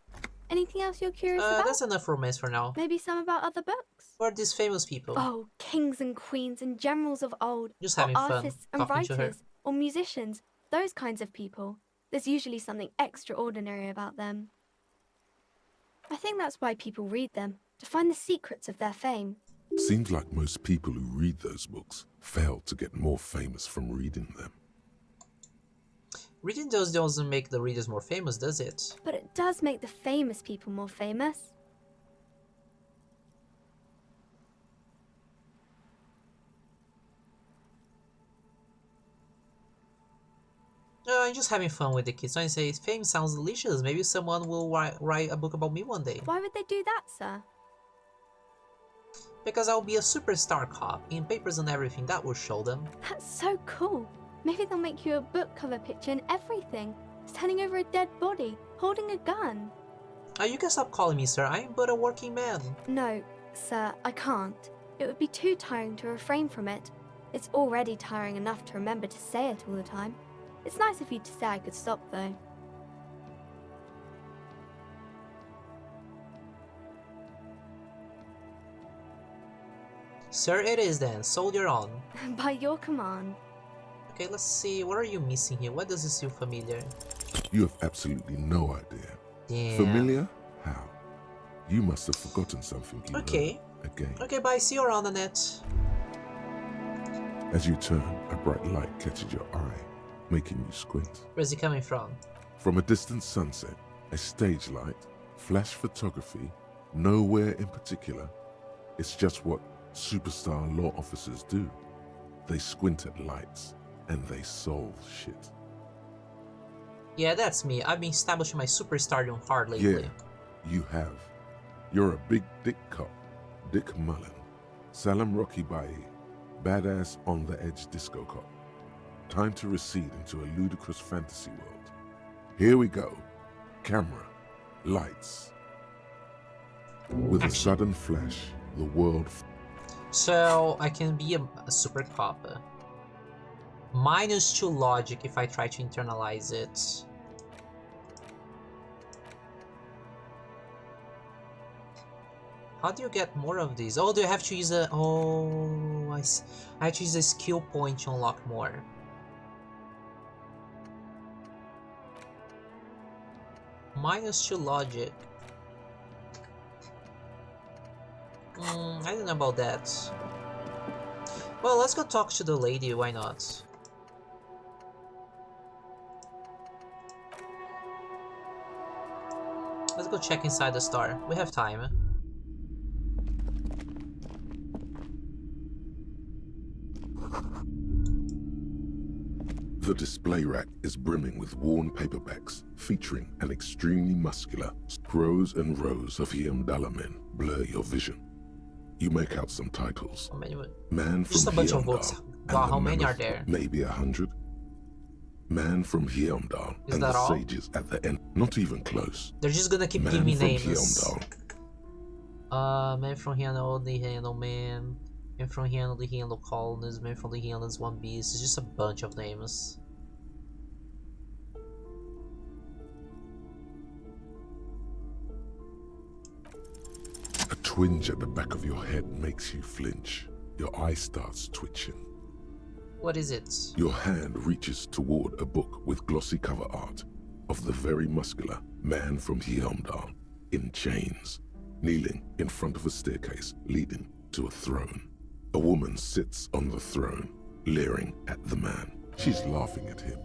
Anything else you're curious about? That's enough romance for now. Maybe some about other books? Who are these famous people? Oh, kings and queens and generals of old. Just or having fun artists and talking to her. writers. Or musicians. Those kinds of people. There's usually something extraordinary about them. I think that's why people read them. To find the secrets of their fame. Seems like most people who read those books fail to get more famous from reading them. Reading those doesn't make the readers more famous, does it? But it does make the famous people more famous. I'm just having fun with the kids. So I say, fame sounds delicious. Maybe someone will write a book about me one day. Why would they do that, sir? Because I'll be a superstar cop. In papers and everything, that will show them. That's so cool. Maybe they'll make you a book cover picture and everything. Standing over a dead body, holding a gun. You can stop calling me sir. I am but a working man. No, sir, I can't. It would be too tiring to refrain from it. It's already tiring enough to remember to say it all the time. It's nice of you to say I could stop, though. Sir, it is then. Soldier on. By your command. Okay, let's see. What are you missing here? Why does this feel familiar? You have absolutely no idea. Damn. Familiar? How? You must have forgotten something. You Okay. Again. Okay, bye. See you around the net. As you turn, a bright light catches your eye, making you squint. Where's he coming from? From a distant sunset, a stage light, flash photography, nowhere in particular. It's just what superstar law officers do. They squint at lights and they solve shit. Yeah, that's me. I've been establishing my superstardom hard lately. Yeah, you have. You're a big dick cop, Dick Mullen, Salam Rocky Bai, badass on the edge disco cop. Time to recede into a ludicrous fantasy world. Here we go. Camera, lights. With a sudden flash, the world. So I can be a super cop. -2 logic if I try to internalize it. How do you get more of these? Oh, do I have to use a... Oh, I have to use a skill point to unlock more. -2 logic. I don't know about that. Well, let's go talk to the lady, why not? Let's go check inside the store. We have time. The display rack is brimming with worn paperbacks featuring an extremely muscular rows and rows of Hiamdala men blur your vision. You make out some titles. Man from Just a bunch of Hiamdal books. and Wow, the how many are Mammoth, there? Maybe 100. Man from Hiamdal Is and that the all? sages at the end. Not even close. They're just gonna keep Man giving me from names. Hiamdal. Man from Hiamdal, the handle man. Man from Hiamdal, the handle colonists. Man from the Hiamdal's One Beast. It's just a bunch of names. A twinge at the back of your head makes you flinch. Your eye starts twitching. What is it? Your hand reaches toward a book with glossy cover art of the very muscular man from Hiamdal in chains, kneeling in front of a staircase leading to a throne. A woman sits on the throne, leering at the man. She's laughing at him,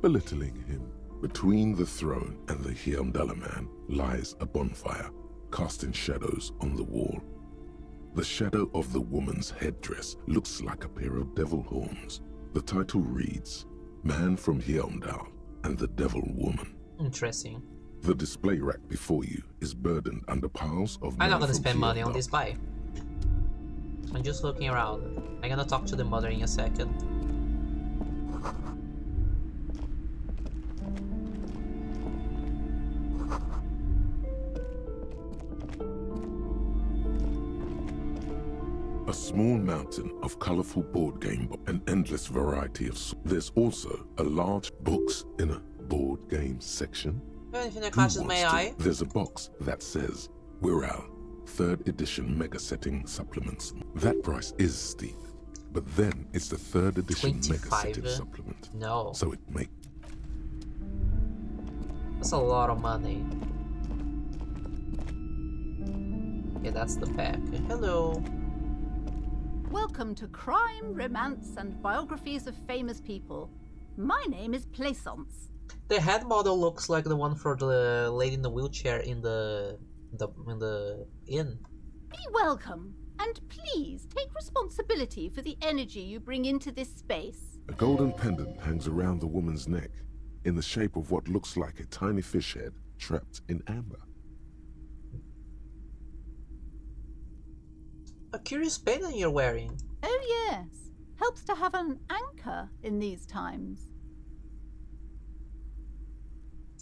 belittling him. Between the throne and the Hiamdala man lies a bonfire, casting shadows on the wall. The shadow of the woman's headdress looks like a pair of devil horns. The title reads, Man from Hiamdal and the Devil Woman. Interesting. The display rack before you is burdened under piles of I'm not gonna from spend money on Hiamdal. this buy. I'm just looking around. I'm gonna talk to the mother in a second. A small mountain of colorful board game, an endless variety of... There's also a large books in a board game section. Infinite Who classes, wants may to? I? There's a box that says, Wirral, 3rd edition mega setting supplements. That price is steep, but then it's the 3rd edition mega 25? setting supplement. No. So it makes... That's a lot of money. Okay, that's the pack. Hello. Welcome to Crime, Romance, and Biographies of Famous People. My name is Plaisance. The head model looks like the one for the lady in the wheelchair in the inn. Be welcome, and please take responsibility for the energy you bring into this space. A golden pendant hangs around the woman's neck in the shape of what looks like a tiny fish head trapped in amber. A curious pendant you're wearing. Oh yes, helps to have an anchor in these times.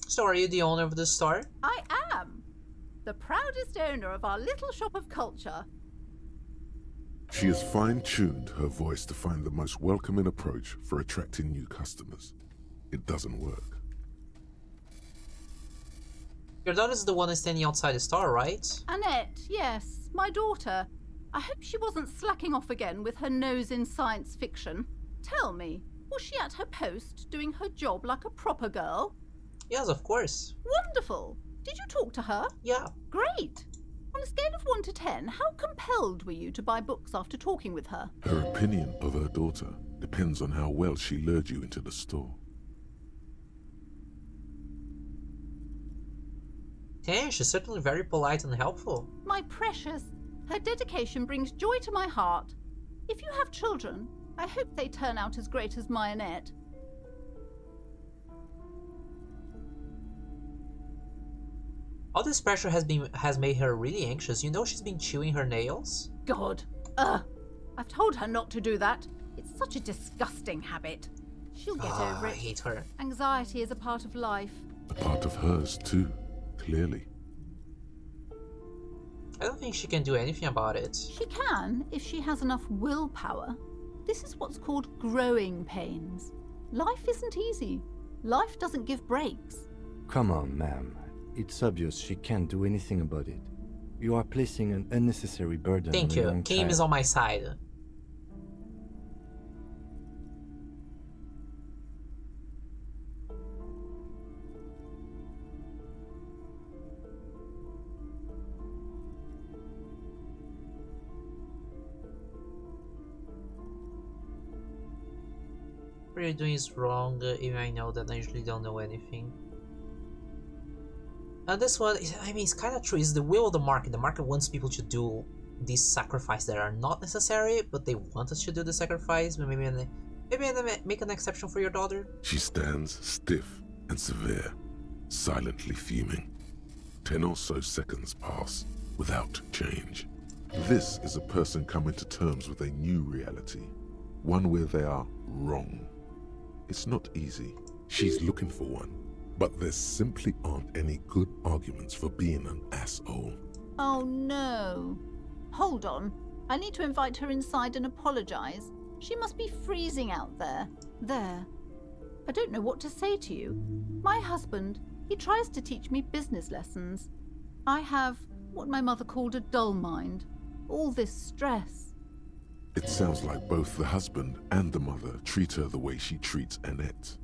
So are you the owner of the store? I am the proudest owner of our little shop of culture. She has fine-tuned her voice to find the most welcoming approach for attracting new customers. It doesn't work. Your daughter's the one standing outside the store, right? Annette, yes, my daughter. I hope she wasn't slacking off again with her nose in science fiction. Tell me, was she at her post doing her job like a proper girl? Yes, of course. Wonderful. Did you talk to her? Yeah. Great. On a scale of 1 to 10, how compelled were you to buy books after talking with her? Her opinion of her daughter depends on how well she lured you into the store. 10, she's certainly very polite and helpful. My precious, her dedication brings joy to my heart. If you have children, I hope they turn out as great as Mayonette. All this pressure has made her really anxious. You know she's been chewing her nails? God. I've told her not to do that. It's such a disgusting habit. She'll get over it. I hate her. Anxiety is a part of life. A part of hers too, clearly. I don't think she can do anything about it. She can, if she has enough willpower. This is what's called growing pains. Life isn't easy. Life doesn't give breaks. Come on, ma'am. It's obvious she can't do anything about it. You are placing an unnecessary burden on Thank a you. young Kim child. is on my side. What you're doing is wrong, even I know that I usually don't know anything. And this one, I mean, it's kind of true. It's the will of the market. The market wants people to do these sacrifices that are not necessary, but they want us to do the sacrifice. But maybe make an exception for your daughter. She stands stiff and severe, silently fuming. 10 or so seconds pass without change. This is a person coming to terms with a new reality, one where they are wrong. It's not easy. She's looking for one, but there simply aren't any good arguments for being an asshole. Oh no. Hold on. I need to invite her inside and apologize. She must be freezing out there. There. I don't know what to say to you. My husband, he tries to teach me business lessons. I have what my mother called a dull mind. All this stress. It sounds like both the husband and the mother treat her the way she treats Annette.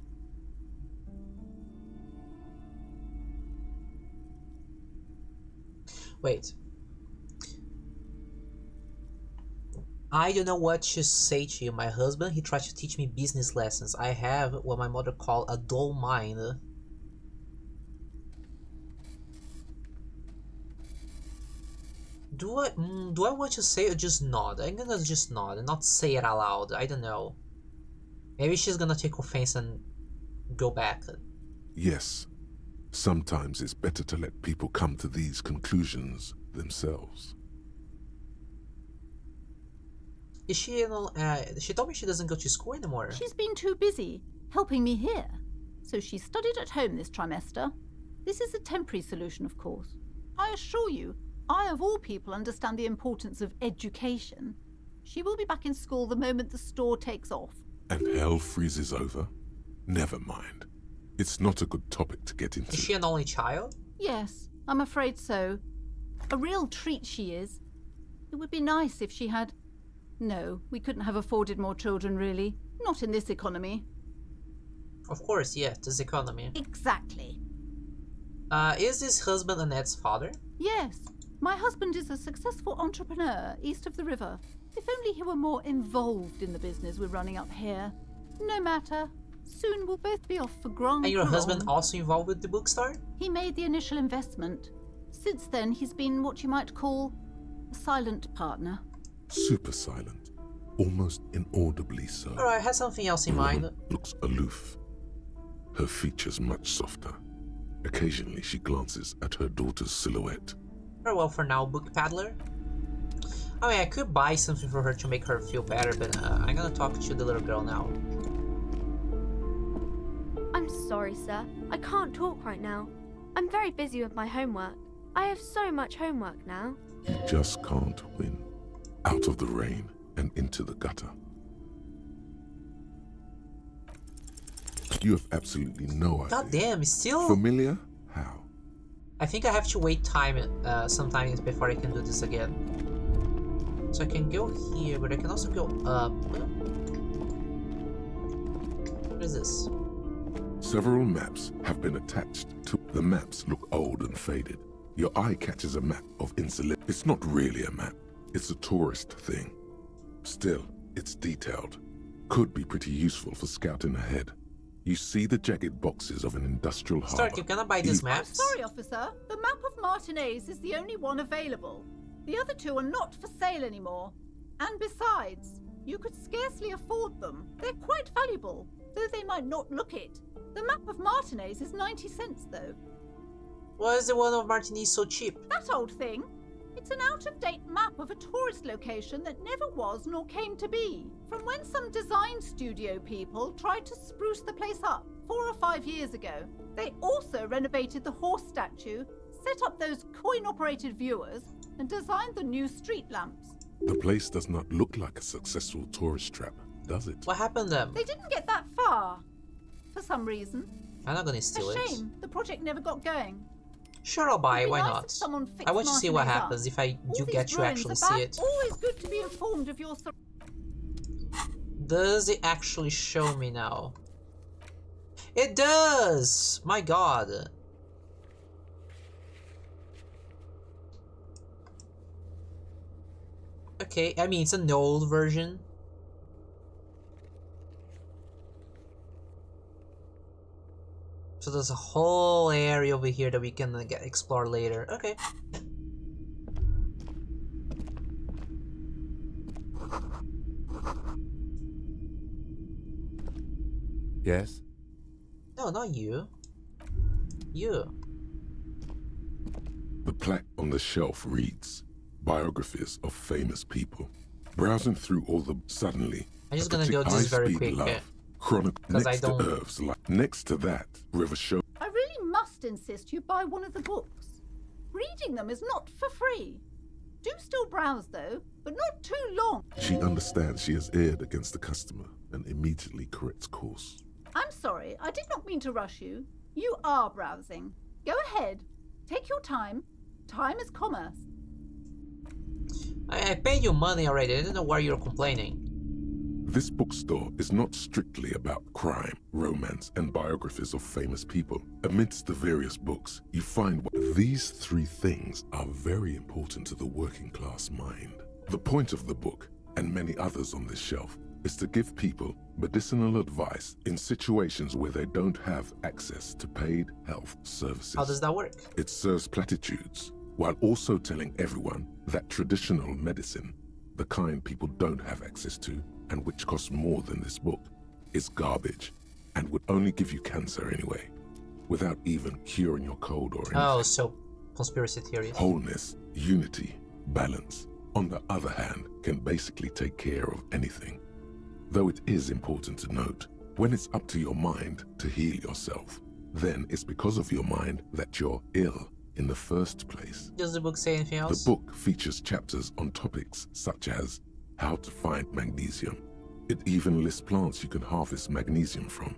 Wait. I don't know what to say to you. My husband, he tries to teach me business lessons. I have what my mother called a dull mind. Do I want to say or just nod? I'm gonna just nod and not say it out loud. I don't know. Maybe she's gonna take offense and go back. Yes, sometimes it's better to let people come to these conclusions themselves. Is she, she told me she doesn't go to school anymore. She's been too busy helping me here. So she studied at home this trimester. This is a temporary solution, of course. I assure you, I of all people understand the importance of education. She will be back in school the moment the store takes off. And hell freezes over? Never mind. It's not a good topic to get into. Is she an only child? Yes, I'm afraid so. A real treat she is. It would be nice if she had... No, we couldn't have afforded more children, really. Not in this economy. Of course, yeah, this economy. Exactly. Is this husband Annette's father? Yes. My husband is a successful entrepreneur east of the river. If only he were more involved in the business we're running up here. No matter. Soon we'll both be off for Grand And your Couronne. husband also involved with the bookstore? He made the initial investment. Since then, he's been what you might call a silent partner. Super silent. Almost inaudibly so. Alright, I had something else in mind. Looks aloof. Her features much softer. Occasionally she glances at her daughter's silhouette. Very well for now, book paddler. I mean, I could buy something for her to make her feel better, but I'm gonna talk to the little girl now. I'm sorry, sir. I can't talk right now. I'm very busy with my homework. I have so much homework now. You just can't win. Out of the rain and into the gutter. You have absolutely no idea. God damn, still... Familiar? How? I think I have to wait time sometimes before I can do this again. So I can go here, but I can also go up. What is this? Several maps have been attached to... The maps look old and faded, Your eye catches a map of Insulet. It's not really a map. It's a tourist thing. Still, it's detailed. Could be pretty useful for scouting ahead. You see the jagged boxes of an industrial harbor. Stark, you cannot buy these I'm maps? sorry, officer. The map of Martinez is the only one available. The other two are not for sale anymore. And besides, you could scarcely afford them. They're quite valuable, though they might not look it. The map of Martinez is 90 cents, though. Why is the one of Martinez so cheap? That old thing. It's an out-of-date map of a tourist location that never was nor came to be. From when some design studio people tried to spruce the place up 4 or 5 years ago. They also renovated the horse statue, set up those coin-operated viewers, and designed the new street lamps. The place does not look like a successful tourist trap, does it? What happened to them? They didn't get that far, for some reason. I'm not gonna steal A it. shame. The project never got going. Sure, I'll buy it, why It'd be nice not? if someone fixed I want to see what Martinez happens up. if I All do these get to ruins actually are see bad. it. Always good to be informed of your Does it actually show me now? It does! My god. Okay, I mean, it's an old version. So there's a whole area over here that we can explore later. Okay. Yes? No, not you. You. The plaque on the shelf reads, biographies of famous people. Browsing through all the suddenly, I'm just gonna go this very quick. Next I to don't- Herbs, next to that, River Show. I really must insist you buy one of the books. Reading them is not for free. Do still browse though, but not too long. She understands she has erred against the customer and immediately corrects course. I'm sorry, I did not mean to rush you. You are browsing. Go ahead. Take your time. Time is commerce. I paid you money already. I don't know why you're complaining. This bookstore is not strictly about crime, romance, and biographies of famous people. Amidst the various books, you find these three things are very important to the working class mind. The point of the book, and many others on this shelf, is to give people medicinal advice in situations where they don't have access to paid health services. How does that work? It serves platitudes, while also telling everyone that traditional medicine, the kind people don't have access to, and which costs more than this book, is garbage, and would only give you cancer anyway, without even curing your cold or anything. Oh, so conspiracy theories. Wholeness, unity, balance, on the other hand, can basically take care of anything. Though it is important to note, when it's up to your mind to heal yourself, then it's because of your mind that you're ill in the first place. Does the book say anything else? The book features chapters on topics such as how to find magnesium. It even lists plants you can harvest magnesium from.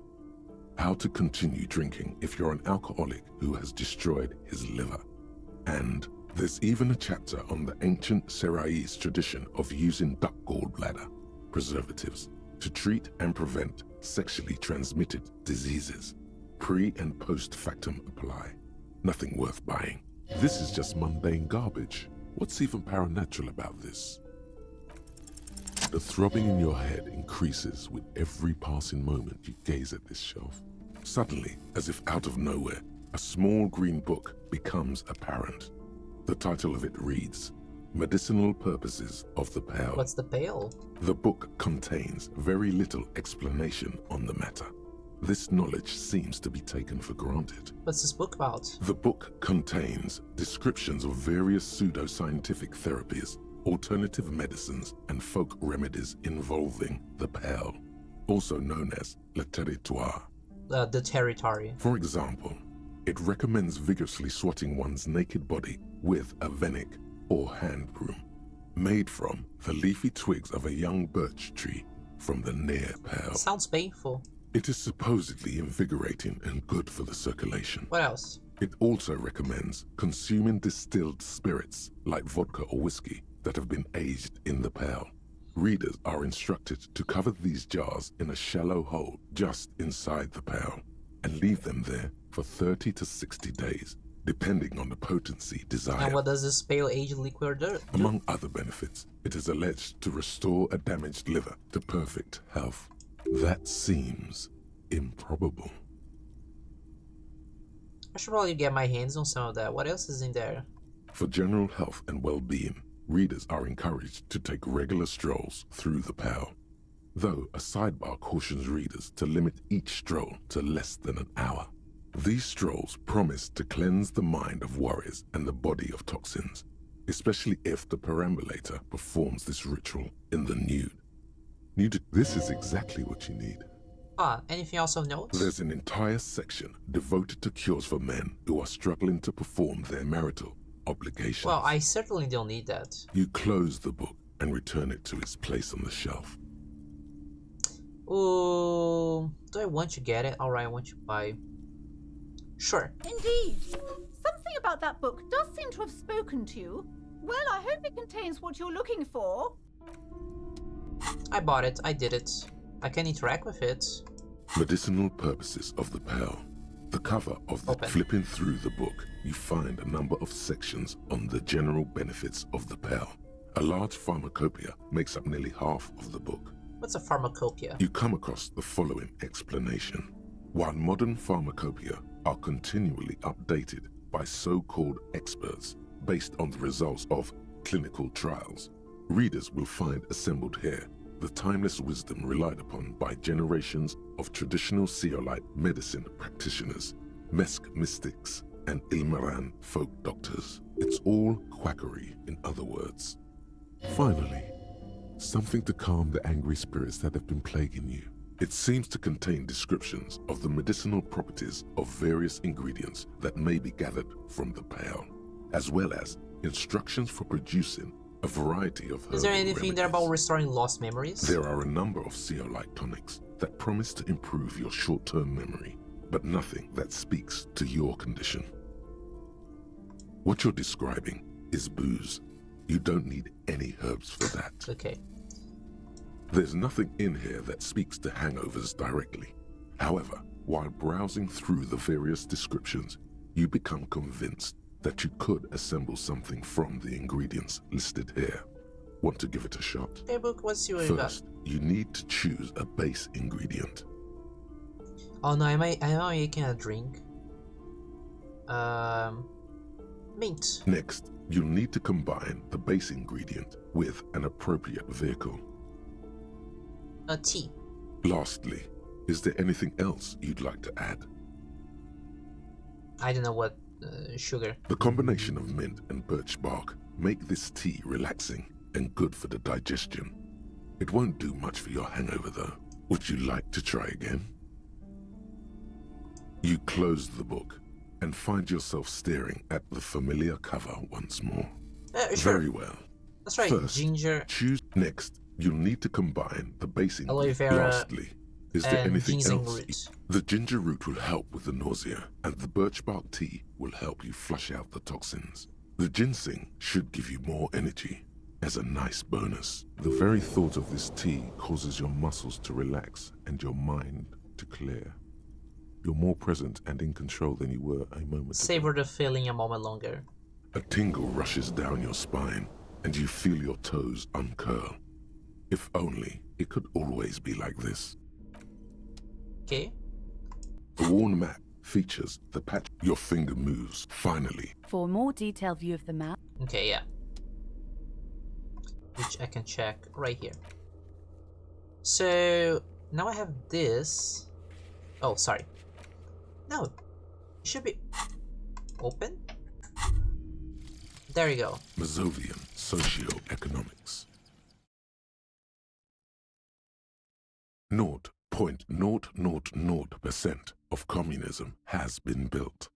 How to continue drinking if you're an alcoholic who has destroyed his liver. And there's even a chapter on the ancient Seraïs tradition of using duck gallbladder preservatives to treat and prevent sexually transmitted diseases. Pre and post factum apply. Nothing worth buying. This is just mundane garbage. What's even paranatural about this? The throbbing in your head increases with every passing moment you gaze at this shelf. Suddenly, as if out of nowhere, a small green book becomes apparent. The title of it reads, Medicinal Purposes of the Pale. What's the pale? The book contains very little explanation on the matter. This knowledge seems to be taken for granted. What's this book about? The book contains descriptions of various pseudoscientific therapies, alternative medicines, and folk remedies involving the pale, also known as le territoire. The territory. For example, it recommends vigorously swatting one's naked body with a venik or hand broom, made from the leafy twigs of a young birch tree from the near pale. Sounds painful. It is supposedly invigorating and good for the circulation. What else? It also recommends consuming distilled spirits like vodka or whiskey that have been aged in the pale. Readers are instructed to cover these jars in a shallow hole just inside the pale and leave them there for 30 to 60 days depending on the potency desired. And what does this pale aged liquor do? Among other benefits, it is alleged to restore a damaged liver to perfect health. That seems improbable. I should probably get my hands on some of that. What else is in there? For general health and well-being, readers are encouraged to take regular strolls through the Pale, though a sidebar cautions readers to limit each stroll to less than an hour. These strolls promise to cleanse the mind of worries and the body of toxins, especially if the perambulator performs this ritual in the nude. This is exactly what you need. Anything else of note? There's an entire section devoted to cures for men who are struggling to perform their marital obligations. Well, I certainly don't need that. You close the book and return it to its place on the shelf. Oh, do I want to get it? Alright, I want to buy. Sure. Indeed. Something about that book does seem to have spoken to you. Well, I hope it contains what you're looking for. I bought it. I did it. I can interact with it. Medicinal purposes of the Pale. The cover of the flipping through the book, you find a number of sections on the general benefits of the Pale. A large pharmacopoeia makes up nearly half of the book. What's a pharmacopoeia? You come across the following explanation. While modern pharmacopoeia are continually updated by so-called experts based on the results of clinical trials, readers will find assembled here the timeless wisdom relied upon by generations of traditional Seolite medicine practitioners, Mesk mystics, and Ilmaran folk doctors. It's all quackery, in other words. Finally, something to calm the angry spirits that have been plaguing you. It seems to contain descriptions of the medicinal properties of various ingredients that may be gathered from the Pale, as well as instructions for producing a variety of herbal Is there anything remedies. there about restoring lost memories? There are a number of Seolite tonics that promise to improve your short-term memory, but nothing that speaks to your condition. What you're describing is booze. You don't need any herbs for that. Okay. There's nothing in here that speaks to hangovers directly. However, while browsing through the various descriptions, you become convinced that you could assemble something from the ingredients listed here. Want to give it a shot? Hey, book, what's your First, you need to choose a base ingredient. Oh no, am I making a drink? Mint. Next, you'll need to combine the base ingredient with an appropriate vehicle. A tea. Lastly, is there anything else you'd like to add? I don't know what sugar. The combination of mint and birch bark make this tea relaxing and good for the digestion. It won't do much for your hangover though. Would you like to try again? You close the book and find yourself staring at the familiar cover once more. Sure. Very well. That's right, First, ginger. choose. Next, you'll need to combine the base Aloe ingredient. vera Lastly, is there and anything ginseng else? root. The ginger root will help with the nausea, and the birch bark tea will help you flush out the toxins. The ginseng should give you more energy. As a nice bonus, the very thought of this tea causes your muscles to relax and your mind to clear. You're more present and in control than you were a moment ago. Savor the feeling a moment longer. A tingle rushes down your spine, and you feel your toes uncurl. If only it could always be like this. Okay. The worn map features the patch your finger moves. Finally, For a more detailed view of the map, Okay, yeah. Which I can check right here. So now I have this. Oh, sorry. No, it should be open. There you go. Mazovian Socioeconomics. 0.0000% of communism has been built.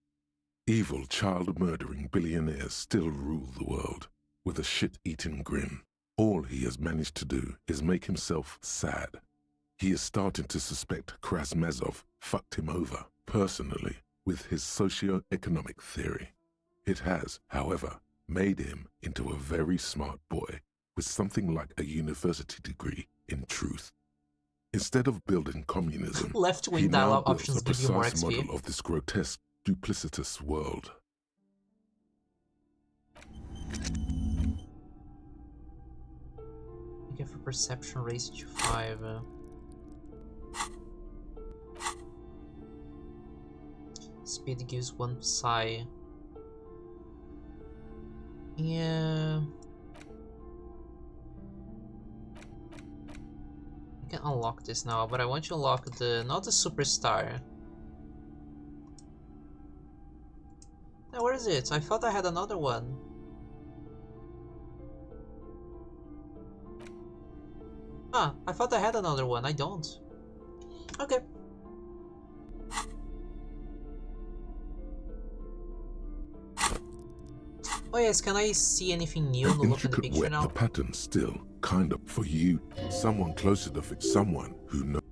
Evil child-murdering billionaires still rule the world with a shit-eating grin. All he has managed to do is make himself sad. He is starting to suspect Krasmazov fucked him over personally with his socio-economic theory. It has, however, made him into a very smart boy with something like a university degree in truth. Instead of building communism, Left-wing he now dialogue builds options a give you more precise XP. model of this grotesque, duplicitous world. Perception raised to 5. Speed gives 1 psi. Yeah. I can unlock this now, but I want to unlock the not the superstar. Now, where is it? I thought I had another one. Ah, I thought I had another one. I don't. Okay. Oh yes, can I see anything new in the look of the picture web, now? the pattern still kind of for you. Someone closer to fit someone who knows.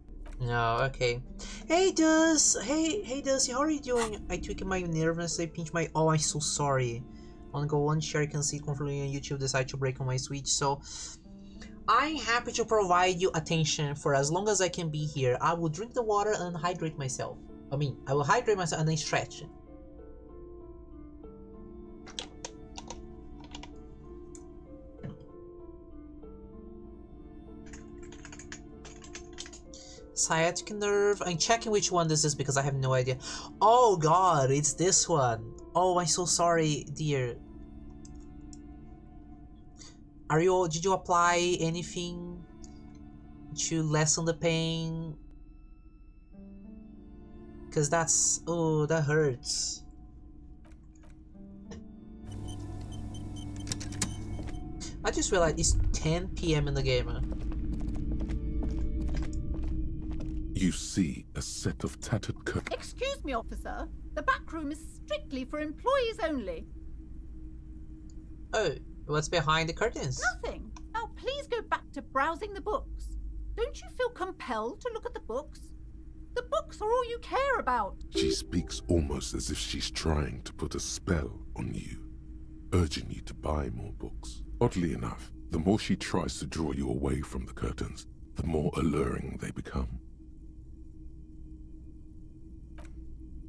No, okay. Hey, Duz! Hey, Duz, how are you doing? I tweaked my nerves, I pinched my... Oh, I'm so sorry. Wanna go on, share, you can see it confirming on YouTube, decide to break on my Switch, so... I'm happy to provide you attention for as long as I can be here. I will drink the water and hydrate myself. I mean, I will hydrate myself and then stretch. Sciatic nerve. I'm checking which one this is because I have no idea. Oh god, it's this one. Oh, I'm so sorry, dear. Did you apply anything to lessen the pain? Cause that's, oh, that hurts. I just realized it's 10 p.m. in the game. You see a set of tattered curtains. Excuse me, officer. The back room is strictly for employees only. Oh, what's behind the curtains? Nothing. Now please go back to browsing the books. Don't you feel compelled to look at the books? The books are all you care about. She speaks almost as if she's trying to put a spell on you, urging you to buy more books. Oddly enough, the more she tries to draw you away from the curtains, the more alluring they become.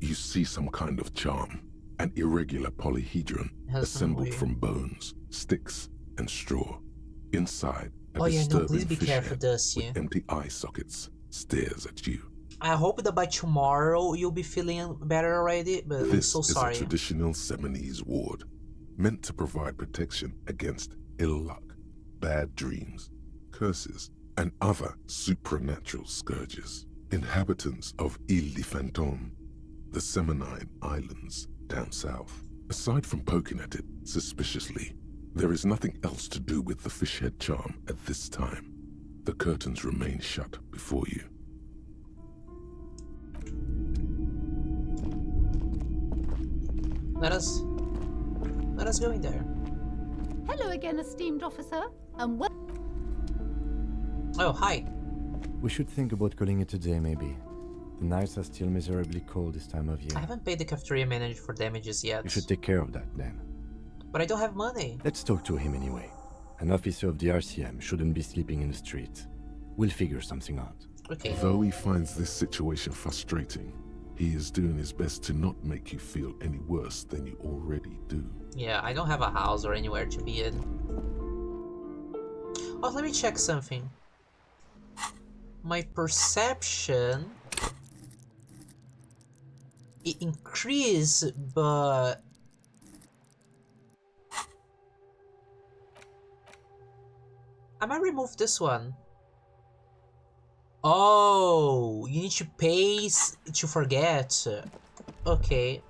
You see some kind of charm, an irregular polyhedron assembled from bones, sticks, and straw. Inside, a disturbing fish head with empty eye sockets stares at you. I hope that by tomorrow you'll be feeling better already, but I'm so sorry. This is a traditional Seminese ward, meant to provide protection against ill luck, bad dreams, curses, and other supernatural scourges. Inhabitants of Ile de Fantôme, the Seminine Islands down south. Aside from poking at it suspiciously, there is nothing else to do with the fishhead charm at this time. The curtains remain shut before you. Let us go in there. Hello again, esteemed officer, and well. Oh, hi. We should think about calling it a day, maybe. The nights are still miserably cold this time of year. I haven't paid the cafeteria manager for damages yet. You should take care of that, then. But I don't have money. Let's talk to him anyway. An officer of the RCM shouldn't be sleeping in the streets. We'll figure something out. Okay. Though he finds this situation frustrating, he is doing his best to not make you feel any worse than you already do. Yeah, I don't have a house or anywhere to be in. Oh, let me check something. My perception... it increased, but... I might remove this one. Oh, you need to pay to forget. Okay.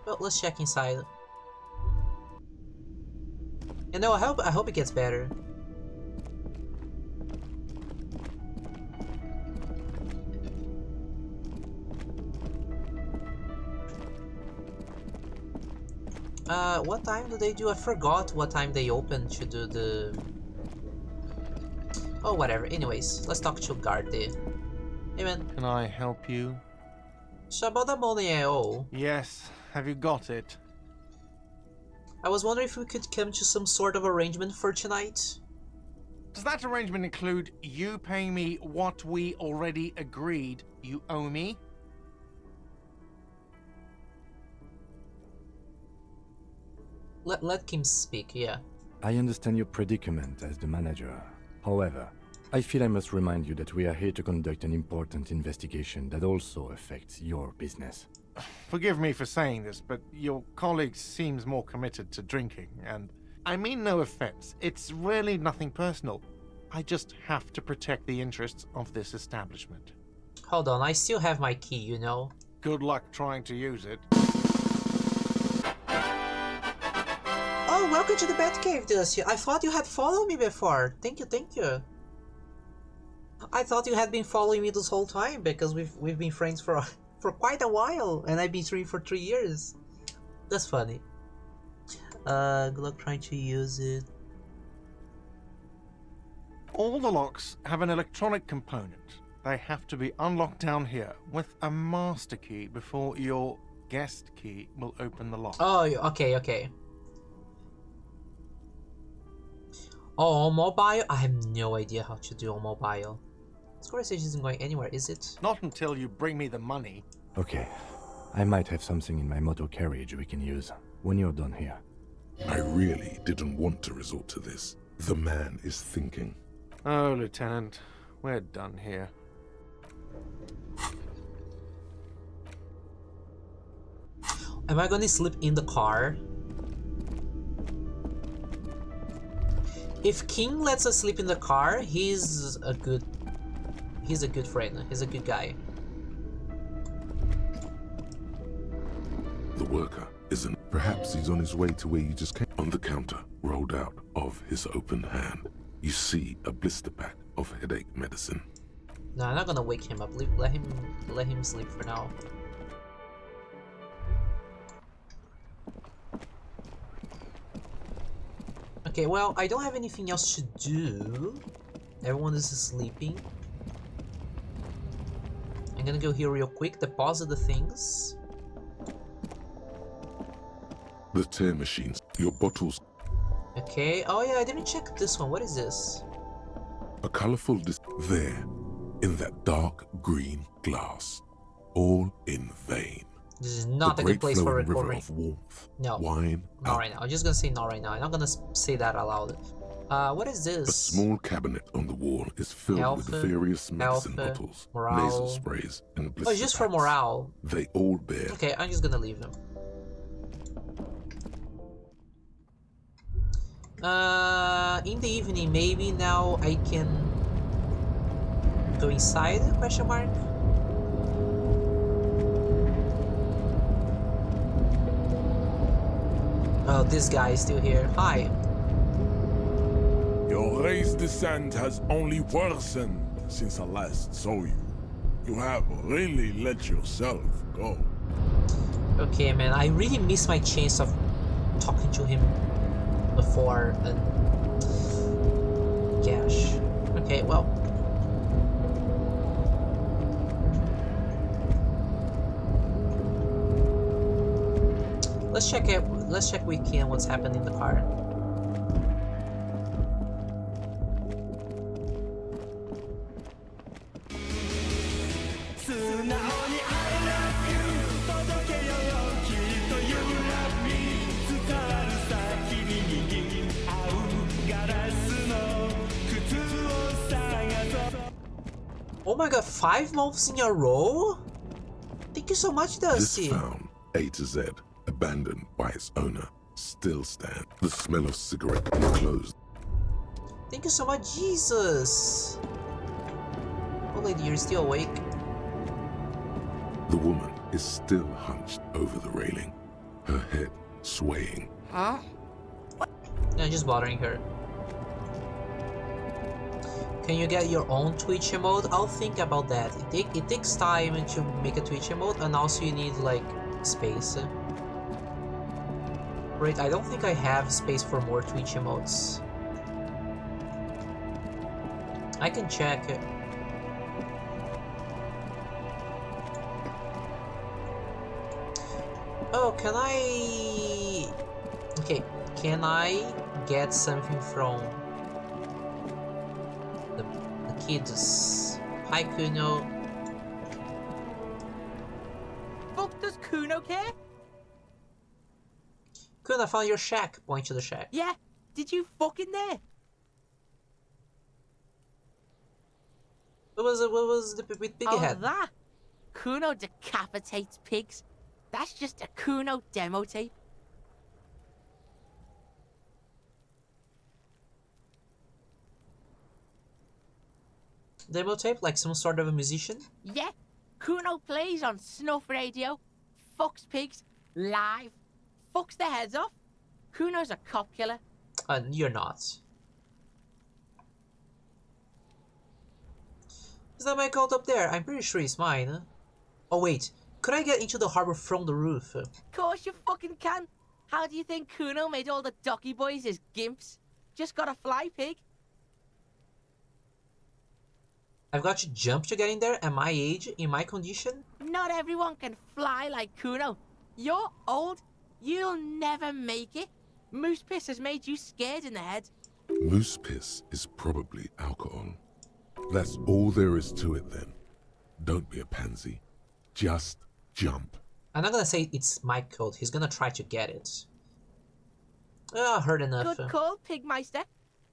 Well, let's check inside. And no, I hope it gets better. What time do they do? I forgot what time they open to do the... Oh, whatever. Anyways, let's talk to guard there. Hey, man. Can I help you? So about the money I owe. Yes. Have you got it? I was wondering if we could come to some sort of arrangement for tonight. Does that arrangement include you paying me what we already agreed you owe me? let Kim speak, yeah. I understand your predicament as the manager. However, I feel I must remind you that we are here to conduct an important investigation that also affects your business. Forgive me for saying this, but your colleague seems more committed to drinking, and I mean no offense. It's really nothing personal. I just have to protect the interests of this establishment. Hold on, I still have my key, you know. Good luck trying to use it. Oh, welcome to the Batcave, Dusty. I thought you had followed me before. Thank you, thank you. I thought you had been following me this whole time because we've been friends for quite a while, and I've been streaming for 3 years. That's funny. Good luck trying to use it. All the locks have an electronic component. They have to be unlocked down here with a master key before your guest key will open the lock. Oh, okay, okay. Oh, on mobile? I have no idea how to do on mobile. This conversation isn't going anywhere, is it? Not until you bring me the money. Okay. I might have something in my motor carriage we can use when you're done here. I really didn't want to resort to this. The man is thinking. Oh, Lieutenant, we're done here. Am I gonna sleep in the car? If King lets us sleep in the car, he's a good friend. He's a good guy. The worker isn't. Perhaps he's on his way to where you just came. On the counter, rolled out of his open hand, you see a blister pack of headache medicine. No, I'm not gonna wake him up. Let him sleep for now. Okay, well, I don't have anything else to do. Everyone is sleeping. I'm gonna go here real quick, deposit the things. The tear machines, your bottles. Okay, oh yeah, I didn't check this one. What is this? A colorful there, in that dark green glass, all in vain. This is not a good place for recording. Of warmth, no, wine. Not right now. I'm just gonna say not right now. I'm not gonna say that aloud. What is this? A small cabinet on the wall is filled with various medicine bottles, nasal sprays, and blister it's just for morale. They all bear. Okay, I'm just gonna leave them. In the evening, maybe now I can go inside? Question mark. Oh, this guy is still here. Hi. Your race descent has only worsened since I last saw you. You have really let yourself go. Okay, man, I really missed my chance of talking to him before, and gosh. Okay, well. Let's check it. Let's check what's happened in the car. Oh my god, 5 months in a row? Thank you so much, Dusty. This found A to Z, abandoned by its owner, still stand. The smell of cigarette and clothes. Thank you so much, Jesus. Oh lady, you're still awake. The woman is still hunched over the railing, her head swaying. Huh? No, just bothering her. Can you get your own Twitch emote? I'll think about that. It takes time to make a Twitch emote, and also you need like space. Right, I don't think I have space for more Twitch emotes. I can check. Oh, can I... Okay, can I get something from the kids? Hi, Kuno. Fuck, does Kuno care? Kun, I found your shack. Point to the shack. Yeah, did you fuck in there? What was the with big head? That? Kuno decapitates pigs. That's just a Kuno demo tape. Demo tape, like some sort of a musician? Yeah, Kuno plays on snuff radio, fucks pigs, live, fucks their heads off. Kuno's a cop killer. You're not. Is that my coat up there? I'm pretty sure it's mine. Huh? Oh wait, could I get into the harbor from the roof? Of course you fucking can. How do you think Kuno made all the docky boys his gimps? Just got a fly pig. I've got to jump to get in there at my age, in my condition? Not everyone can fly like Kuno. You're old. You'll never make it. Moose piss has made you scared in the head. Moose piss is probably alcohol. That's all there is to it then. Don't be a pansy. Just jump. I'm not gonna say it's my coat. He's gonna try to get it. Oh, heard enough. Good call, Pigmeister.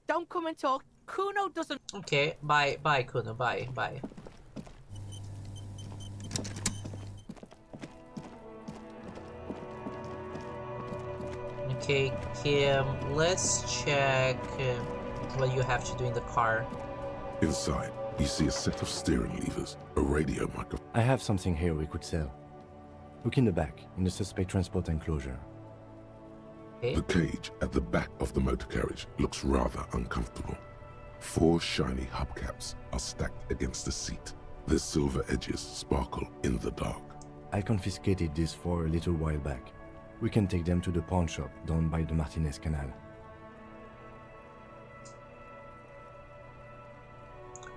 Don't come and talk. Kuno doesn't... Okay, bye, Kuno, bye. Okay, Kim, let's check what you have to do in the car. Inside, you see a set of steering levers, a radio microphone. I have something here we could sell. Look in the back, in the suspect transport enclosure. The cage at the back of the motor carriage looks rather uncomfortable. 4 shiny hubcaps are stacked against the seat. Their silver edges sparkle in the dark. I confiscated these 4 a little while back. We can take them to the pawn shop down by the Martinez Canal.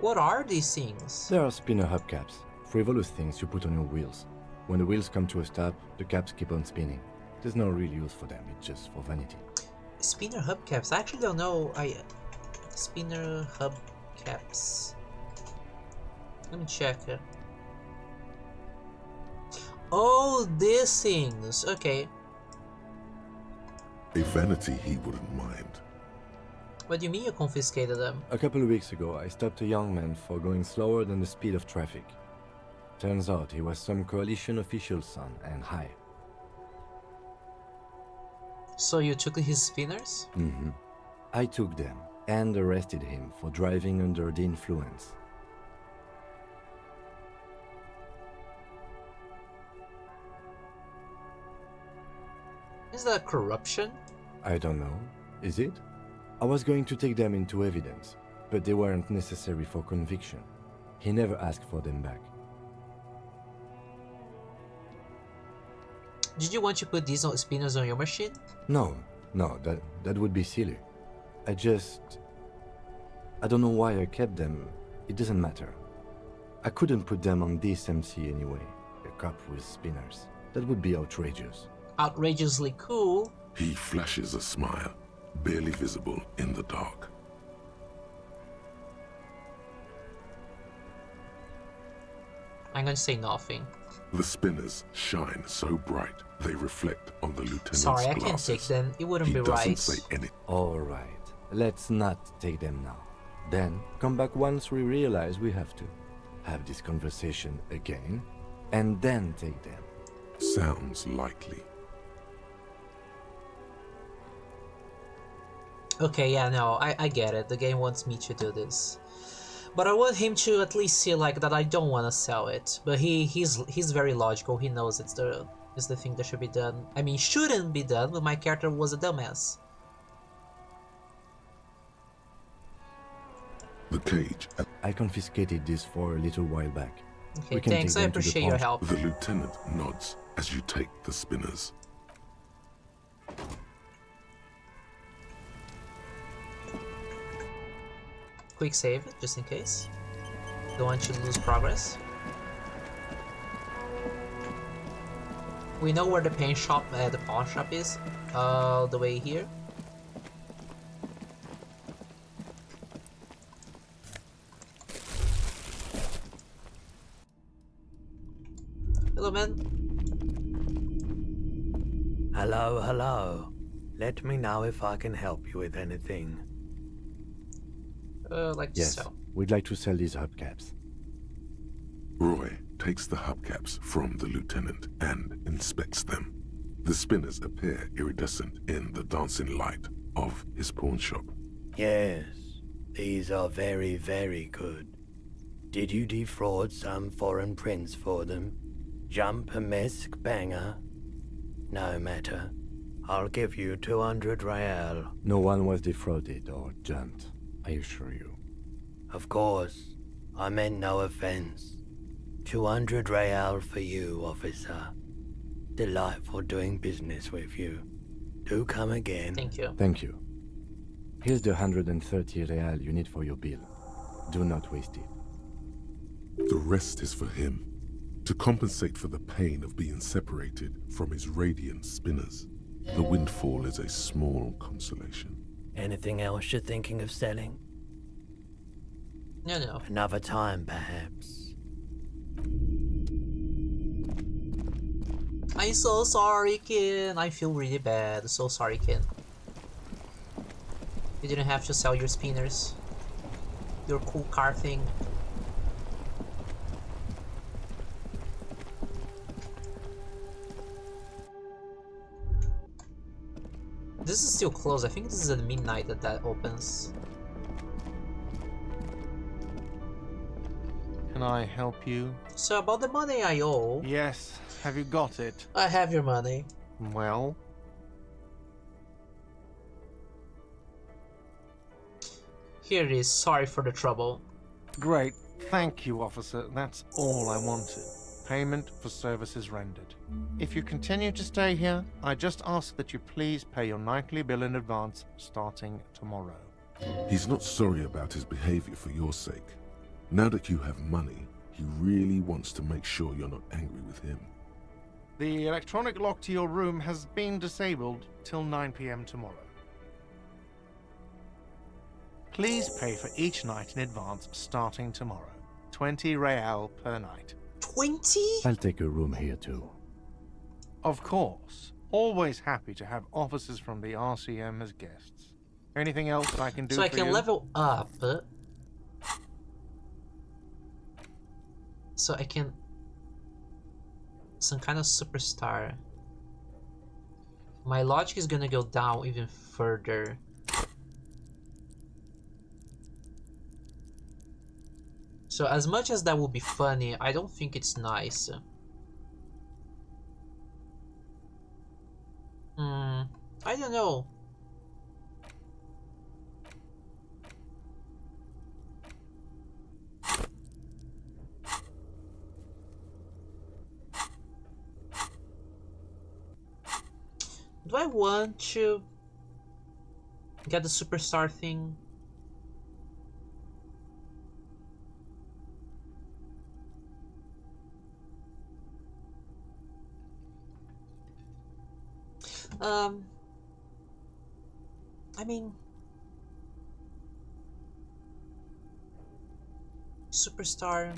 What are these things? They are spinner hubcaps, frivolous things you put on your wheels. When the wheels come to a stop, the caps keep on spinning. There's no real use for them, it's just for vanity. Spinner hubcaps? I actually don't know. Spinner hubcaps. Let me check. Oh, these things. Okay. A vanity he wouldn't mind. What do you mean you confiscated them? A couple of weeks ago, I stopped a young man for going slower than the speed of traffic. Turns out he was some coalition official's son and high. So you took his spinners? Mm-hmm. I took them and arrested him for driving under the influence. Is that corruption? I don't know. Is it? I was going to take them into evidence, but they weren't necessary for conviction. He never asked for them back. Did you want to put these spinners on your machine? No, that would be silly. I don't know why I kept them. It doesn't matter. I couldn't put them on this MC anyway. A cop with spinners. That would be outrageous. Outrageously cool. He flashes a smile, barely visible in the dark. I'm going to say nothing. The spinners shine so bright they reflect on the lieutenant's Sorry, I glasses. can't take them. It wouldn't be right. He doesn't say anything. All right, let's not take them now. Then come back once we realize we have to. Have this conversation again, and then take them. Sounds likely. Okay, yeah, no, I get it. The game wants me to do this. But I want him to at least see like that I don't want to sell it. But he's very logical. He knows it's the thing that should be done. I mean, shouldn't be done, but my character was a dumbass. The cage. I confiscated this for a little while back. Okay, thanks. I appreciate your help. The lieutenant nods as you take the spinners. Quick save, just in case. Don't want you to lose progress. We know where the pawn shop is. All the way here. Hello, man. Hello, hello. Let me know if I can help you with anything. Like Yes, so. we'd like to sell these hubcaps. Roy takes the hubcaps from the lieutenant and inspects them. The spinners appear iridescent in the dancing light of his pawn shop. Yes, these are very, very good. Did you defraud some foreign prince for them? Jump a mesk banger? No matter. I'll give you 200 real. No one was defrauded or jumped, I assure you. Of course. I meant no offense. 200 real for you, officer. Delightful doing business with you. Do come again. Thank you. Thank you. Here's the 130 real you need for your bill. Do not waste it. The rest is for him, to compensate for the pain of being separated from his radiant spinners. The windfall is a small consolation. Anything else you're thinking of selling? No. Another time, perhaps. I'm so sorry, Ken. I feel really bad. So sorry, Ken. You didn't have to sell your spinners. Your cool car thing. This is still closed. I think this is at midnight that opens. Can I help you? So about the money I owe. Yes. Have you got it? I have your money. Well? Here it is. Sorry for the trouble. Great. Thank you, officer. That's all I wanted. Payment for services rendered. If you continue to stay here, I just ask that you please pay your nightly bill in advance starting tomorrow. He's not sorry about his behavior for your sake. Now that you have money, he really wants to make sure you're not angry with him. The electronic lock to your room has been disabled till 9 p.m. tomorrow. Please pay for each night in advance starting tomorrow. 20 real per night. 20? I'll take a room here too. Of course. Always happy to have officers from the RCM as guests. Anything else I can do so for I can you? level up. So I can... Some kind of superstar. My logic is gonna go down even further. So as much as that would be funny, I don't think it's nice. I don't know. Do I want to get the superstar thing? I mean, superstar.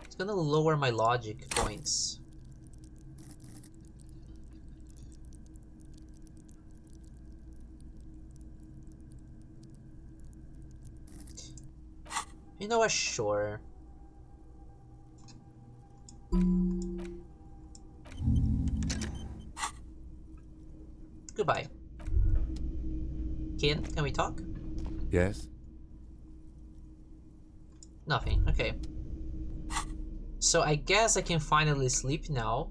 It's gonna lower my logic points. You know what? Sure. Goodbye. Ken, can we talk? Yes? Nothing, okay. So I guess I can finally sleep now.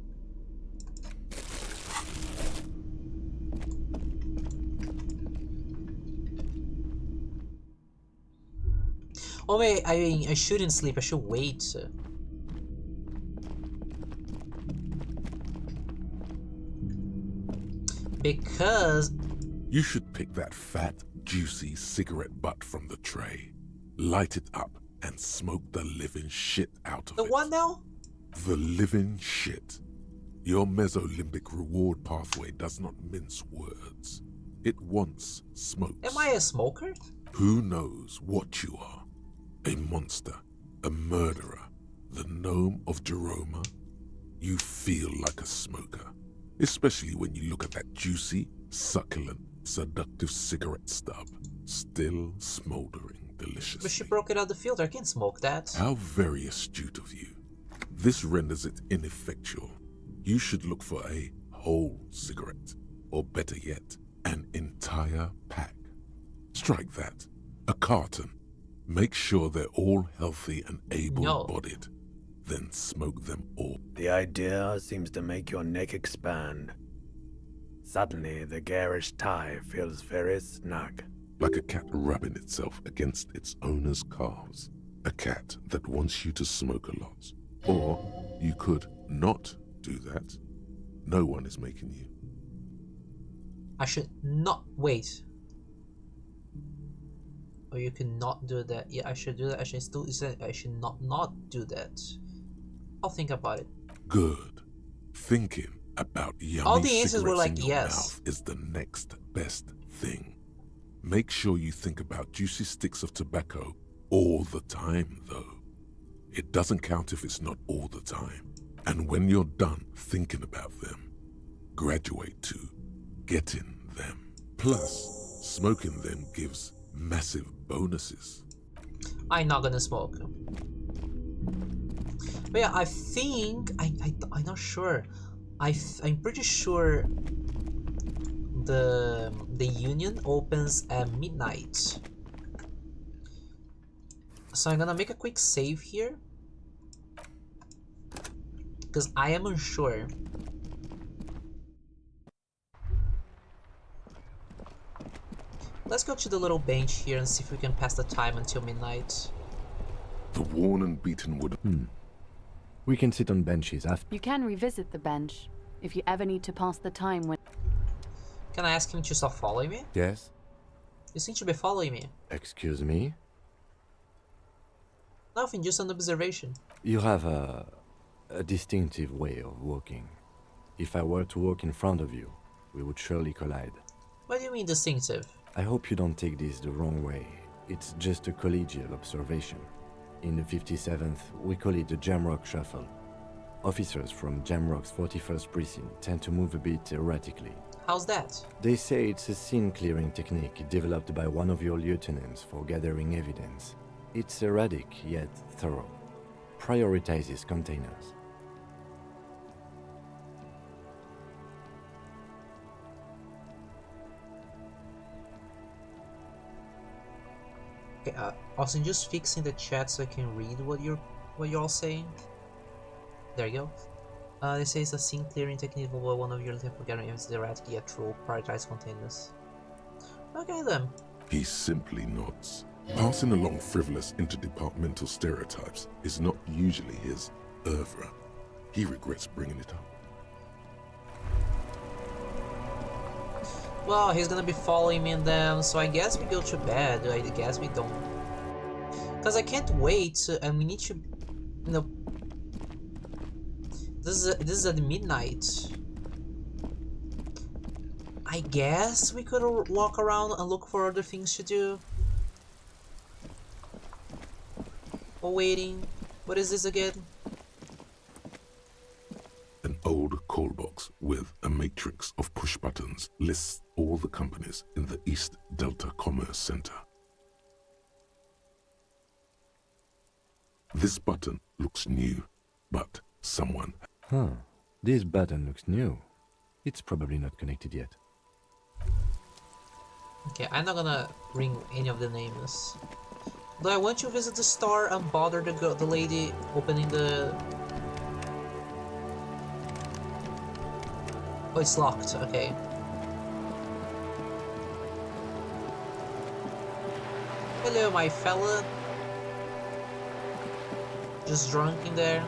Oh wait, I shouldn't sleep, I should wait. Because... You should pick that fat, juicy cigarette butt from the tray, light it up, and smoke the living shit out of it. The what now? The living shit. Your mesolimbic reward pathway does not mince words. It wants smokes. Am I a smoker? Who knows what you are? A monster, a murderer, the gnome of Jeroma? You feel like a smoker, especially when you look at that juicy, succulent, seductive cigarette stub, still smoldering deliciously. But she broke it out the filter. I can't smoke that. How very astute of you. This renders it ineffectual. You should look for a whole cigarette, or better yet, an entire pack. Strike that. A carton. Make sure they're all healthy and able-bodied. Then smoke them all. The idea seems to make your neck expand. Suddenly, the garish tie feels very snug. Like a cat rubbing itself against its owner's calves. A cat that wants you to smoke a lot. Or you could not do that. No one is making you. I should not wait. Or you cannot do that. Yeah, I should do that. I should not do that. I'll think about it. Good. Thinking about yummy All the answers were cigarettes like in your yes. mouth is the next best thing. Make sure you think about juicy sticks of tobacco all the time, though. It doesn't count if it's not all the time. And when you're done thinking about them, graduate to getting them. Plus, smoking them gives massive bonuses. I'm not gonna smoke. But yeah, I think I'm not sure. I'm pretty sure the union opens at midnight. So I'm gonna make a quick save here because I am unsure. Let's go to the little bench here and see if we can pass the time until midnight. The worn and beaten wood. We can sit on benches after. You can revisit the bench if you ever need to pass the time when. Can I ask him to stop following me? Yes? You seem to be following me. Excuse me? Nothing, just an observation. You have a distinctive way of walking. If I were to walk in front of you, we would surely collide. What do you mean distinctive? I hope you don't take this the wrong way. It's just a collegial observation. In the 57th, we call it the Jamrock Shuffle. Officers from Jamrock's 41st Precinct tend to move a bit erratically. How's that? They say it's a scene-clearing technique developed by one of your lieutenants for gathering evidence. It's erratic, yet thorough. Prioritizes containers. Okay, Austin, just fixing the chat so I can read what you're all saying. There you go. They say it's a scene clearing technique where one of your for gathering evidence is erratic yet true. Prioritize containers. Okay then. He simply nods. Passing along frivolous interdepartmental stereotypes is not usually his oeuvre. He regrets bringing it up. Well, he's gonna be following me in them, so I guess we go to bed. I guess we don't. Because I can't wait, and we need to, you know... This is at midnight. I guess we could walk around and look for other things to do. While waiting. What is this again? An old call box with a matrix of push buttons lists all the companies in the East Delta Commerce Center. This button looks new, but someone... This button looks new. It's probably not connected yet. Okay, I'm not gonna ring any of the names. Do I want to visit the store and bother the lady opening the... Oh, it's locked, okay. Hello, my fella. Just drunk in there.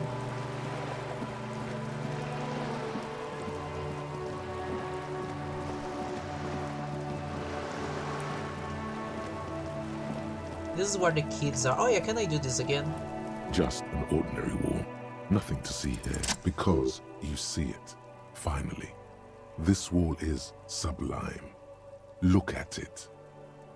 This is where the kids are. Oh yeah, can I do this again? Just an ordinary wall. Nothing to see here, because you see it, finally. This wall is sublime. Look at it.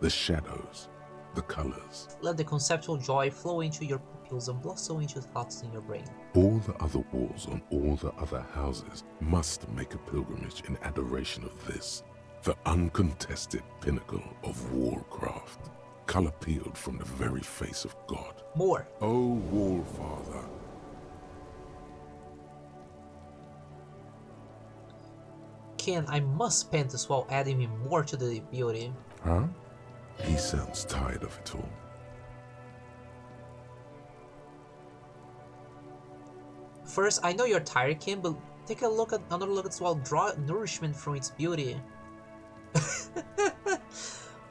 The shadows, the colors. Let the conceptual joy flow into your pupils and blossom into thoughts in your brain. All the other walls on all the other houses must make a pilgrimage in adoration of this, the uncontested pinnacle of warcraft, color peeled from the very face of God. More. O Wall Father. Ken, I must spend this while adding even more to the beauty. Huh? He sounds tired of it all. First, I know you're tired, Ken, but take another look as well. Draw nourishment from its beauty.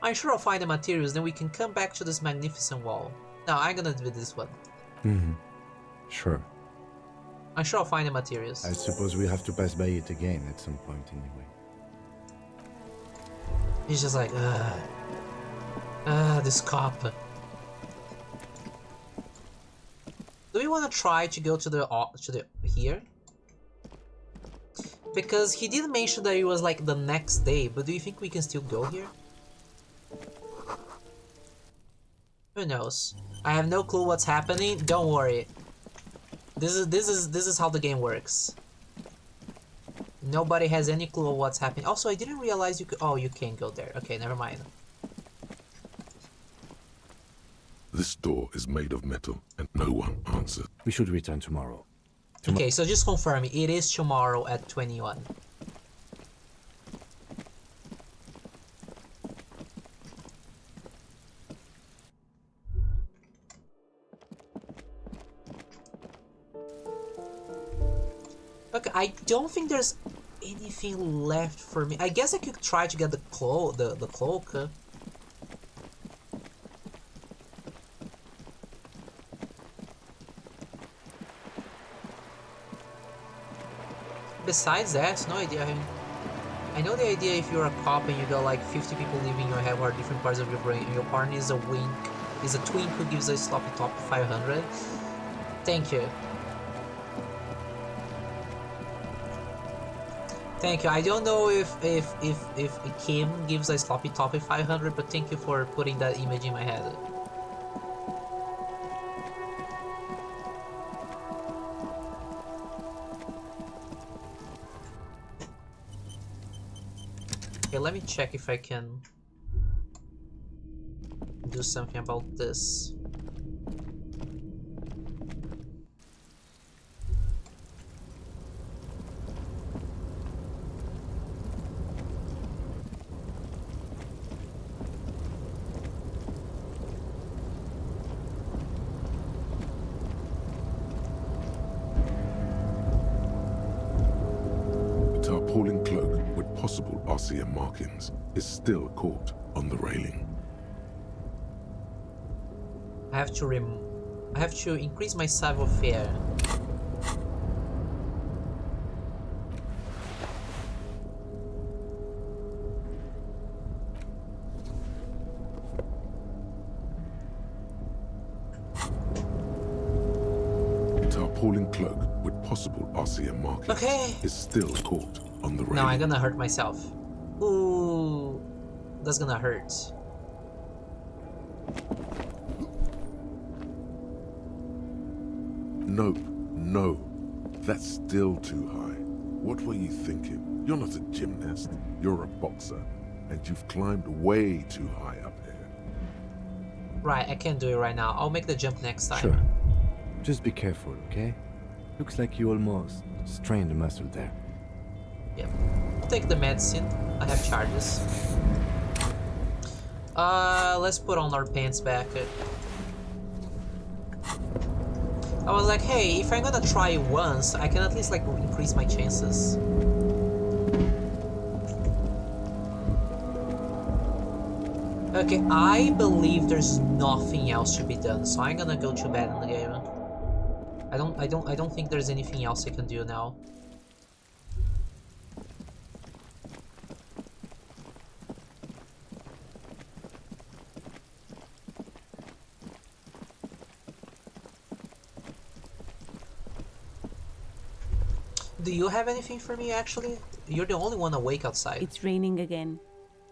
I'm sure I'll find the materials, then we can come back to this magnificent wall. No, I'm gonna do this one. Sure. I'm sure I'll find the materials. I suppose we have to pass by it again at some point anyway. He's just like, this cop. Do we want to try to go to the here? Because he did mention that it was like the next day, but do you think we can still go here? Who knows? I have no clue what's happening. Don't worry. This is how the game works. Nobody has any clue what's happening. Also, I didn't realize you could. Oh, you can't go there. Okay, never mind. This door is made of metal, and no one answers. We should return tomorrow. Okay, so just confirm it is tomorrow at 21. Okay, I don't think there's anything left for me. I guess I could try to get the cloak. Besides that, no idea. I know the idea if you're a cop and you got like 50 people leaving your head or different parts of your brain, and your partner is a twink who gives a sloppy top 500. Thank you. Thank you. I don't know if Kim gives a sloppy toppy 500, but thank you for putting that image in my head. Okay, let me check if I can do something about this. Tarpaulin cloak with possible RCM markings is still caught on the railing. I have to increase my savoir-faire. Tarpaulin cloak with possible RCM markings is still caught on the railing. No, I'm gonna hurt myself. Ooh, that's gonna hurt. Nope, no, that's still too high. What were you thinking? You're not a gymnast, you're a boxer, and you've climbed way too high up here. Right, I can't do it right now. I'll make the jump next time. Sure. Just be careful, okay? Looks like you almost strained a muscle there. Yep. I'll take the medicine. I have charges. Let's put on our pants back. I was like, hey, if I'm gonna try it once, I can at least like increase my chances. Okay, I believe there's nothing else to be done, so I'm gonna go to bed in the game. I don't think there's anything else I can do now. Do you have anything for me, actually? You're the only one awake outside. It's raining again.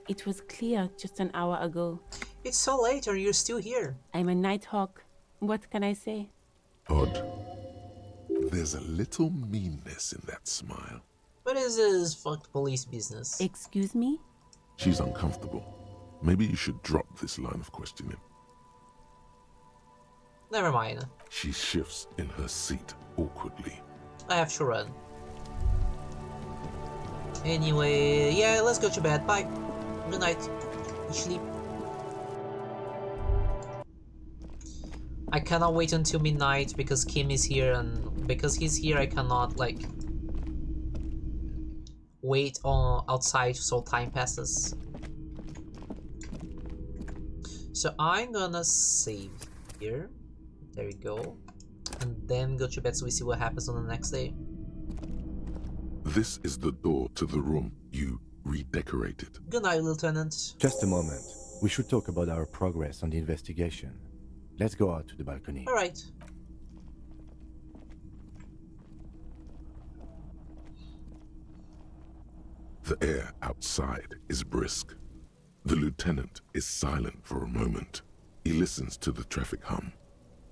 It was clear just an hour ago. It's so late and you're still here. I'm a Nighthawk. What can I say? Odd. There's a little meanness in that smile. What is this fucked police business? Excuse me? She's uncomfortable. Maybe you should drop this line of questioning. Never mind. She shifts in her seat awkwardly. I have to run. Anyway, yeah, let's go to bed. Bye. Good night. Sleep. I cannot wait until midnight because Kim is here, and because he's here I cannot like wait on outside so time passes. So I'm gonna save here. There we go. And then go to bed so we see what happens on the next day. This is the door to the room you redecorated. Good night, Lieutenant. Just a moment. We should talk about our progress on the investigation. Let's go out to the balcony. Alright. The air outside is brisk. The lieutenant is silent for a moment. He listens to the traffic hum.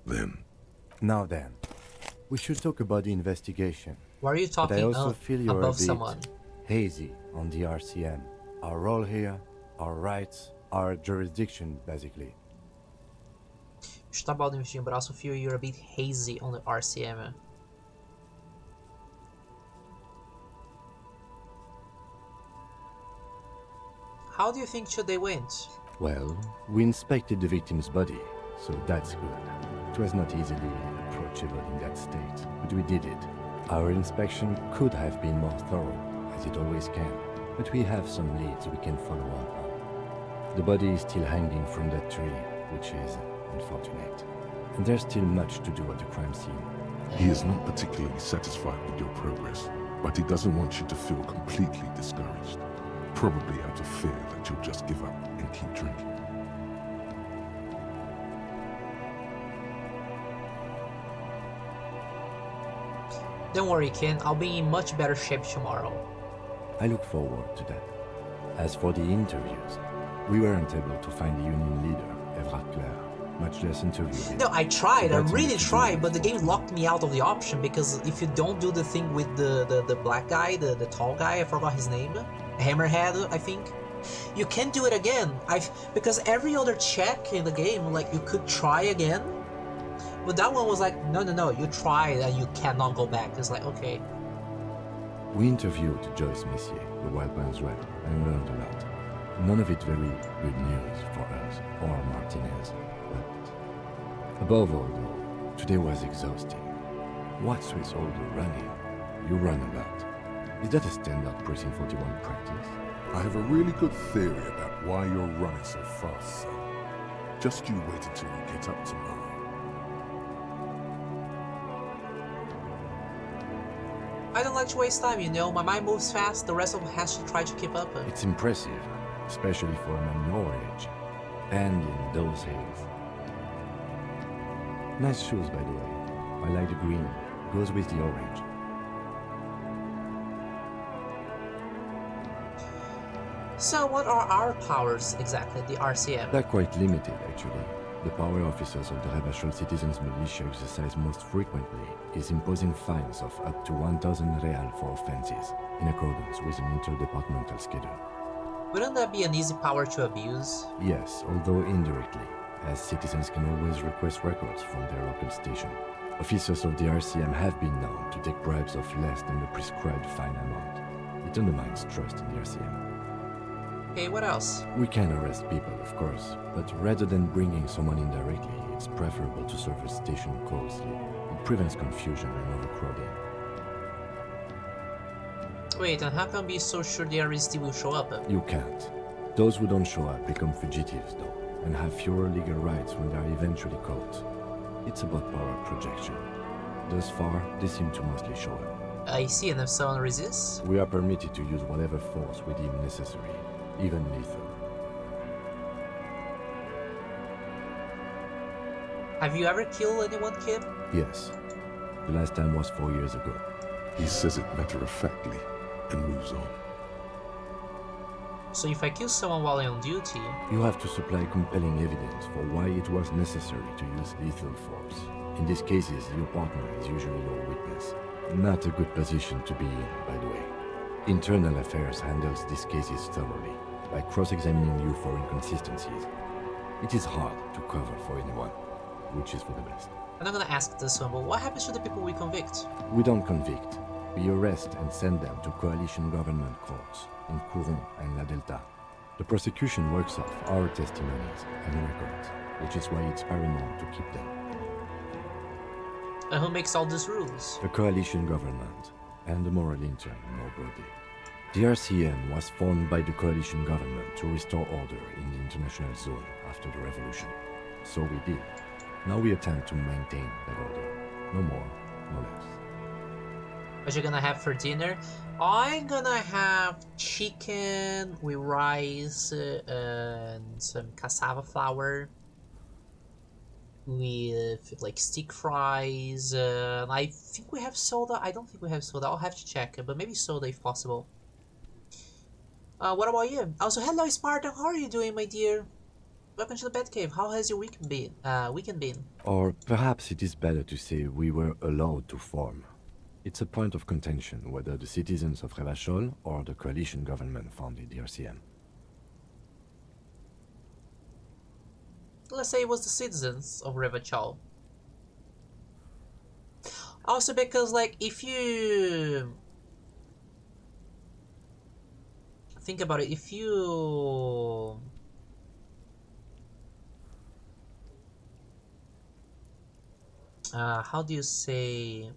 Then... Now then, we should talk about the investigation. Why are you But I talking also feel you're above a bit someone? hazy on the RCM. Our role here, our rights, our jurisdiction, basically. Está about the investigation, but I also feel you're a bit hazy on the RCM. How do you think today went? Well, we inspected the victim's body, so that's good. It was not easily approachable in that state, but we did it. Our inspection could have been more thorough, as it always can, but we have some leads we can follow up on. The body is still hanging from that tree, which is unfortunate. And there's still much to do at the crime scene. He is not particularly satisfied with your progress, but he doesn't want you to feel completely discouraged. Probably out of fear that you'll just give up and keep drinking. Don't worry, Ken, I'll be in much better shape tomorrow. I look forward to that. As for the interviews, we weren't able to find the union leader, Everard Clare, much less interview him. No, I tried, I That's really enough to do tried, with but the game locked me out of the option because if you don't do the thing with the black guy, the tall guy, I forgot his name, Hammerhead, I think, you can't do it again. Because every other check in the game, like, you could try again, but that one was like, no, you tried and you cannot go back. It's like, okay. We interviewed Joyce Messier, the Wild Man's rep, and learned a lot. None of it very good news for us, or Martinez, but above all though, today was exhausting. What's with all the running? You run a lot. Is that a standard Precinct 41 practice? I have a really good theory about why you're running so fast, son. Just you wait until you get up tomorrow. I don't like to waste time, you know. My mind moves fast, the rest of them has to try to keep up. It's impressive, especially for a man your age, and in those days. Nice shoes, by the way. I like the green. Goes with the orange. So what are our powers exactly, the RCM? They're quite limited, actually. The power officers of the Revachol Citizens Militia exercise most frequently is imposing fines of up to 1,000 real for offenses, in accordance with an interdepartmental schedule. Wouldn't that be an easy power to abuse? Yes, although indirectly, as citizens can always request records from their local station. Officers of the RCM have been known to take bribes of less than the prescribed fine amount. It undermines trust in the RCM. Okay, what else? We can arrest people, of course, but rather than bringing someone in directly, it's preferable to serve a station closely. It prevents confusion and overcrowding. Wait, and how can we be so sure the arrestee will show up? You can't. Those who don't show up become fugitives, though, and have fewer legal rights when they are eventually caught. It's about power projection. Thus far, they seem to mostly show up. I see, and if someone resists? We are permitted to use whatever force we deem necessary, even lethal. Have you ever killed anyone, kid? Yes. The last time was 4 years ago. He says it matter-of-factly and moves on. So if I kill someone while I'm on duty... You have to supply compelling evidence for why it was necessary to use lethal force. In these cases, your partner is usually your witness. Not a good position to be in, by the way. Internal Affairs handles these cases thoroughly, by cross-examining you for inconsistencies. It is hard to cover for anyone, which is for the best. I'm not gonna ask this one, but what happens to the people we convict? We don't convict. We arrest and send them to coalition government courts in Couron and La Delta. The prosecution works off our testimonies and records, which is why it's paramount to keep them. And who makes all these rules? The coalition government and the moral intern more broadly. The RCM was formed by the coalition government to restore order in the international zone after the revolution. So we did. Now we attempt to maintain that order. No more, no less. What you gonna have for dinner? I'm gonna have chicken with rice and some cassava flour with like stick fries. I think we have soda. I don't think we have soda. I'll have to check, but maybe soda if possible. What about you? Also, hello Spartan. How are you doing, my dear? Welcome to the Batcave. How has your weekend been? Or perhaps it is better to say we were allowed to form. It's a point of contention whether the citizens of Revachol or the coalition government founded the RCM. Let's say it was the citizens of Revachol. Also because, like, if you... think about it, if you... how do you say...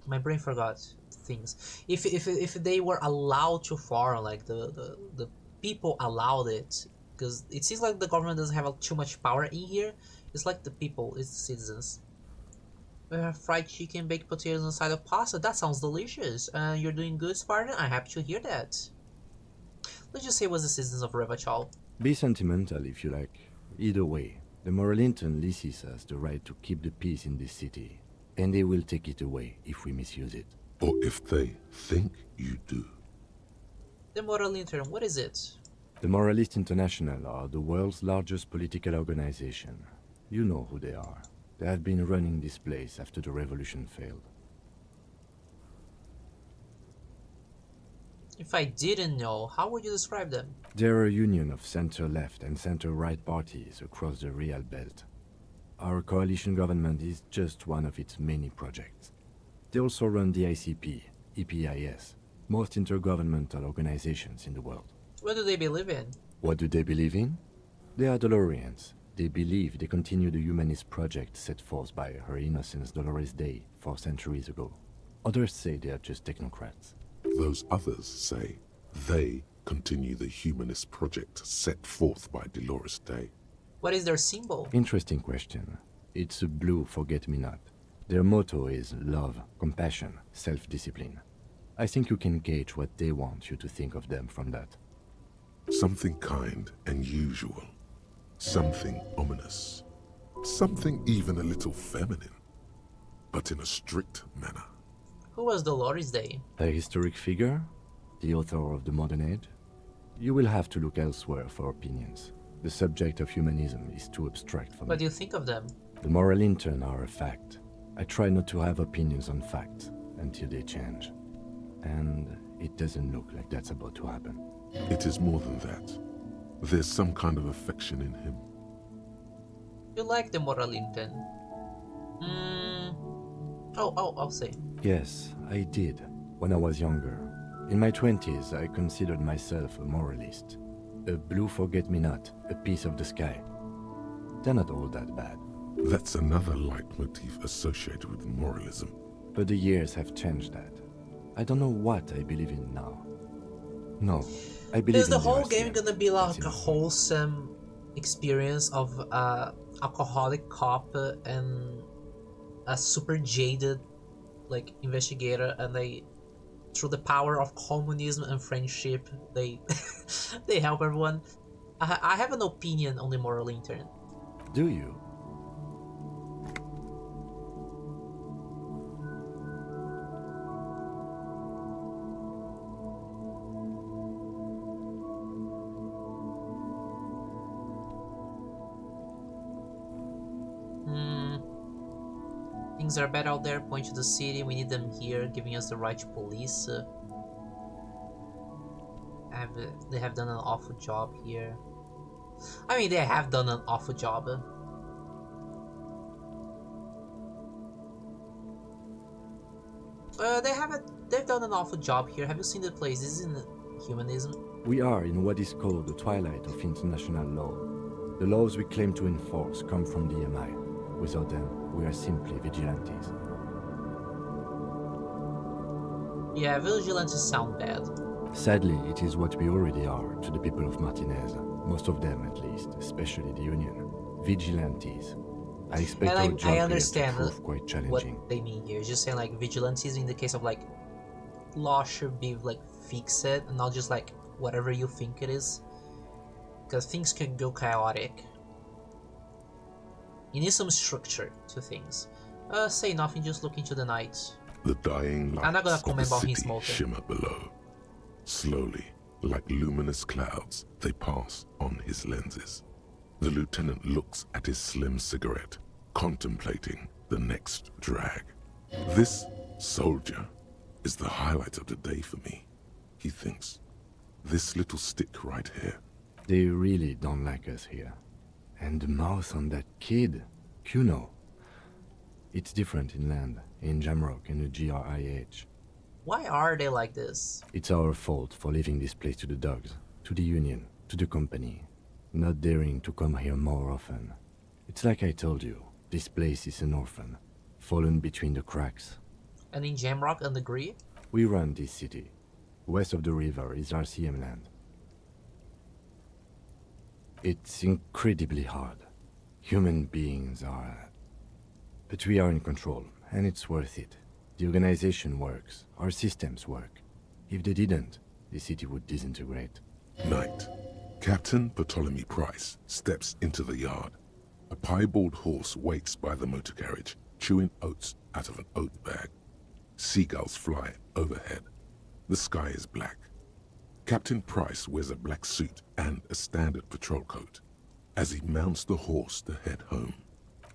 My brain forgot things. If they were allowed to farm, like the people allowed it, because it seems like the government doesn't have too much power in here. It's like the people, it's the citizens. We have fried chicken, baked potatoes, and a side of pasta. That sounds delicious. You're doing good, Spartan. I'm happy to hear that. Let's just say it was the citizens of Revachol. Be sentimental if you like. Either way, the Moralintern leases us the right to keep the peace in this city, and they will take it away if we misuse it. Or if they think you do. The Moral Intern, what is it? The Moralist International are the world's largest political organization. You know who they are. They have been running this place after the revolution failed. If I didn't know, how would you describe them? They're a union of center-left and center-right parties across the Real Belt. Our coalition government is just one of its many projects. They also run the ICP, EPIS, most intergovernmental organizations in the world. What do they believe in? What do they believe in? They are Dolorians. They believe they continue the humanist project set forth by Her Innocence Dolores Day 4 centuries ago. Others say they are just technocrats. Those others say they continue the humanist project set forth by Dolores Day. What is their symbol? Interesting question. It's a blue forget-me-not. Their motto is love, compassion, self-discipline. I think you can gauge what they want you to think of them from that. Something kind and usual. Something ominous. Something even a little feminine. But in a strict manner. Who was Dolores Day? A historic figure? The author of the modern age? You will have to look elsewhere for opinions. The subject of humanism is too abstract for me. What do you think of them? The moral intern are a fact. I try not to have opinions on facts until they change. And it doesn't look like that's about to happen. It is more than that. There's some kind of affection in him. You like the moral intern? I'll say. Yes, I did, when I was younger. In my 20s, I considered myself a moralist. A blue forget-me-not, a piece of the sky. They're not all that bad. That's another leitmotif associated with moralism. But the years have changed that. I don't know what I believe in now. No, I believe Is the in whole RCM. game gonna be like a wholesome experience of alcoholic cop and a super jaded like investigator, and they, through the power of communism and friendship, they they help everyone? I have an opinion on the moral intern. Do you? Hmm. Things are bad out there. Point to the city. We need them here, giving us the right to police. They have done an awful job here. I mean, they have done an awful job. They've done an awful job here. Have you seen the place? This isn't humanism. We are in what is called the twilight of international law. The laws we claim to enforce come from the MI. Without them, we are simply vigilantes. Yeah, vigilantes sound bad. Sadly, it is what we already are to the people of Martinez. Most of them, at least, especially the Union. Vigilantes. I expect our job I here understand to prove quite challenging. what they mean here. It's just saying like vigilantes in the case of like law should be like fixed and not just like whatever you think it is. Because things can go chaotic. You need some structure to things. Say nothing, just look into the night. The dying I'm not gonna lights of the comment about his city smoking. shimmer below. Slowly, like luminous clouds, they pass on his lenses. The lieutenant looks at his slim cigarette, contemplating the next drag. This soldier is the highlight of the day for me, he thinks. This little stick right here. They really don't like us here. And the mouth on that kid, Kuno. It's different inland, in Jamrock and the GRIH. Why are they like this? It's our fault for leaving this place to the dogs, to the Union, to the company. Not daring to come here more often. It's like I told you, this place is an orphan, fallen between the cracks. And in Jamrock and the Gree? We run this city. West of the river is RCM land. It's incredibly hard. Human beings are... But we are in control, and it's worth it. The organization works, our systems work. If they didn't, the city would disintegrate. Night. Captain Ptolemy Price steps into the yard. A piebald horse waits by the motor carriage, chewing oats out of an oat bag. Seagulls fly overhead. The sky is black. Captain Price wears a black suit and a standard patrol coat as he mounts the horse to head home.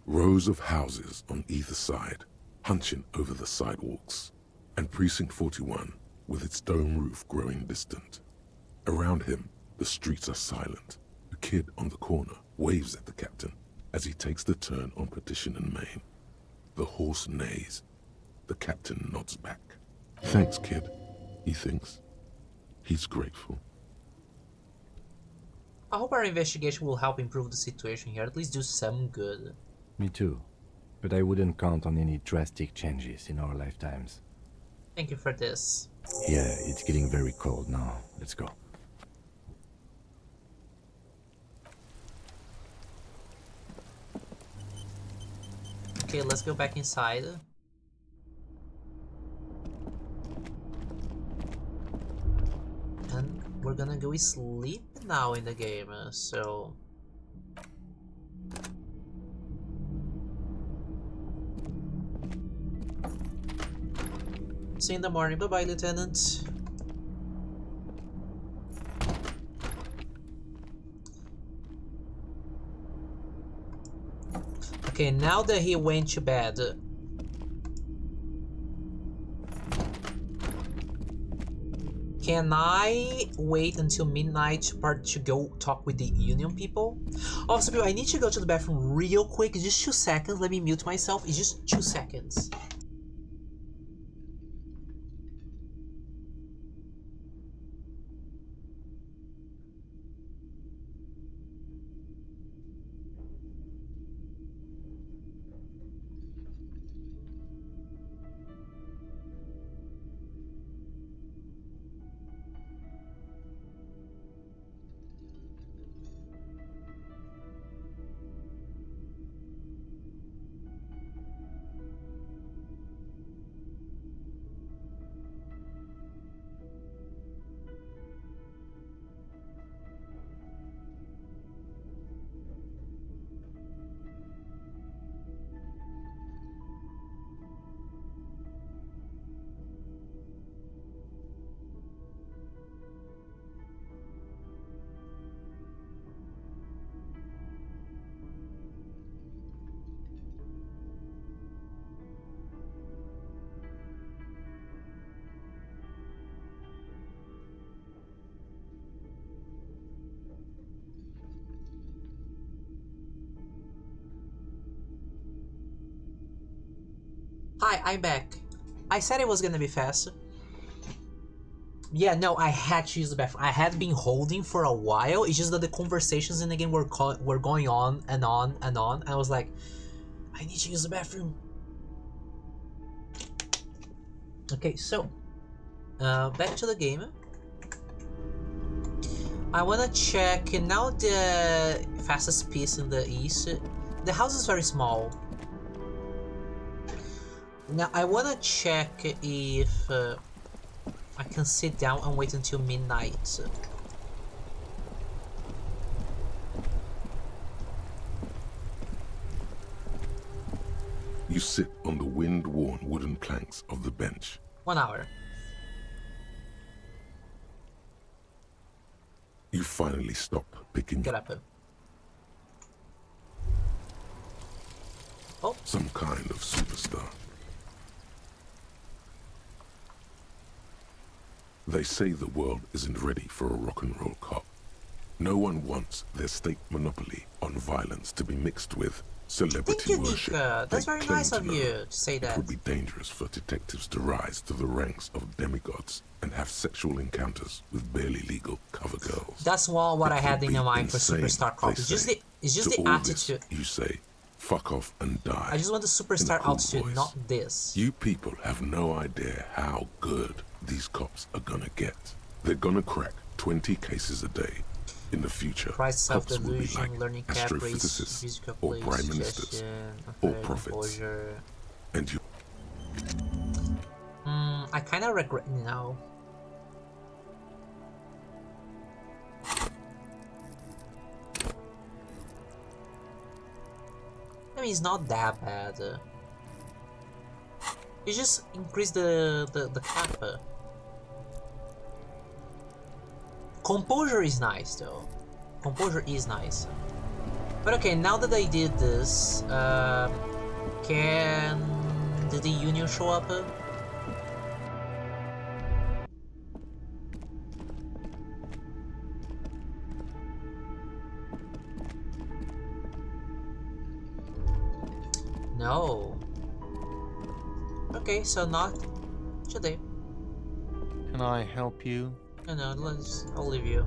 Rows of houses on either side, hunching over the sidewalks, and Precinct 41 with its dome roof growing distant. Around him, the streets are silent. A kid on the corner waves at the captain as he takes the turn on Petition and Main. The horse neighs. The captain nods back. Thanks, kid, he thinks. He's grateful. I hope our investigation will help improve the situation here, at least do some good. Me too. But I wouldn't count on any drastic changes in our lifetimes. Thank you for this. Yeah, it's getting very cold now. Let's go. Okay, let's go back inside. And we're gonna go sleep now in the game, so... See you in the morning. Bye-bye, Lieutenant. Okay, now that he went to bed... Can I wait until midnight to go talk with the Union people? Also, people, I need to go to the bathroom real quick. Just 2 seconds. Let me mute myself. It's just 2 seconds. Hi, I'm back. I said it was gonna be fast. Yeah, no, I had to use the bathroom. I had been holding for a while. It's just that the conversations in the game were going on and on and on. I was like, I need to use the bathroom. Okay, so back to the game. I wanna check now the fastest piece in the east. The house is very small. Now I wanna check if I can sit down and wait until midnight. You sit on the wind-worn wooden planks of the bench. 1 hour. You finally stop picking Get up. Oh. Some kind of superstar. They say the world isn't ready for a rock and roll cop. No one wants their state monopoly on violence to be mixed with celebrity worship. That's They very claim nice to of know you to say that. It would be dangerous for detectives to rise to the ranks of demigods and have sexual encounters with barely legal cover girls. That's what I It had would in be mind for insane, Superstar Cop. they It's just say. the To all this, attitude. you say, fuck off and die. I just want the in a Superstar cool attitude, voice. not this. You people have no idea how good these cops are gonna get. They're gonna crack 20 cases a day. In the future, Price cops will be self-delusion, like learning cap race, astrophysicists physical or play, prime ministers suggestion, or unfair prophets. composure. And you I kind of regret now. I mean, it's not that bad. You just increase the cap. Composure is nice though. Composure is nice. But okay, now that I did this, did the union show up? No. Okay, so not today. Can I help you? No, I'll leave you.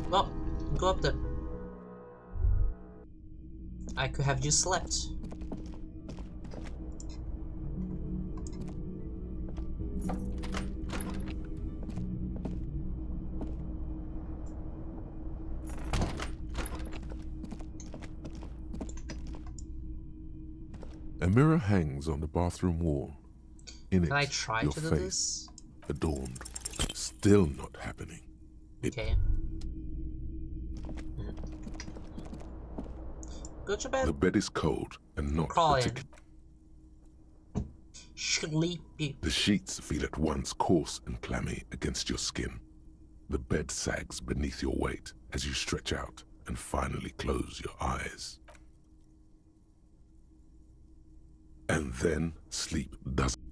Well, go up then. I could have just slept. A mirror hangs on the bathroom wall. In Can it, I try your to do face, this? adorned. Still not happening. Okay. Go to bed. The bed is cold and not Crawl in. particularly. Sleepy. The sheets feel at once coarse and clammy against your skin. The bed sags beneath your weight as you stretch out and finally close your eyes. And then sleep doesn't.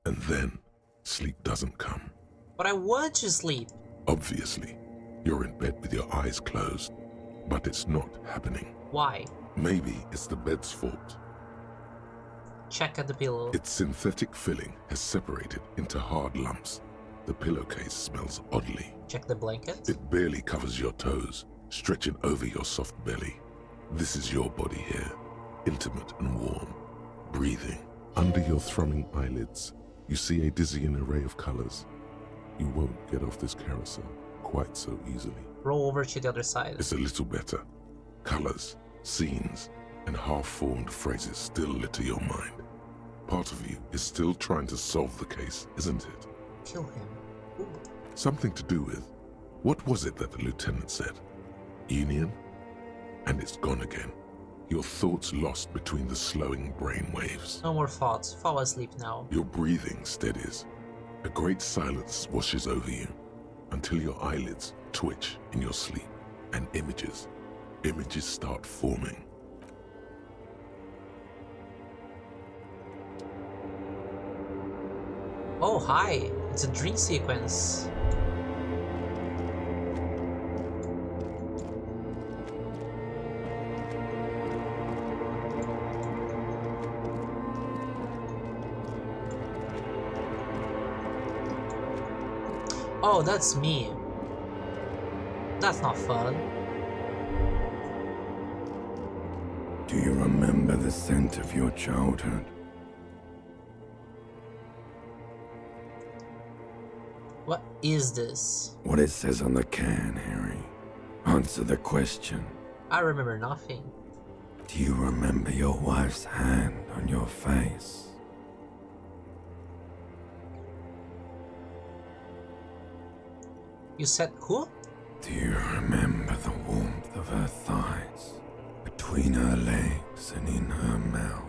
And then sleep doesn't come. But I want to sleep. Obviously, you're in bed with your eyes closed, but it's not happening. Why? Maybe it's the bed's fault. Check at the pillow. Its synthetic filling has separated into hard lumps. The pillowcase smells oddly. Check the blanket. It barely covers your toes, stretching over your soft belly. This is your body here, intimate and warm, breathing. Under your thrumming eyelids, you see a dizzying array of colors. You won't get off this carousel quite so easily. Roll over to the other side. It's a little better. Colors, scenes, and half-formed phrases still litter your mind. Part of you is still trying to solve the case, isn't it? Kill him. Ooh. Something to do with, what was it that the lieutenant said? Union? And it's gone again. Your thoughts lost between the slowing brain waves. No more thoughts. Fall asleep now. Your breathing steadies. A great silence washes over you until your eyelids twitch in your sleep and images start forming. Oh, hi. It's a dream sequence. Oh, that's me. That's not fun. Do you remember the scent of your childhood? What is this? What it says on the can, Harry. Answer the question. I remember nothing. Do you remember your wife's hand on your face? You said who? Do you remember the warmth of her thighs, between her legs and in her mouth?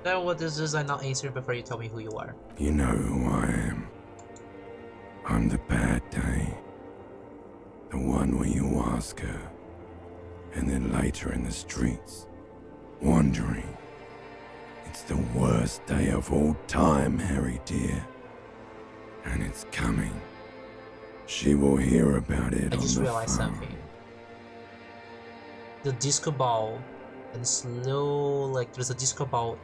Then what this is, I not answer before you tell me who you are. You know who I am. I'm the bad day. The one where you ask her, and then later in the streets, wandering. It's the worst day of all time, Harry dear. And it's coming. She will hear about it I on just the realized phone. something. The disco ball and slow, like there's a disco ball.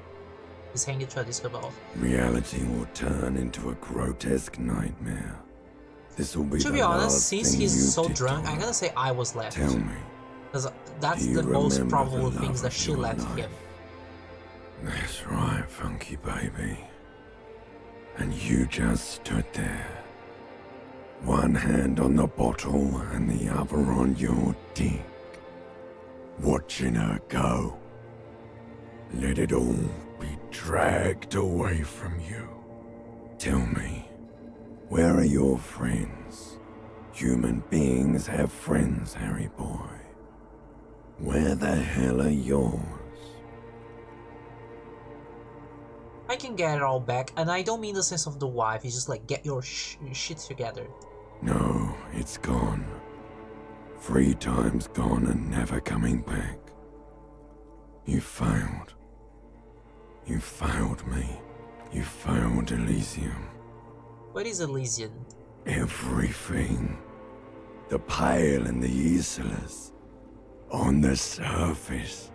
He's hanging to a disco ball. Reality will turn into a grotesque nightmare. This will be To the be honest, last since thing he's you so did drunk, to I'm her. gonna say I was left. Tell me, Because that's do you the most remember probable the things love that of she your left life? him. That's right, funky baby. And you just stood there. One hand on the bottle and the other on your dick. Watching her go. Let it all be dragged away from you. Tell me, where are your friends? Human beings have friends, Harry boy. Where the hell are yours? I can get it all back, and I don't mean the sense of the wife, it's just like, get your shit together. No, it's gone. 3 times gone and never coming back. You failed. You failed me. You failed Elysium. What is Elysium? Everything. The Pale and the Isolas. On the surface.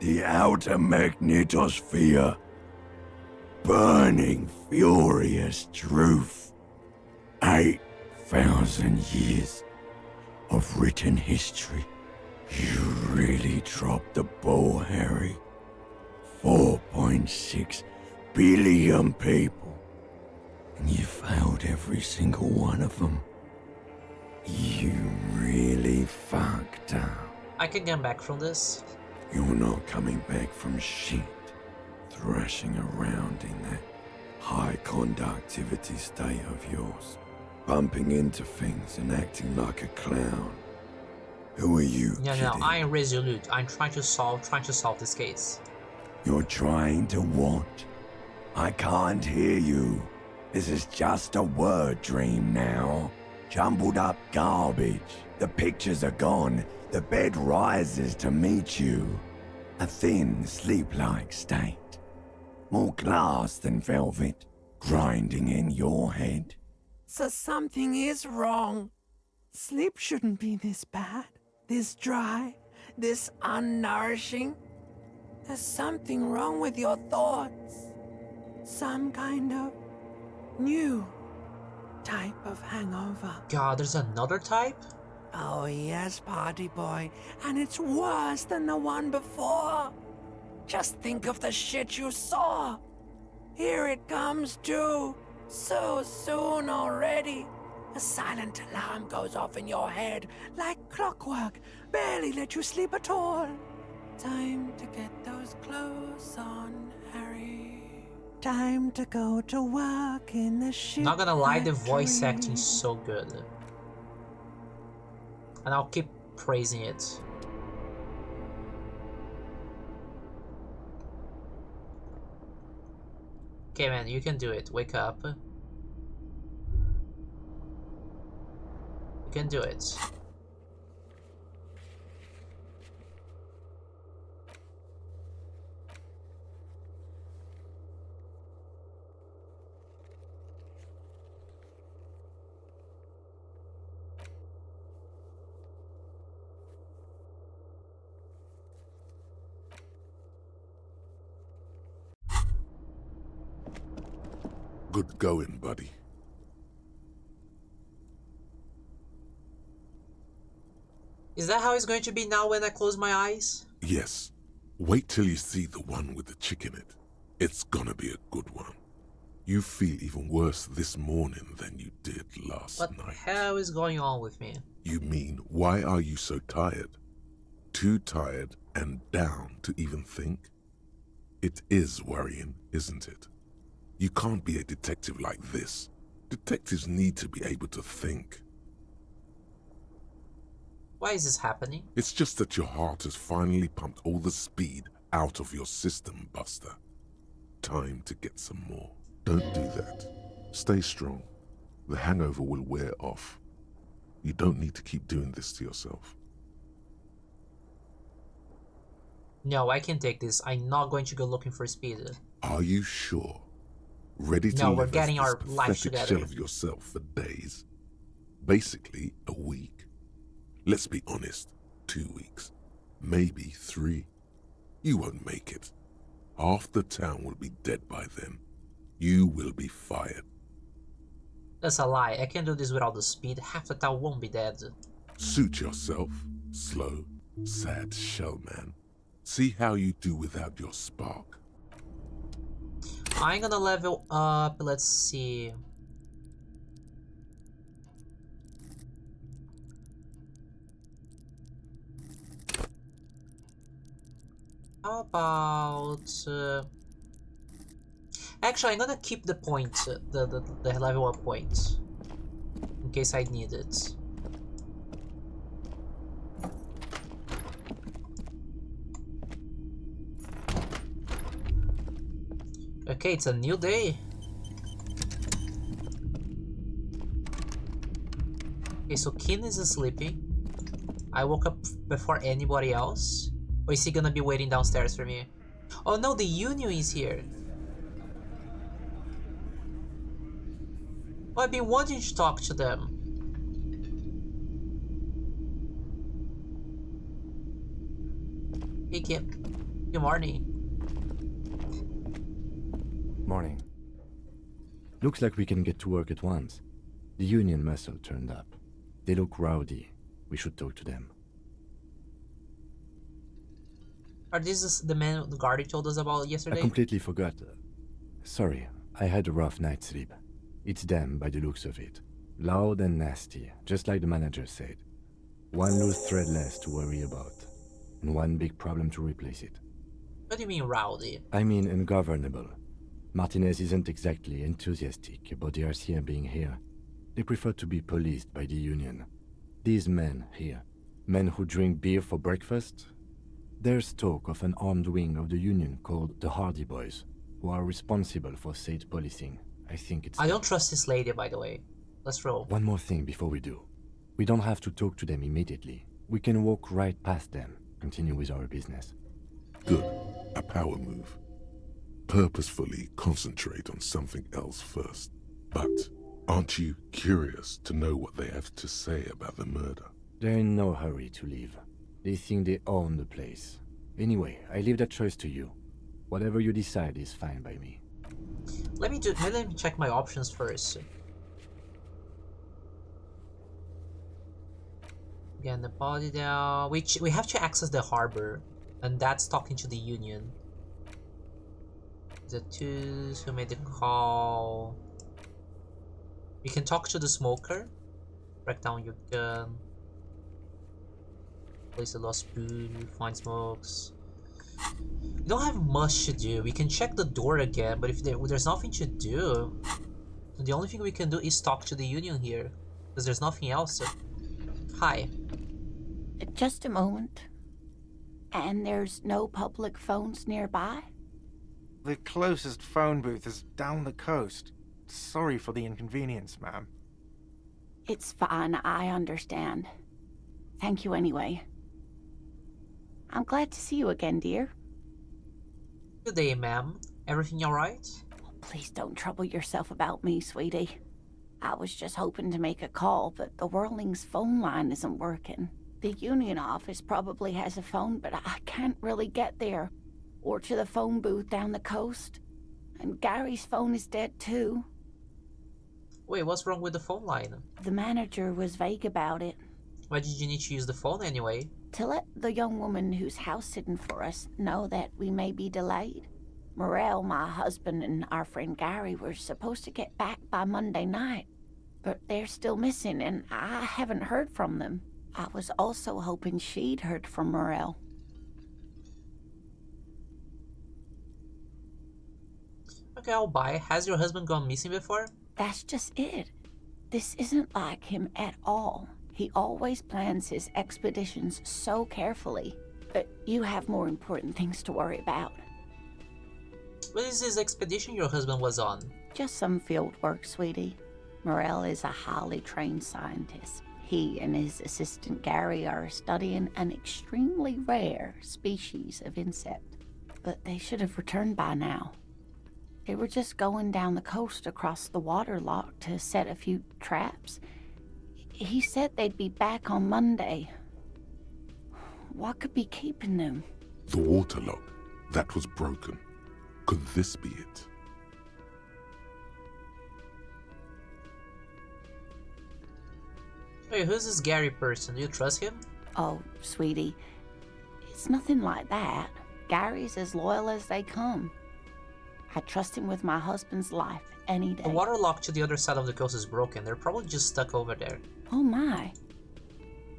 The outer magnetosphere. Burning, furious truth. 8,000 years of written history. You really dropped the ball, Harry. 4.6 billion people. And you failed every single one of them. You really fucked up. I can get back from this. You're not coming back from shit. Thrashing around in that high conductivity state of yours. Bumping into things and acting like a clown. Who are you, No, kiddie? I am resolute. I'm trying to solve this case. You're trying to what? I can't hear you. This is just a word dream now. Jumbled up garbage. The pictures are gone. The bed rises to meet you. A thin, sleep-like state. More glass than velvet, grinding in your head. So something is wrong. Sleep shouldn't be this bad, this dry, this unnourishing. There's something wrong with your thoughts. Some kind of new type of hangover. God, there's another type? Oh yes, party boy, and it's worse than the one before. Just think of the shit you saw. Here it comes too. So soon already. A silent alarm goes off in your head like clockwork. Barely let you sleep at all. Time to get those clothes on, Harry. Time to go to work in the shit Not gonna lie, the voice factory. acting's so good. And I'll keep praising it. Okay, man, you can do it. Wake up. You can do it. Good going, buddy. Is that how it's going to be now when I close my eyes? Yes. Wait till you see the one with the chick in it. It's gonna be a good one. You feel even worse this morning than you did last What night. the hell is going on with me? You mean, why are you so tired? Too tired and down to even think? It is worrying, isn't it? You can't be a detective like this. Detectives need to be able to think. Why is this happening? It's just that your heart has finally pumped all the speed out of your system, Buster. Time to get some more. Don't do that. Stay strong. The hangover will wear off. You don't need to keep doing this to yourself. No, I can take this. I'm not going to go looking for speed. Are you sure? Ready to No, live we're as getting this our lives pathetic together. shell of yourself for days? Basically, a week. Let's be honest, 2 weeks. Maybe 3. You won't make it. Half the town will be dead by then. You will be fired. That's a lie. I can do this without the speed. Half the town won't be dead. Suit yourself, slow, sad shell man. See how you do without your spark. I'm gonna level up. Let's see. How about... Actually, I'm gonna keep the point, the level up point, in case I need it. Okay, it's a new day. Okay, so Keen is sleeping. I woke up before anybody else. Or is he gonna be waiting downstairs for me? Oh no, the Union is here. Oh, I've been wanting to talk to them. Hey Kim. Good morning. Morning. Looks like we can get to work at once. The Union muscle turned up. They look rowdy. We should talk to them. Are these the men the guard told us about yesterday? I completely forgot. Sorry, I had a rough night's sleep. It's them by the looks of it. Loud and nasty, just like the manager said. One loose thread less to worry about. And one big problem to replace it. What do you mean rowdy? I mean ungovernable. Martinez isn't exactly enthusiastic about the RCM being here. They prefer to be policed by the Union. These men here, men who drink beer for breakfast, there's talk of an armed wing of the Union called the Hardy Boys, who are responsible for state policing. I think it's... I don't trust this lady, by the way. Let's roll. One more thing before we do. We don't have to talk to them immediately. We can walk right past them, continue with our business. Good. A power move. Purposefully concentrate on something else first. But aren't you curious to know what they have to say about the murder? They're in no hurry to leave. They think they own the place. Anyway, I leave that choice to you. Whatever you decide is fine by me. Let me check my options first. Again, the body down. We have to access the harbor, and that's talking to the Union. The twos who made the call. We can talk to the smoker. Break down your gun. Place the lost spoon. Find smokes. We don't have much to do. We can check the door again, but if there's nothing to do, the only thing we can do is talk to the Union here, because there's nothing else. Hi. Just a moment. And there's no public phones nearby? The closest phone booth is down the coast. Sorry for the inconvenience, ma'am. It's fine, I understand. Thank you anyway. I'm glad to see you again, dear. Good day, ma'am. Everything alright? Please don't trouble yourself about me, sweetie. I was just hoping to make a call, but the Whirling's phone line isn't working. The Union office probably has a phone, but I can't really get there. Or to the phone booth down the coast. And Gary's phone is dead too. Wait, what's wrong with the phone line? The manager was vague about it. Why did you need to use the phone anyway? To let the young woman who's house sitting for us know that we may be delayed. Morel, my husband, and our friend Gary were supposed to get back by Monday night, but they're still missing, and I haven't heard from them. I was also hoping she'd heard from Morel. Okay, I'll buy. Has your husband gone missing before? That's just it. This isn't like him at all. He always plans his expeditions so carefully, but you have more important things to worry about. What is this expedition your husband was on? Just some field work, sweetie. Morel is a highly trained scientist. He and his assistant Gary are studying an extremely rare species of insect, but they should have returned by now. They were just going down the coast across the waterlock to set a few traps. He said they'd be back on Monday. What could be keeping them? The waterlock. That was broken. Could this be it? Hey, who's this Gary person? Do you trust him? Oh, sweetie, it's nothing like that. Gary's as loyal as they come. I trust him with my husband's life any day. The waterlock to the other side of the coast is broken. They're probably just stuck over there. Oh my.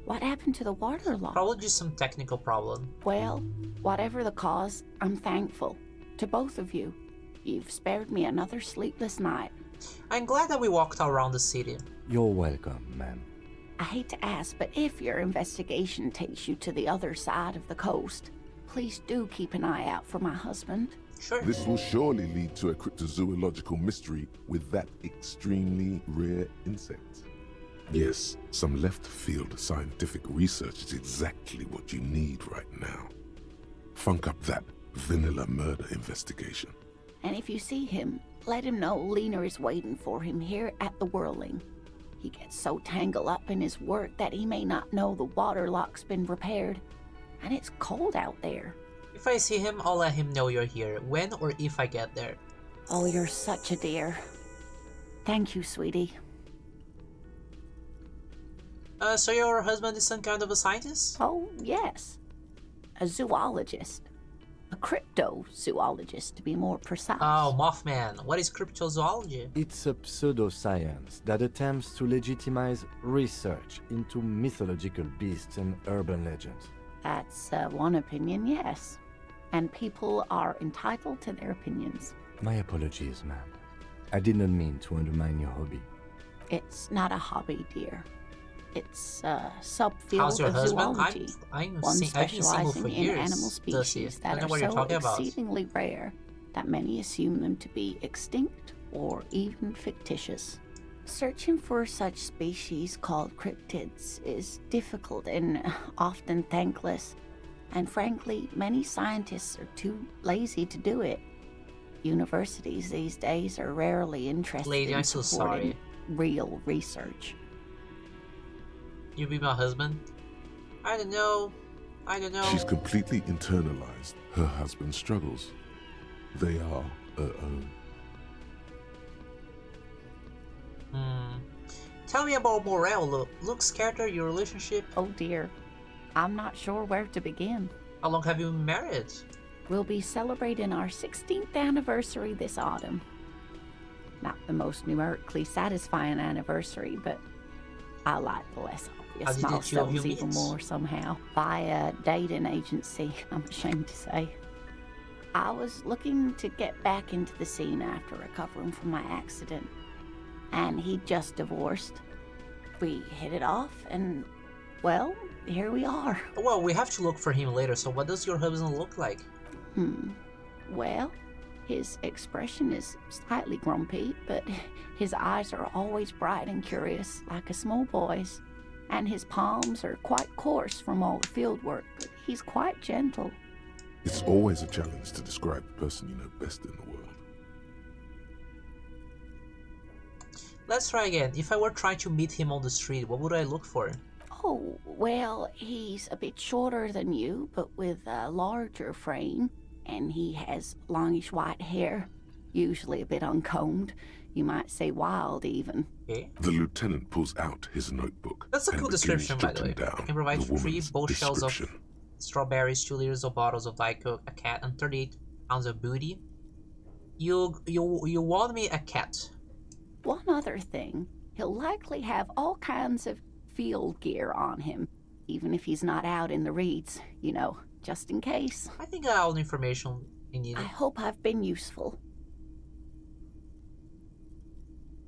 What happened to the waterlock? Probably just some technical problem. Well, whatever the cause, I'm thankful. To both of you. You've spared me another sleepless night. I'm glad that we walked around the city. You're welcome, ma'am. I hate to ask, but if your investigation takes you to the other side of the coast, please do keep an eye out for my husband. Sure. This will surely lead to a cryptozoological mystery with that extremely rare insect. Yes, some left-field scientific research is exactly what you need right now. Funk up that vanilla murder investigation. And if you see him, let him know Lena is waiting for him here at the Whirling. He gets so tangled up in his work that he may not know the waterlock's been repaired. And it's cold out there. If I see him, I'll let him know you're here, when or if I get there. Oh, you're such a dear. Thank you, sweetie. So your husband is some kind of a scientist? Oh, yes. A zoologist. A cryptozoologist, to be more precise. Oh, Mothman. What is cryptozoology? It's a pseudoscience that attempts to legitimize research into mythological beasts and urban legends. That's one opinion, yes. And people are entitled to their opinions. My apologies, ma'am. I did not mean to undermine your hobby. It's not a hobby, dear. It's a subfield How's your of husband? zoology. One I've been single for specializing in years. animal species that are so exceedingly rare that many assume them to be extinct or even fictitious. Searching for such species called cryptids is difficult and often thankless, and frankly, many scientists are too lazy to do it. Universities these days are rarely interested Lady, in I'm so supporting sorry. real research. You be my husband? I don't know. She's completely internalized her husband's struggles. They are her own. Tell me about Morel. Luke's character, your relationship. Oh dear. I'm not sure where to begin. How long have you been married? We'll be celebrating our 16th anniversary this autumn. Not the most numerically satisfying anniversary, but I like the less How obvious did the two of you milestones even meet? more somehow. By a dating agency, I'm ashamed to say. I was looking to get back into the scene after recovering from my accident, and he'd just divorced. We hit it off, and, well, here we are. Well, we have to look for him later, so what does your husband look like? Well, his expression is slightly grumpy, but his eyes are always bright and curious, like a small boy's. And his palms are quite coarse from all the field work, but he's quite gentle. It's always a challenge to describe the person you know best in the world. Let's try again. If I were trying to meet him on the street, what would I look for? Oh, well, he's a bit shorter than you, but with a larger frame, and he has longish white hair, usually a bit uncombed. You might say wild, even. Okay. The lieutenant pulls out his notebook. That's a and cool begins description, by the way. jotting down I can provide the 3 woman's bowl shells of description. strawberries, 2 liters of bottles of Diet Coke, a cat, and 38 pounds of booty. You want me a cat? One other thing, he'll likely have all kinds of field gear on him, even if he's not out in the reeds, you know, just in case. I think I got all the information I need. I hope I've been useful.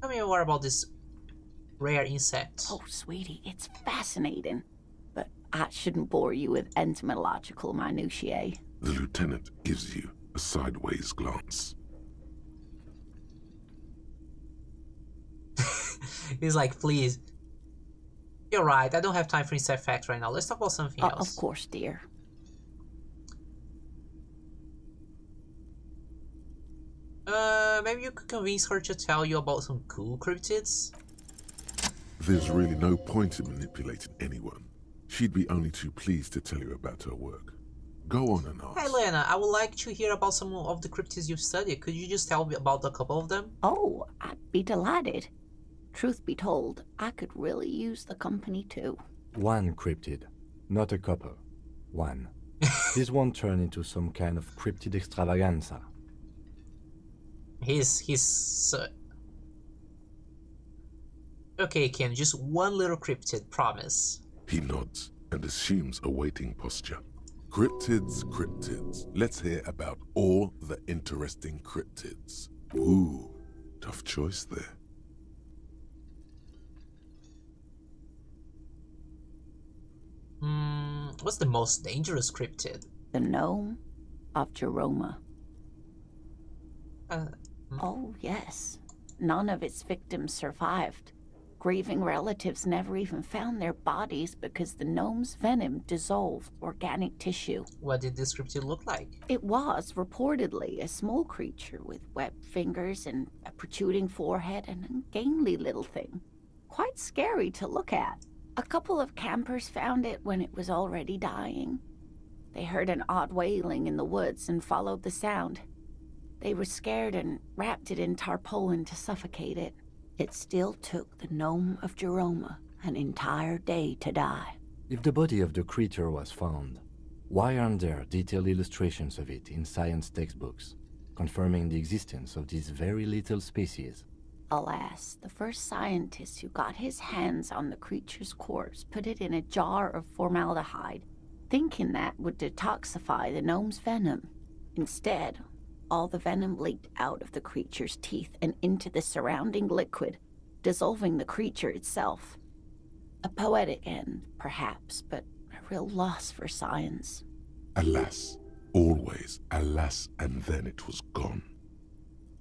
Tell me more about this rare insect. Oh, sweetie, it's fascinating. But I shouldn't bore you with entomological minutiae. The lieutenant gives you a sideways glance. He's like, please. You're right, I don't have time for insect facts right now. Let's talk about something else. Of course, dear. Maybe you could convince her to tell you about some cool cryptids? There's really no point in manipulating anyone. She'd be only too pleased to tell you about her work. Go on and ask. Hey Lena, I would like to hear about some of the cryptids you've studied. Could you just tell me about a couple of them? Oh, I'd be delighted. Truth be told, I could really use the company too. One cryptid, not a couple. One. This won't turn into some kind of cryptid extravaganza. He's okay, Ken, just one little cryptid, promise. He nods and assumes a waiting posture. Cryptids, cryptids. Let's hear about all the interesting cryptids. Ooh, tough choice there. What's the most dangerous cryptid? The gnome of Jeroma. Oh, yes. None of its victims survived. Grieving relatives never even found their bodies because the gnome's venom dissolved organic tissue. What did this cryptid look like? It was, reportedly, a small creature with webbed fingers and a protruding forehead and an ungainly little thing. Quite scary to look at. A couple of campers found it when it was already dying. They heard an odd wailing in the woods and followed the sound. They were scared and wrapped it in tarpaulin to suffocate it. It still took the gnome of Jeroma an entire day to die. If the body of the creature was found, why aren't there detailed illustrations of it in science textbooks, confirming the existence of this very little species? Alas, the first scientist who got his hands on the creature's corpse put it in a jar of formaldehyde, thinking that would detoxify the gnome's venom. Instead, all the venom leaked out of the creature's teeth and into the surrounding liquid, dissolving the creature itself. A poetic end, perhaps, but a real loss for science. Alas, always alas, and then it was gone.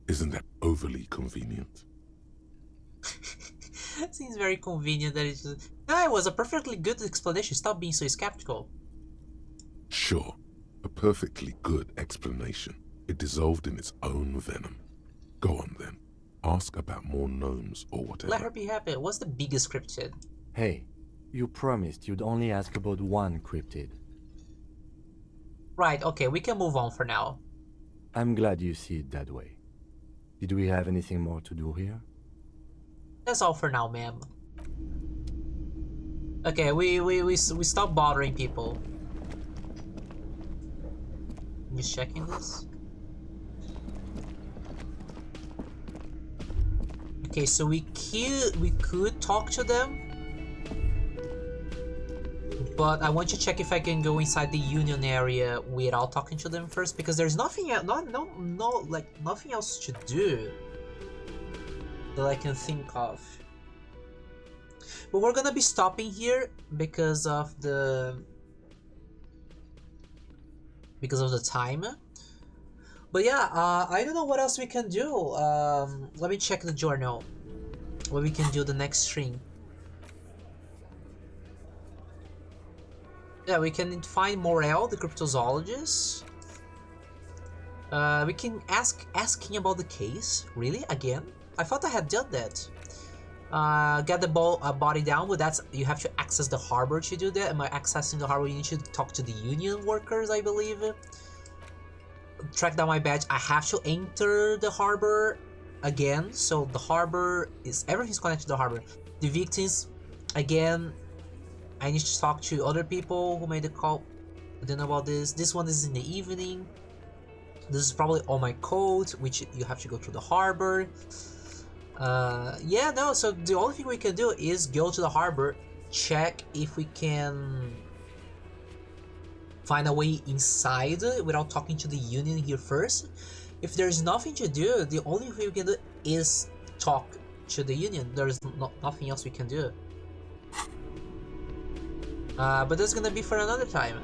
Isn't that overly convenient? Seems very convenient that it's just... No, it was a perfectly good explanation. Stop being so skeptical. Sure, a perfectly good explanation. It dissolved in its own venom. Go on then. Ask about more gnomes or whatever. Let her be happy. What's the biggest cryptid? Hey, you promised you'd only ask about one cryptid. Right, okay, we can move on for now. I'm glad you see it that way. Did we have anything more to do here? That's all for now, ma'am. Okay, we stop bothering people. Just checking this. Okay, so we could talk to them, but I want to check if I can go inside the Union area without talking to them first, because there's nothing else, nothing else to do that I can think of. But we're gonna be stopping here because of the time. But yeah, I don't know what else we can do. Let me check the journal. What we can do the next stream. Yeah, we can find Morel, the cryptozoologist. We can asking about the case. Really? Again? I thought I had done that. Get the body down, but that's you have to access the harbor to do that. Am I accessing the harbor? You need to talk to the union workers, I believe. Track down my badge. I have to enter the harbor. again. So the harbor is everything's connected to the harbor. The victims, again, I need to talk to other people who made the call. I don't know about this. This one is in the evening. This is probably all my code, which you have to go through the harbor. Yeah, no, so the only thing we can do is go to the harbor, check if we can find a way inside without talking to the union here first. If there's nothing to do, the only thing we can do is talk to the union. There's nothing else we can do. But that's gonna be for another time.